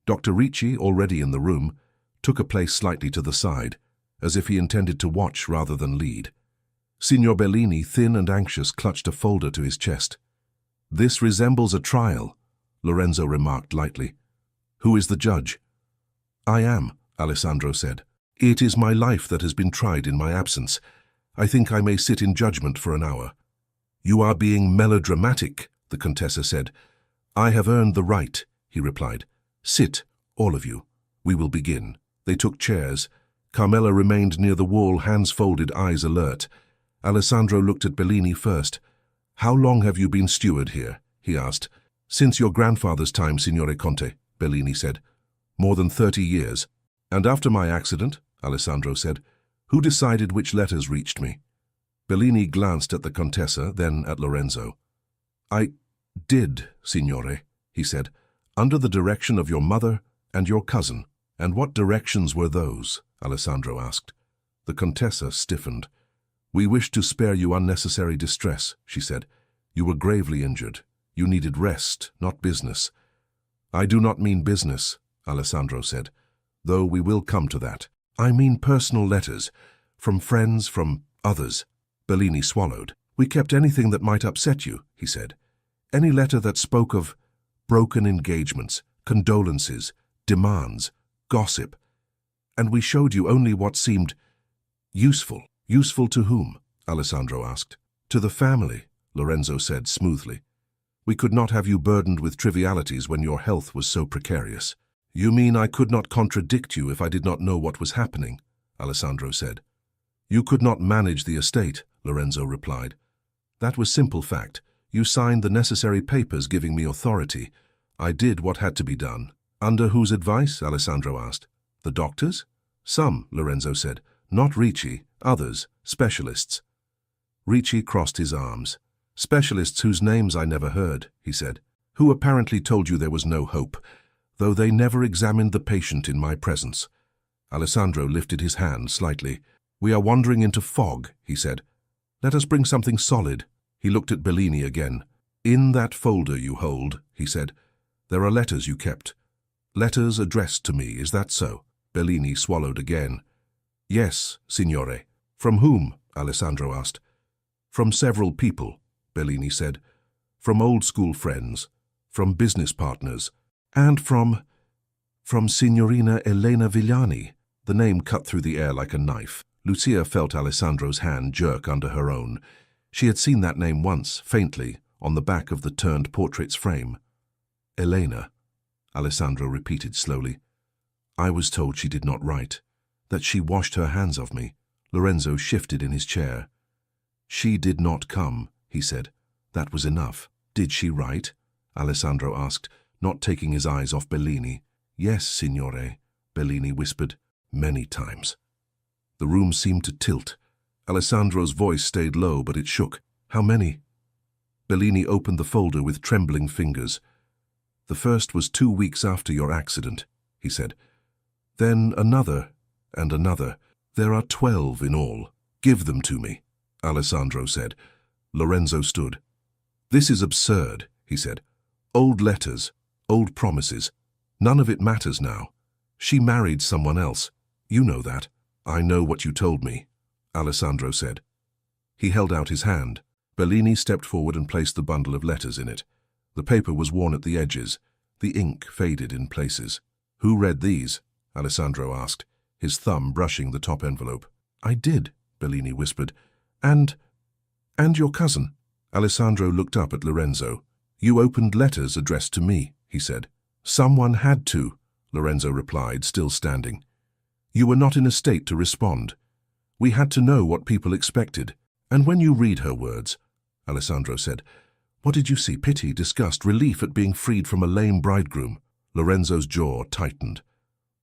Dr. Ricci, already in the room, took a place slightly to the side, as if he intended to watch rather than lead. Signor Bellini, thin and anxious, clutched a folder to his chest. This resembles a trial, Lorenzo remarked lightly. Who is the judge? I am, Alessandro said. It is my life that has been tried in my absence. I think I may sit in judgment for an hour. You are being melodramatic, the Contessa said. I have earned the right, he replied. Sit, all of you. We will begin. They took chairs. Carmela remained near the wall, hands folded, eyes alert. Alessandro looked at Bellini first. How long have you been steward here? He asked. Since your grandfather's time, Signore Conte, Bellini said. More than 30 years. And after my accident, Alessandro said, who decided which letters reached me? Bellini glanced at the Contessa, then at Lorenzo. I did, Signore, he said, under the direction of your mother and your cousin. And what directions were those? Alessandro asked. The Contessa stiffened. We wish to spare you unnecessary distress, she said. You were gravely injured. You needed rest, not business. I do not mean business, Alessandro said, though we will come to that. I mean personal letters, from friends, from others. Bellini swallowed. We kept anything that might upset you, he said. Any letter that spoke of broken engagements, condolences, demands, gossip. And we showed you only what seemed useful. Useful to whom? Alessandro asked. To the family, Lorenzo said smoothly. We could not have you burdened with trivialities when your health was so precarious. You mean I could not contradict you if I did not know what was happening? Alessandro said. You could not manage the estate, Lorenzo replied. That was simple fact. You signed the necessary papers giving me authority. I did what had to be done. Under whose advice? Alessandro asked. The doctors? Some, Lorenzo said. Not Ricci, others, specialists. Ricci crossed his arms. Specialists whose names I never heard, he said, who apparently told you there was no hope, though they never examined the patient in my presence. Alessandro lifted his hand slightly. We are wandering into fog, he said. Let us bring something solid. He looked at Bellini again. In that folder you hold, he said, there are letters you kept. Letters addressed to me, is that so? Bellini swallowed again. Yes, signore. From whom? Alessandro asked. From several people, Bellini said. From old school friends, from business partners, and from Signorina Elena Villani. The name cut through the air like a knife. Lucia felt Alessandro's hand jerk under her own. She had seen that name once, faintly, on the back of the turned portrait's frame. Elena, Alessandro repeated slowly. I was told she did not write, that she washed her hands of me. Lorenzo shifted in his chair. She did not come, he said. That was enough. Did she write? Alessandro asked, not taking his eyes off Bellini. Yes, signore, Bellini whispered. Many times. The room seemed to tilt. Alessandro's voice stayed low, but it shook. How many? Bellini opened the folder with trembling fingers. The first was 2 weeks after your accident, he said. Then another, and another. There are 12 in all. Give them to me, Alessandro said. Lorenzo stood. This is absurd, he said. Old letters, old promises. None of it matters now. She married someone else. You know that. I know what you told me, Alessandro said. He held out his hand. Bellini stepped forward and placed the bundle of letters in it. The paper was worn at the edges. The ink faded in places. Who read these? Alessandro asked, his thumb brushing the top envelope. I did, Bellini whispered. And your cousin. Alessandro looked up at Lorenzo. You opened letters addressed to me, he said. Someone had to, Lorenzo replied, still standing. You were not in a state to respond. We had to know what people expected. And when you read her words, Alessandro said, what did you see? Pity, disgust, relief at being freed from a lame bridegroom? Lorenzo's jaw tightened.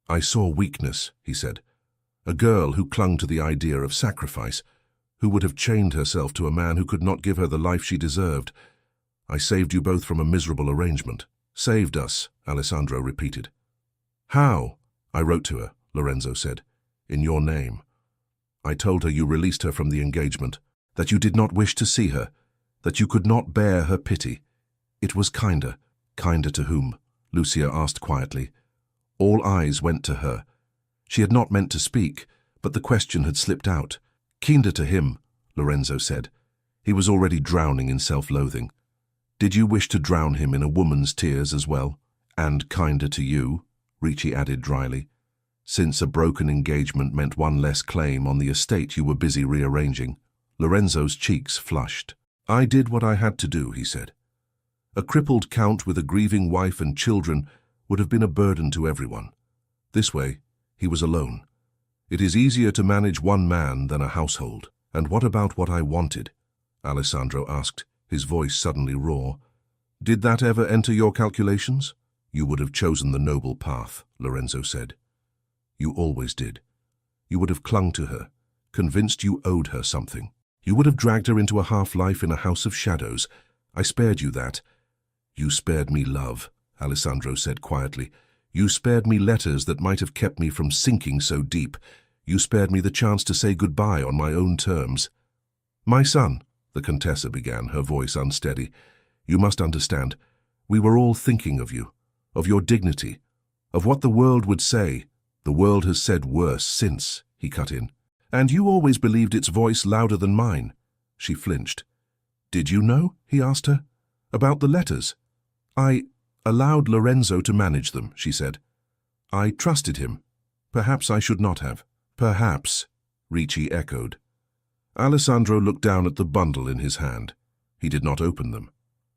I saw weakness, he said. A girl who clung to the idea of sacrifice, who would have chained herself to a man who could not give her the life she deserved. I saved you both from a miserable arrangement. Saved us, Alessandro repeated. How? I wrote to her, Lorenzo said. In your name. I told her you released her from the engagement, that you did not wish to see her, that you could not bear her pity. It was kinder. Kinder to whom? Lucia asked quietly. All eyes went to her. She had not meant to speak, but the question had slipped out. Kinder to him, Lorenzo said. He was already drowning in self-loathing. Did you wish to drown him in a woman's tears as well? And kinder to you, Ricci added dryly, since a broken engagement meant one less claim on the estate you were busy rearranging. Lorenzo's cheeks flushed. I did what I had to do, he said. A crippled count with a grieving wife and children would have been a burden to everyone. This way, he was alone. It is easier to manage one man than a household. And what about what I wanted? Alessandro asked, his voice suddenly raw. Did that ever enter your calculations? You would have chosen the noble path, Lorenzo said. You always did. You would have clung to her, convinced you owed her something. You would have dragged her into a half-life in a house of shadows. I spared you that. You spared me love, Alessandro said quietly. You spared me letters that might have kept me from sinking so deep. You spared me the chance to say goodbye on my own terms. My son, the Contessa began, her voice unsteady, you must understand, we were all thinking of you, of your dignity, of what the world would say. The world has said worse since, he cut in. And you always believed its voice louder than mine. She flinched. Did you know? He asked her. About the letters. I allowed Lorenzo to manage them, she said. I trusted him. Perhaps I should not have. Perhaps, Ricci echoed. Alessandro looked down at the bundle in his hand. He did not open them.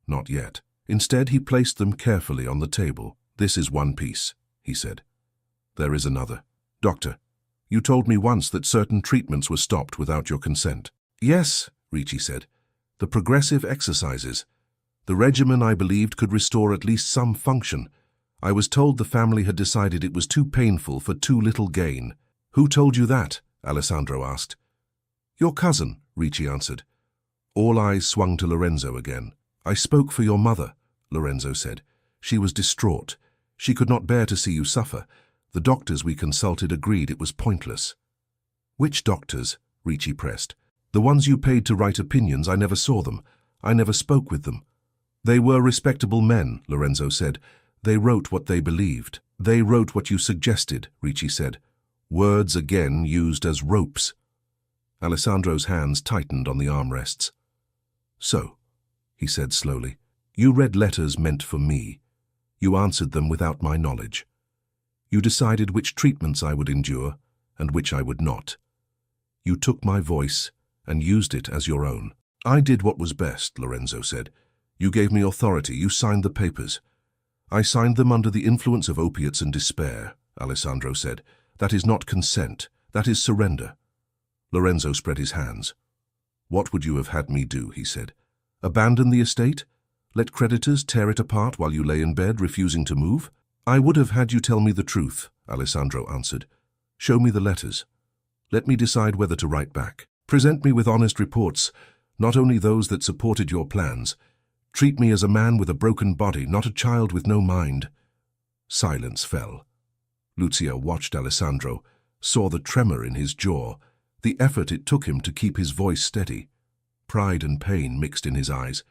Not yet. Instead, he placed them carefully on the table. This is one piece, he said. There is another. Doctor, you told me once that certain treatments were stopped without your consent. Yes, Ricci said. The progressive exercises. The regimen I believed could restore at least some function. I was told the family had decided it was too painful for too little gain. Who told you that? Alessandro asked. Your cousin, Ricci answered. All eyes swung to Lorenzo again. I spoke for your mother, Lorenzo said. She was distraught. She could not bear to see you suffer. The doctors we consulted agreed it was pointless. Which doctors? Ricci pressed. The ones you paid to write opinions. I never saw them. I never spoke with them. They were respectable men, Lorenzo said. They wrote what they believed. They wrote what you suggested, Ricci said. Words again used as ropes. Alessandro's hands tightened on the armrests. So, he said slowly, you read letters meant for me. You answered them without my knowledge. You decided which treatments I would endure and which I would not. You took my voice and used it as your own. I did what was best, Lorenzo said. You gave me authority. You signed the papers. I signed them under the influence of opiates and despair, Alessandro said. That is not consent. That is surrender. Lorenzo spread his hands. What would you have had me do, he said. Abandon the estate? Let creditors tear it apart while you lay in bed, refusing to move? I would have had you tell me the truth, Alessandro answered. Show me the letters. Let me decide whether to write back. Present me with honest reports, not only those that supported your plans. Treat me as a man with a broken body, not a child with no mind. Silence fell. Lucia watched Alessandro, saw the tremor in his jaw, the effort it took him to keep his voice steady. Pride and pain mixed in his eyes.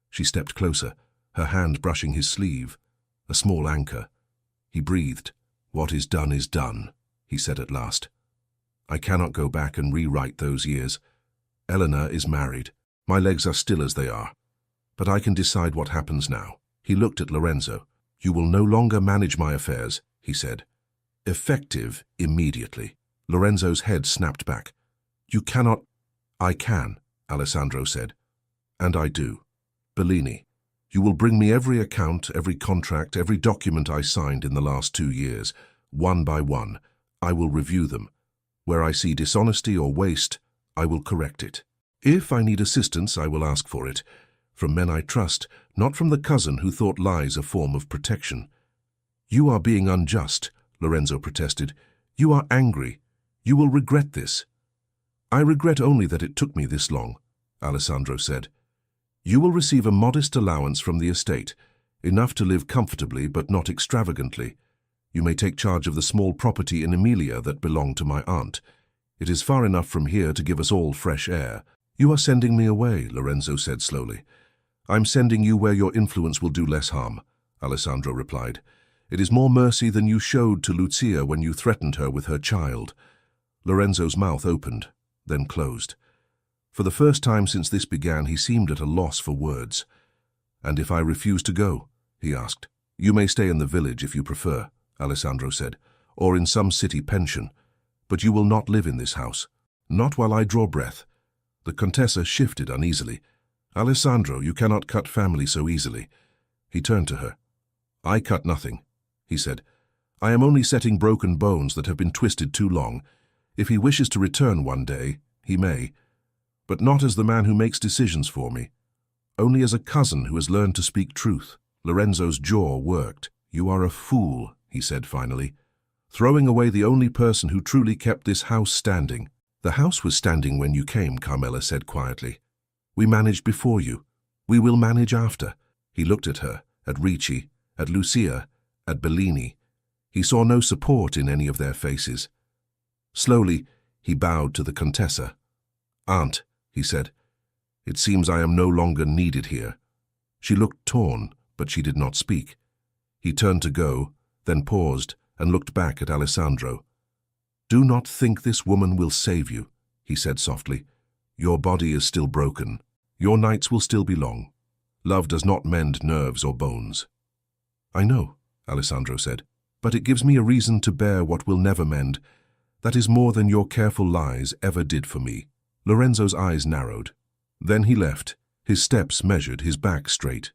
She stepped closer, her hand brushing his sleeve, a small anchor. He breathed. What is done, he said at last. I cannot go back and rewrite those years. Eleanor is married. My legs are still as they are. But I can decide what happens now. He looked at Lorenzo. You will no longer manage my affairs, he said. Effective immediately. Lorenzo's head snapped back. You cannot. I can, Alessandro said. And I do. Bellini, you will bring me every account, every contract, every document I signed in the last 2 years, one by one. I will review them. Where I see dishonesty or waste, I will correct it. If I need assistance, I will ask for it. From men I trust, not from the cousin who thought lies a form of protection. You are being unjust, Lorenzo protested. You are angry. You will regret this. I regret only that it took me this long, Alessandro said. You will receive a modest allowance from the estate, enough to live comfortably but not extravagantly. You may take charge of the small property in Emilia that belonged to my aunt. It is far enough from here to give us all fresh air. You are sending me away, Lorenzo said slowly. I'm sending you where your influence will do less harm, Alessandro replied. It is more mercy than you showed to Lucia when you threatened her with her child. Lorenzo's mouth opened, then closed. For the first time since this began, he seemed at a loss for words. And if I refuse to go? He asked. You may stay in the village if you prefer, Alessandro said, or in some city pension. But you will not live in this house. Not while I draw breath. The Contessa shifted uneasily. Alessandro, you cannot cut family so easily. He turned to her. I cut nothing, he said. I am only setting broken bones that have been twisted too long. If he wishes to return one day, he may. But not as the man who makes decisions for me. Only as a cousin who has learned to speak truth. Lorenzo's jaw worked. You are a fool, he said finally. Throwing away the only person who truly kept this house standing. The house was standing when you came, Carmela said quietly. We managed before you. We will manage after. He looked at her, at Ricci, at Lucia, at Bellini. He saw no support in any of their faces. Slowly, he bowed to the Contessa. Aunt, he said, it seems I am no longer needed here. She looked torn, but she did not speak. He turned to go, then paused and looked back at Alessandro. Do not think this woman will save you, he said softly. Your body is still broken. Your nights will still be long. Love does not mend nerves or bones. I know, Alessandro said, but it gives me a reason to bear what will never mend. That is more than your careful lies ever did for me. Lorenzo's eyes narrowed. Then he left, his steps measured, his back straight.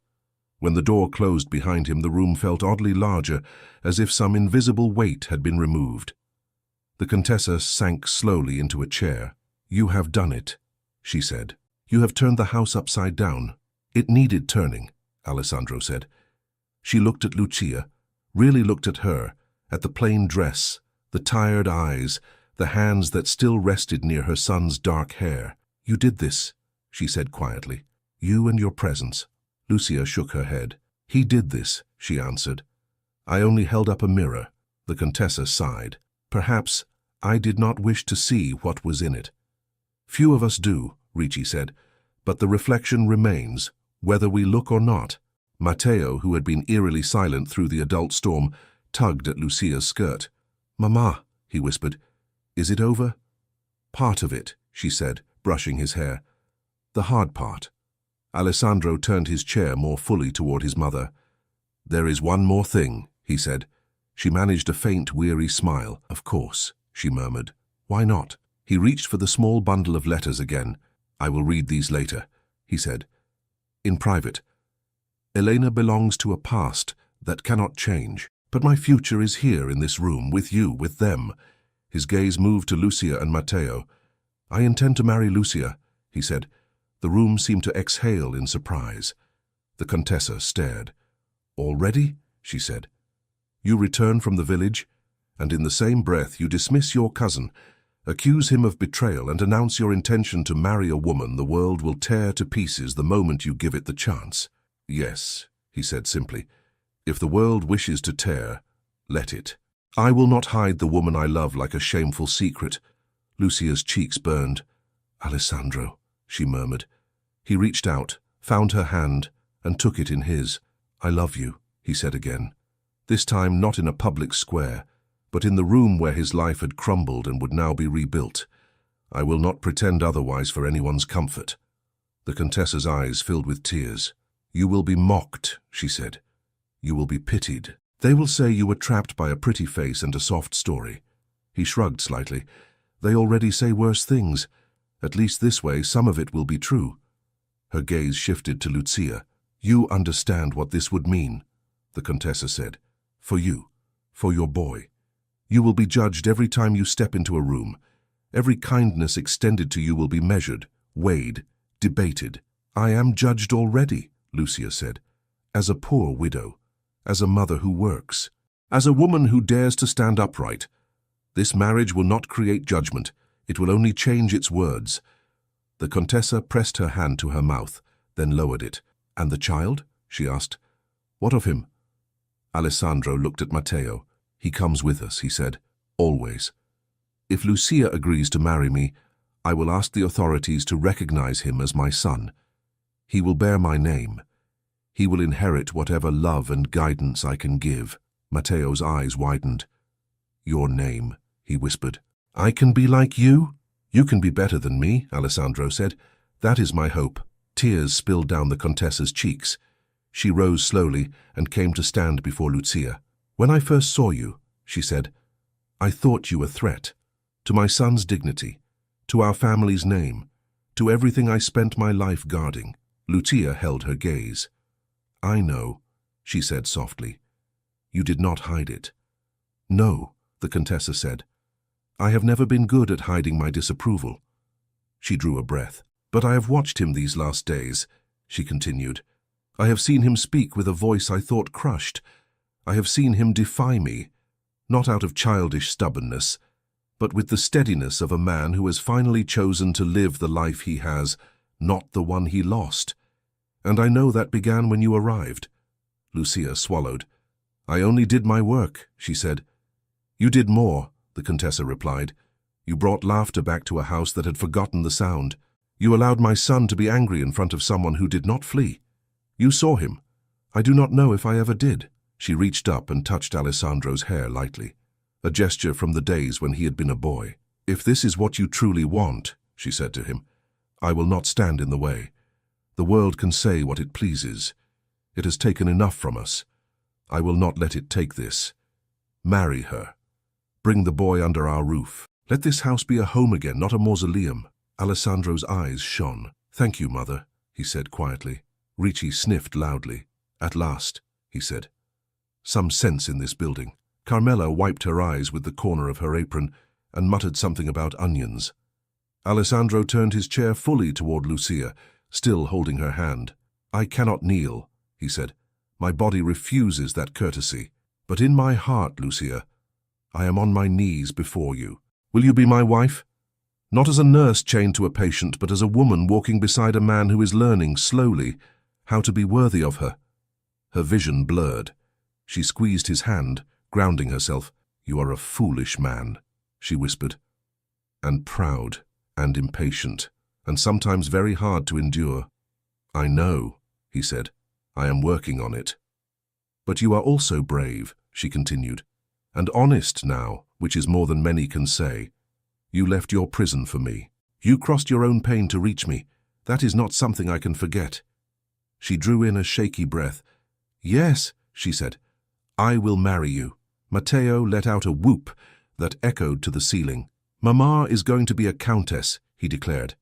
When the door closed behind him, the room felt oddly larger, as if some invisible weight had been removed. The Contessa sank slowly into a chair. You have done it, she said. You have turned the house upside down. It needed turning, Alessandro said. She looked at Lucia, really looked at her, at the plain dress, the tired eyes, the hands that still rested near her son's dark hair. You did this, she said quietly. You and your presence. Lucia shook her head. He did this, she answered. I only held up a mirror. The Contessa sighed. Perhaps I did not wish to see what was in it. Few of us do, Ricci said, but the reflection remains, whether we look or not. Matteo, who had been eerily silent through the adult storm, tugged at Lucia's skirt. "Mama," he whispered, "is it over?" "Part of it," she said, brushing his hair. "The hard part." Alessandro turned his chair more fully toward his mother. "There is one more thing," he said. She managed a faint, weary smile. "Of course," she murmured. "Why not?" He reached for the small bundle of letters again. "I will read these later," he said. "In private. Elena belongs to a past that cannot change. But my future is here in this room, with you, with them." His gaze moved to Lucia and Matteo. "I intend to marry Lucia," he said. The room seemed to exhale in surprise. The Contessa stared. "Already?" she said. "You return from the village, and in the same breath you dismiss your cousin, accuse him of betrayal, and announce your intention to marry a woman the world will tear to pieces the moment you give it the chance." "Yes," he said simply. "If the world wishes to tear, let it. I will not hide the woman I love like a shameful secret." Lucia's cheeks burned. "Alessandro," she murmured. He reached out, found her hand, and took it in his. "I love you," he said again. This time not in a public square, but in the room where his life had crumbled and would now be rebuilt. "I will not pretend otherwise for anyone's comfort." The Contessa's eyes filled with tears. "You will be mocked," she said. "You will be pitied. They will say you were trapped by a pretty face and a soft story." He shrugged slightly. "They already say worse things. At least this way some of it will be true." Her gaze shifted to Lucia. "You understand what this would mean," the Contessa said. "For you, for your boy. You will be judged every time you step into a room. Every kindness extended to you will be measured, weighed, debated." "I am judged already," Lucia said, "as a poor widow, as a mother who works, as a woman who dares to stand upright. This marriage will not create judgment. It will only change its words." The Contessa pressed her hand to her mouth, then lowered it. "And the child?" she asked. "What of him?" Alessandro looked at Matteo. "He comes with us," he said. "Always. If Lucia agrees to marry me, I will ask the authorities to recognize him as my son. He will bear my name. He will inherit whatever love and guidance I can give." Matteo's eyes widened. "Your name," he whispered. "I can be like you?" "You can be better than me," Alessandro said. "That is my hope." Tears spilled down the Contessa's cheeks. She rose slowly and came to stand before Lucia. "When I first saw you," she said, "I thought you a threat. To my son's dignity, to our family's name, to everything I spent my life guarding." Lucia held her gaze. "I know," she said softly. "You did not hide it." "No," the Contessa said. "I have never been good at hiding my disapproval." She drew a breath. "But I have watched him these last days," she continued. "I have seen him speak with a voice I thought crushed. I have seen him defy me, not out of childish stubbornness, but with the steadiness of a man who has finally chosen to live the life he has, not the one he lost. And I know that began when you arrived." Lucia swallowed. "I only did my work," she said. "You did more," the Contessa replied. "You brought laughter back to a house that had forgotten the sound. You allowed my son to be angry in front of someone who did not flee. You saw him. I do not know if I ever did." She reached up and touched Alessandro's hair lightly, a gesture from the days when he had been a boy. "If this is what you truly want," she said to him, "I will not stand in the way. The world can say what it pleases. It has taken enough from us. I will not let it take this. Marry her. Bring the boy under our roof. Let this house be a home again, not a mausoleum." Alessandro's eyes shone. "Thank you, Mother," he said quietly. Ricci sniffed loudly. "At last," he said. "Some sense in this building." Carmela wiped her eyes with the corner of her apron and muttered something about onions. Alessandro turned his chair fully toward Lucia, still holding her hand. "I cannot kneel," he said. "My body refuses that courtesy. But in my heart, Lucia, I am on my knees before you. Will you be my wife? Not as a nurse chained to a patient, but as a woman walking beside a man who is learning, slowly, how to be worthy of her." Her vision blurred. She squeezed his hand, grounding herself. "You are a foolish man," she whispered. "And proud, and impatient, and sometimes very hard to endure." "I know," he said. "I am working on it." "But you are also brave," she continued. And honest now, which is more than many can say. You left your prison for me. You crossed your own pain to reach me. That is not something I can forget. She drew in a shaky breath. Yes, she said, I will marry you. Matteo let out a whoop that echoed to the ceiling. Mama is going to be a countess, he declared,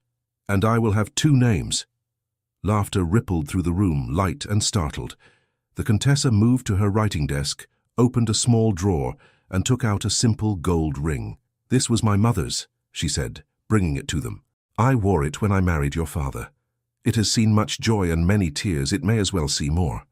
and I will have 2 names. Laughter rippled through the room, light and startled. The Contessa moved to her writing desk, opened a small drawer, and took out a simple gold ring. This was my mother's, she said, bringing it to them. I wore it when I married your father. It has seen much joy and many tears, it may as well see more.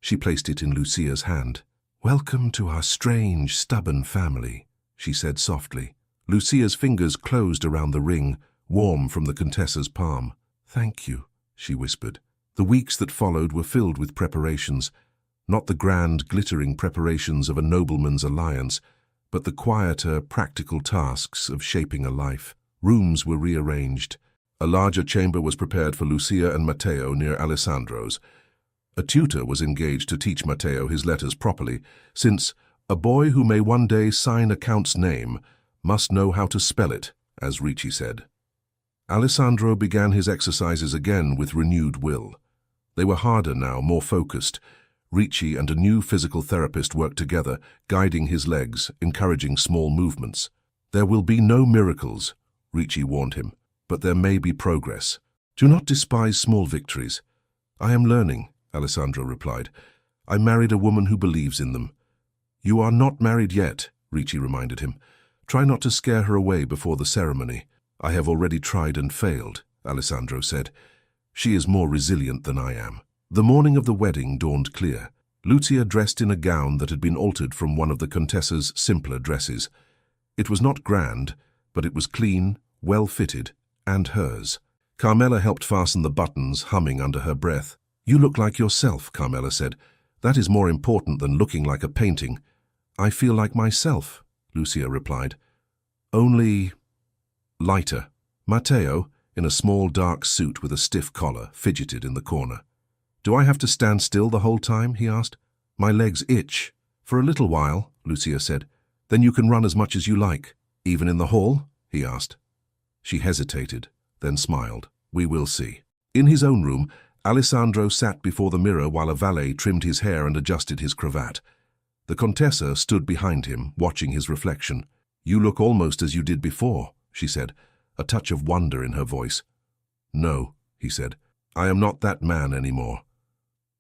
She placed it in Lucia's hand. Welcome to our strange, stubborn family, she said softly. Lucia's fingers closed around the ring, warm from the Contessa's palm. Thank you, she whispered. The weeks that followed were filled with preparations, not the grand, glittering preparations of a nobleman's alliance, but the quieter, practical tasks of shaping a life. Rooms were rearranged. A larger chamber was prepared for Lucia and Matteo near Alessandro's. A tutor was engaged to teach Matteo his letters properly, since a boy who may one day sign a count's name must know how to spell it, as Ricci said. Alessandro began his exercises again with renewed will. They were harder now, more focused. Ricci and a new physical therapist worked together, guiding his legs, encouraging small movements. There will be no miracles, Ricci warned him, but there may be progress. Do not despise small victories. I am learning, Alessandro replied. I married a woman who believes in them. You are not married yet, Ricci reminded him. Try not to scare her away before the ceremony. I have already tried and failed, Alessandro said. She is more resilient than I am. The morning of the wedding dawned clear. Lucia dressed in a gown that had been altered from one of the Contessa's simpler dresses. It was not grand, but it was clean, well-fitted, and hers. Carmela helped fasten the buttons, humming under her breath. You look like yourself, Carmela said. That is more important than looking like a painting. I feel like myself, Lucia replied. Only lighter. Matteo, in a small dark suit with a stiff collar, fidgeted in the corner. Do I have to stand still the whole time? He asked. My legs itch. For a little while, Lucia said. Then you can run as much as you like. Even in the hall? He asked. She hesitated, then smiled. We will see. In his own room, Alessandro sat before the mirror while a valet trimmed his hair and adjusted his cravat. The Contessa stood behind him, watching his reflection. You look almost as you did before, she said, a touch of wonder in her voice. No, he said. I am not that man anymore.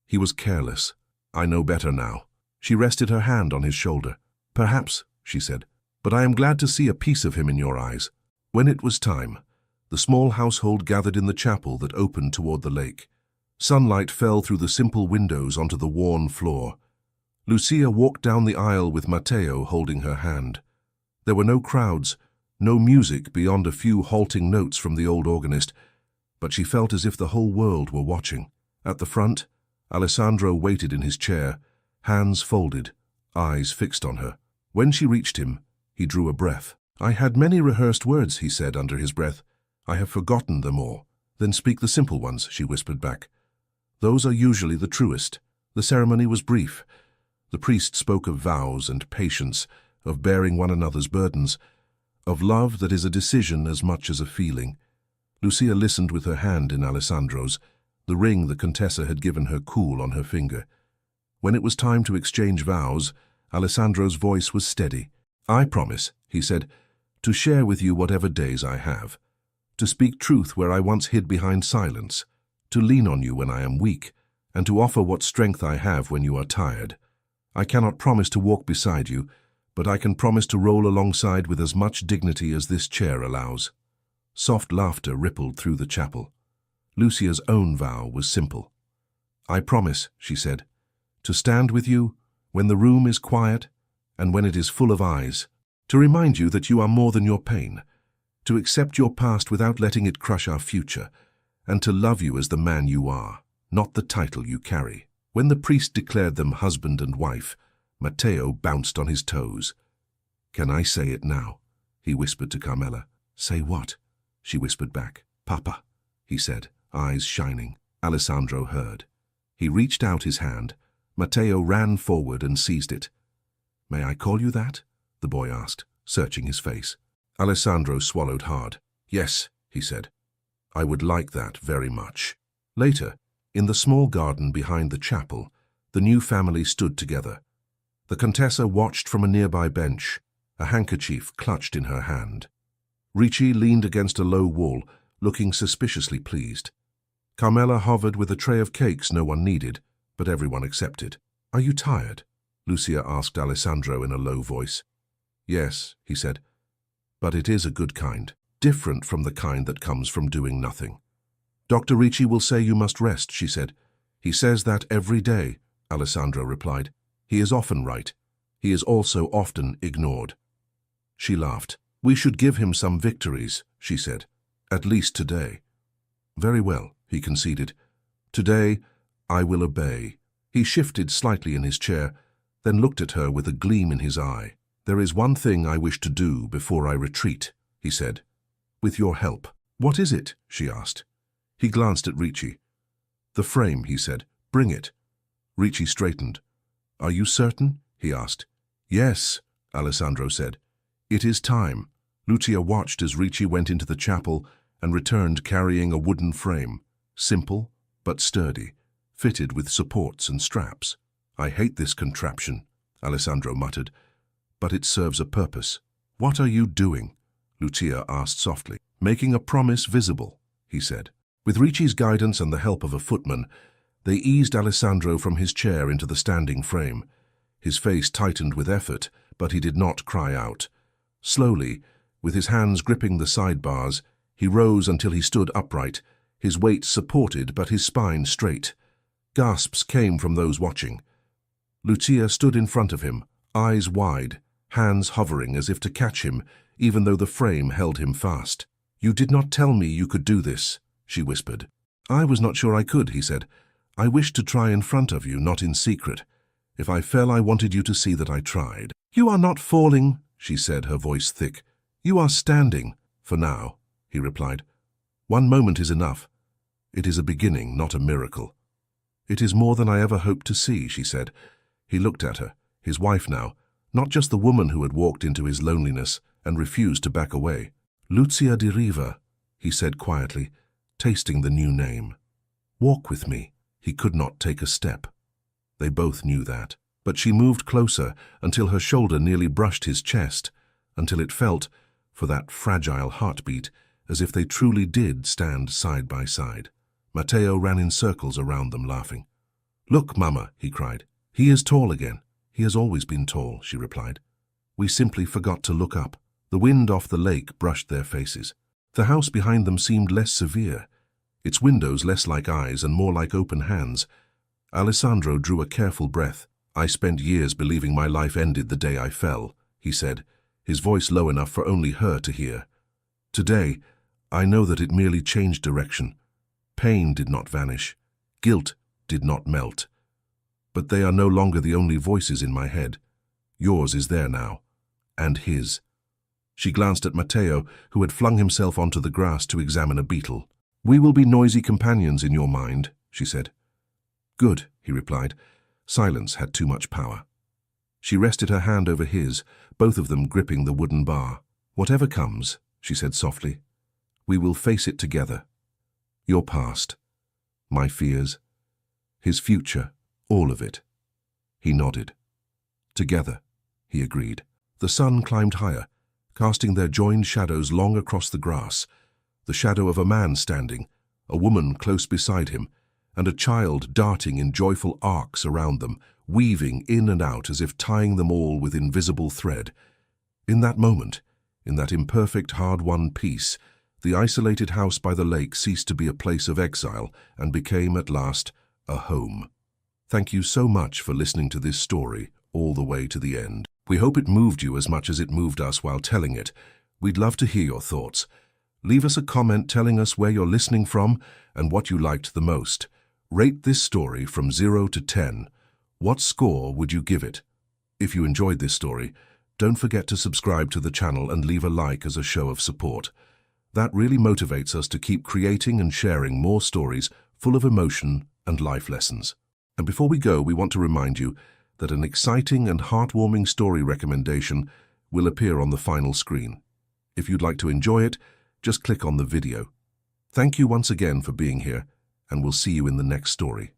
He was careless. I know better now. She rested her hand on his shoulder. Perhaps, she said, but I am glad to see a piece of him in your eyes. When it was time, the small household gathered in the chapel that opened toward the lake. Sunlight fell through the simple windows onto the worn floor. Lucia walked down the aisle with Matteo holding her hand. There were no crowds, no music beyond a few halting notes from the old organist, but she felt as if the whole world were watching. At the front, Alessandro waited in his chair, hands folded, eyes fixed on her. When she reached him, he drew a breath. I had many rehearsed words, he said under his breath. I have forgotten them all. Then speak the simple ones, she whispered back. Those are usually the truest. The ceremony was brief. The priest spoke of vows and patience, of bearing one another's burdens, of love that is a decision as much as a feeling. Lucia listened with her hand in Alessandro's, the ring the Contessa had given her cool on her finger. When it was time to exchange vows, Alessandro's voice was steady. I promise, he said, to share with you whatever days I have, to speak truth where I once hid behind silence, to lean on you when I am weak, and to offer what strength I have when you are tired. I cannot promise to walk beside you, but I can promise to roll alongside with as much dignity as this chair allows. Soft laughter rippled through the chapel. Lucia's own vow was simple. I promise, she said, to stand with you when the room is quiet and when it is full of eyes, to remind you that you are more than your pain, to accept your past without letting it crush our future, and to love you as the man you are, not the title you carry. When the priest declared them husband and wife, Matteo bounced on his toes. Can I say it now? He whispered to Carmela. Say what? She whispered back. Papa, he said, eyes shining. Alessandro heard. He reached out his hand. Matteo ran forward and seized it. "May I call you that?" the boy asked, searching his face. Alessandro swallowed hard. "Yes," he said. "I would like that very much." Later, in the small garden behind the chapel, the new family stood together. The Contessa watched from a nearby bench, a handkerchief clutched in her hand. Ricci leaned against a low wall, looking suspiciously pleased. Carmela hovered with a tray of cakes no one needed, but everyone accepted. "Are you tired?" Lucia asked Alessandro in a low voice. "Yes," he said, "but it is a good kind, different from the kind that comes from doing nothing." "Dr. Ricci will say you must rest," she said. "He says that every day," Alessandro replied. "He is often right. He is also often ignored." She laughed. "We should give him some victories," she said. "At least today." "Very well," he conceded. "Today, I will obey." He shifted slightly in his chair, then looked at her with a gleam in his eye. "There is one thing I wish to do before I retreat," he said. "With your help." "What is it?" she asked. He glanced at Ricci. "The frame," he said. "Bring it." Ricci straightened. "Are you certain?" he asked. "Yes," Alessandro said. "It is time." Lucia watched as Ricci went into the chapel and returned carrying a wooden frame, simple but sturdy, fitted with supports and straps. "I hate this contraption," Alessandro muttered, "but it serves a purpose." "What are you doing?" Lucia asked softly. "Making a promise visible," he said. With Ricci's guidance and the help of a footman, they eased Alessandro from his chair into the standing frame. His face tightened with effort, but he did not cry out. Slowly, with his hands gripping the side bars, he rose until he stood upright, his weight supported but his spine straight. Gasps came from those watching. Lucia stood in front of him, eyes wide, hands hovering as if to catch him, even though the frame held him fast. "You did not tell me you could do this," she whispered. "I was not sure I could," he said. "I wished to try in front of you, not in secret. If I fell, I wanted you to see that I tried." "You are not falling," she said, her voice thick. "You are standing." "For now," he replied. "One moment is enough. It is a beginning, not a miracle." "It is more than I ever hoped to see," she said. He looked at her, his wife now, not just the woman who had walked into his loneliness and refused to back away. "Lucia di Riva," he said quietly, tasting the new name. "Walk with me." He could not take a step. They both knew that. But she moved closer until her shoulder nearly brushed his chest, until it felt, for that fragile heartbeat, as if they truly did stand side by side. Matteo ran in circles around them, laughing. "Look, Mama," he cried. "He is tall again." "He has always been tall," she replied. "We simply forgot to look up." The wind off the lake brushed their faces. The house behind them seemed less severe, its windows less like eyes and more like open hands. Alessandro drew a careful breath. "I spent years believing my life ended the day I fell," he said, his voice low enough for only her to hear. "Today, I know that it merely changed direction. Pain did not vanish. Guilt did not melt. But they are no longer the only voices in my head. Yours is there now. And his." She glanced at Matteo, who had flung himself onto the grass to examine a beetle. "We will be noisy companions in your mind," she said. "Good," he replied. Silence had too much power. She rested her hand over his, both of them gripping the wooden bar. "Whatever comes," she said softly, "we will face it together. Your past, my fears, his future, all of it." He nodded. "Together," he agreed. The sun climbed higher, casting their joined shadows long across the grass, the shadow of a man standing, a woman close beside him, and a child darting in joyful arcs around them, weaving in and out as if tying them all with invisible thread. In that moment, in that imperfect, hard-won peace, the isolated house by the lake ceased to be a place of exile and became, at last, a home. Thank you so much for listening to this story all the way to the end. We hope it moved you as much as it moved us while telling it. We'd love to hear your thoughts. Leave us a comment telling us where you're listening from and what you liked the most. Rate this story from 0 to 10. What score would you give it? If you enjoyed this story, don't forget to subscribe to the channel and leave a like as a show of support. That really motivates us to keep creating and sharing more stories full of emotion and life lessons. And before we go, we want to remind you that an exciting and heartwarming story recommendation will appear on the final screen. If you'd like to enjoy it, just click on the video. Thank you once again for being here, and we'll see you in the next story.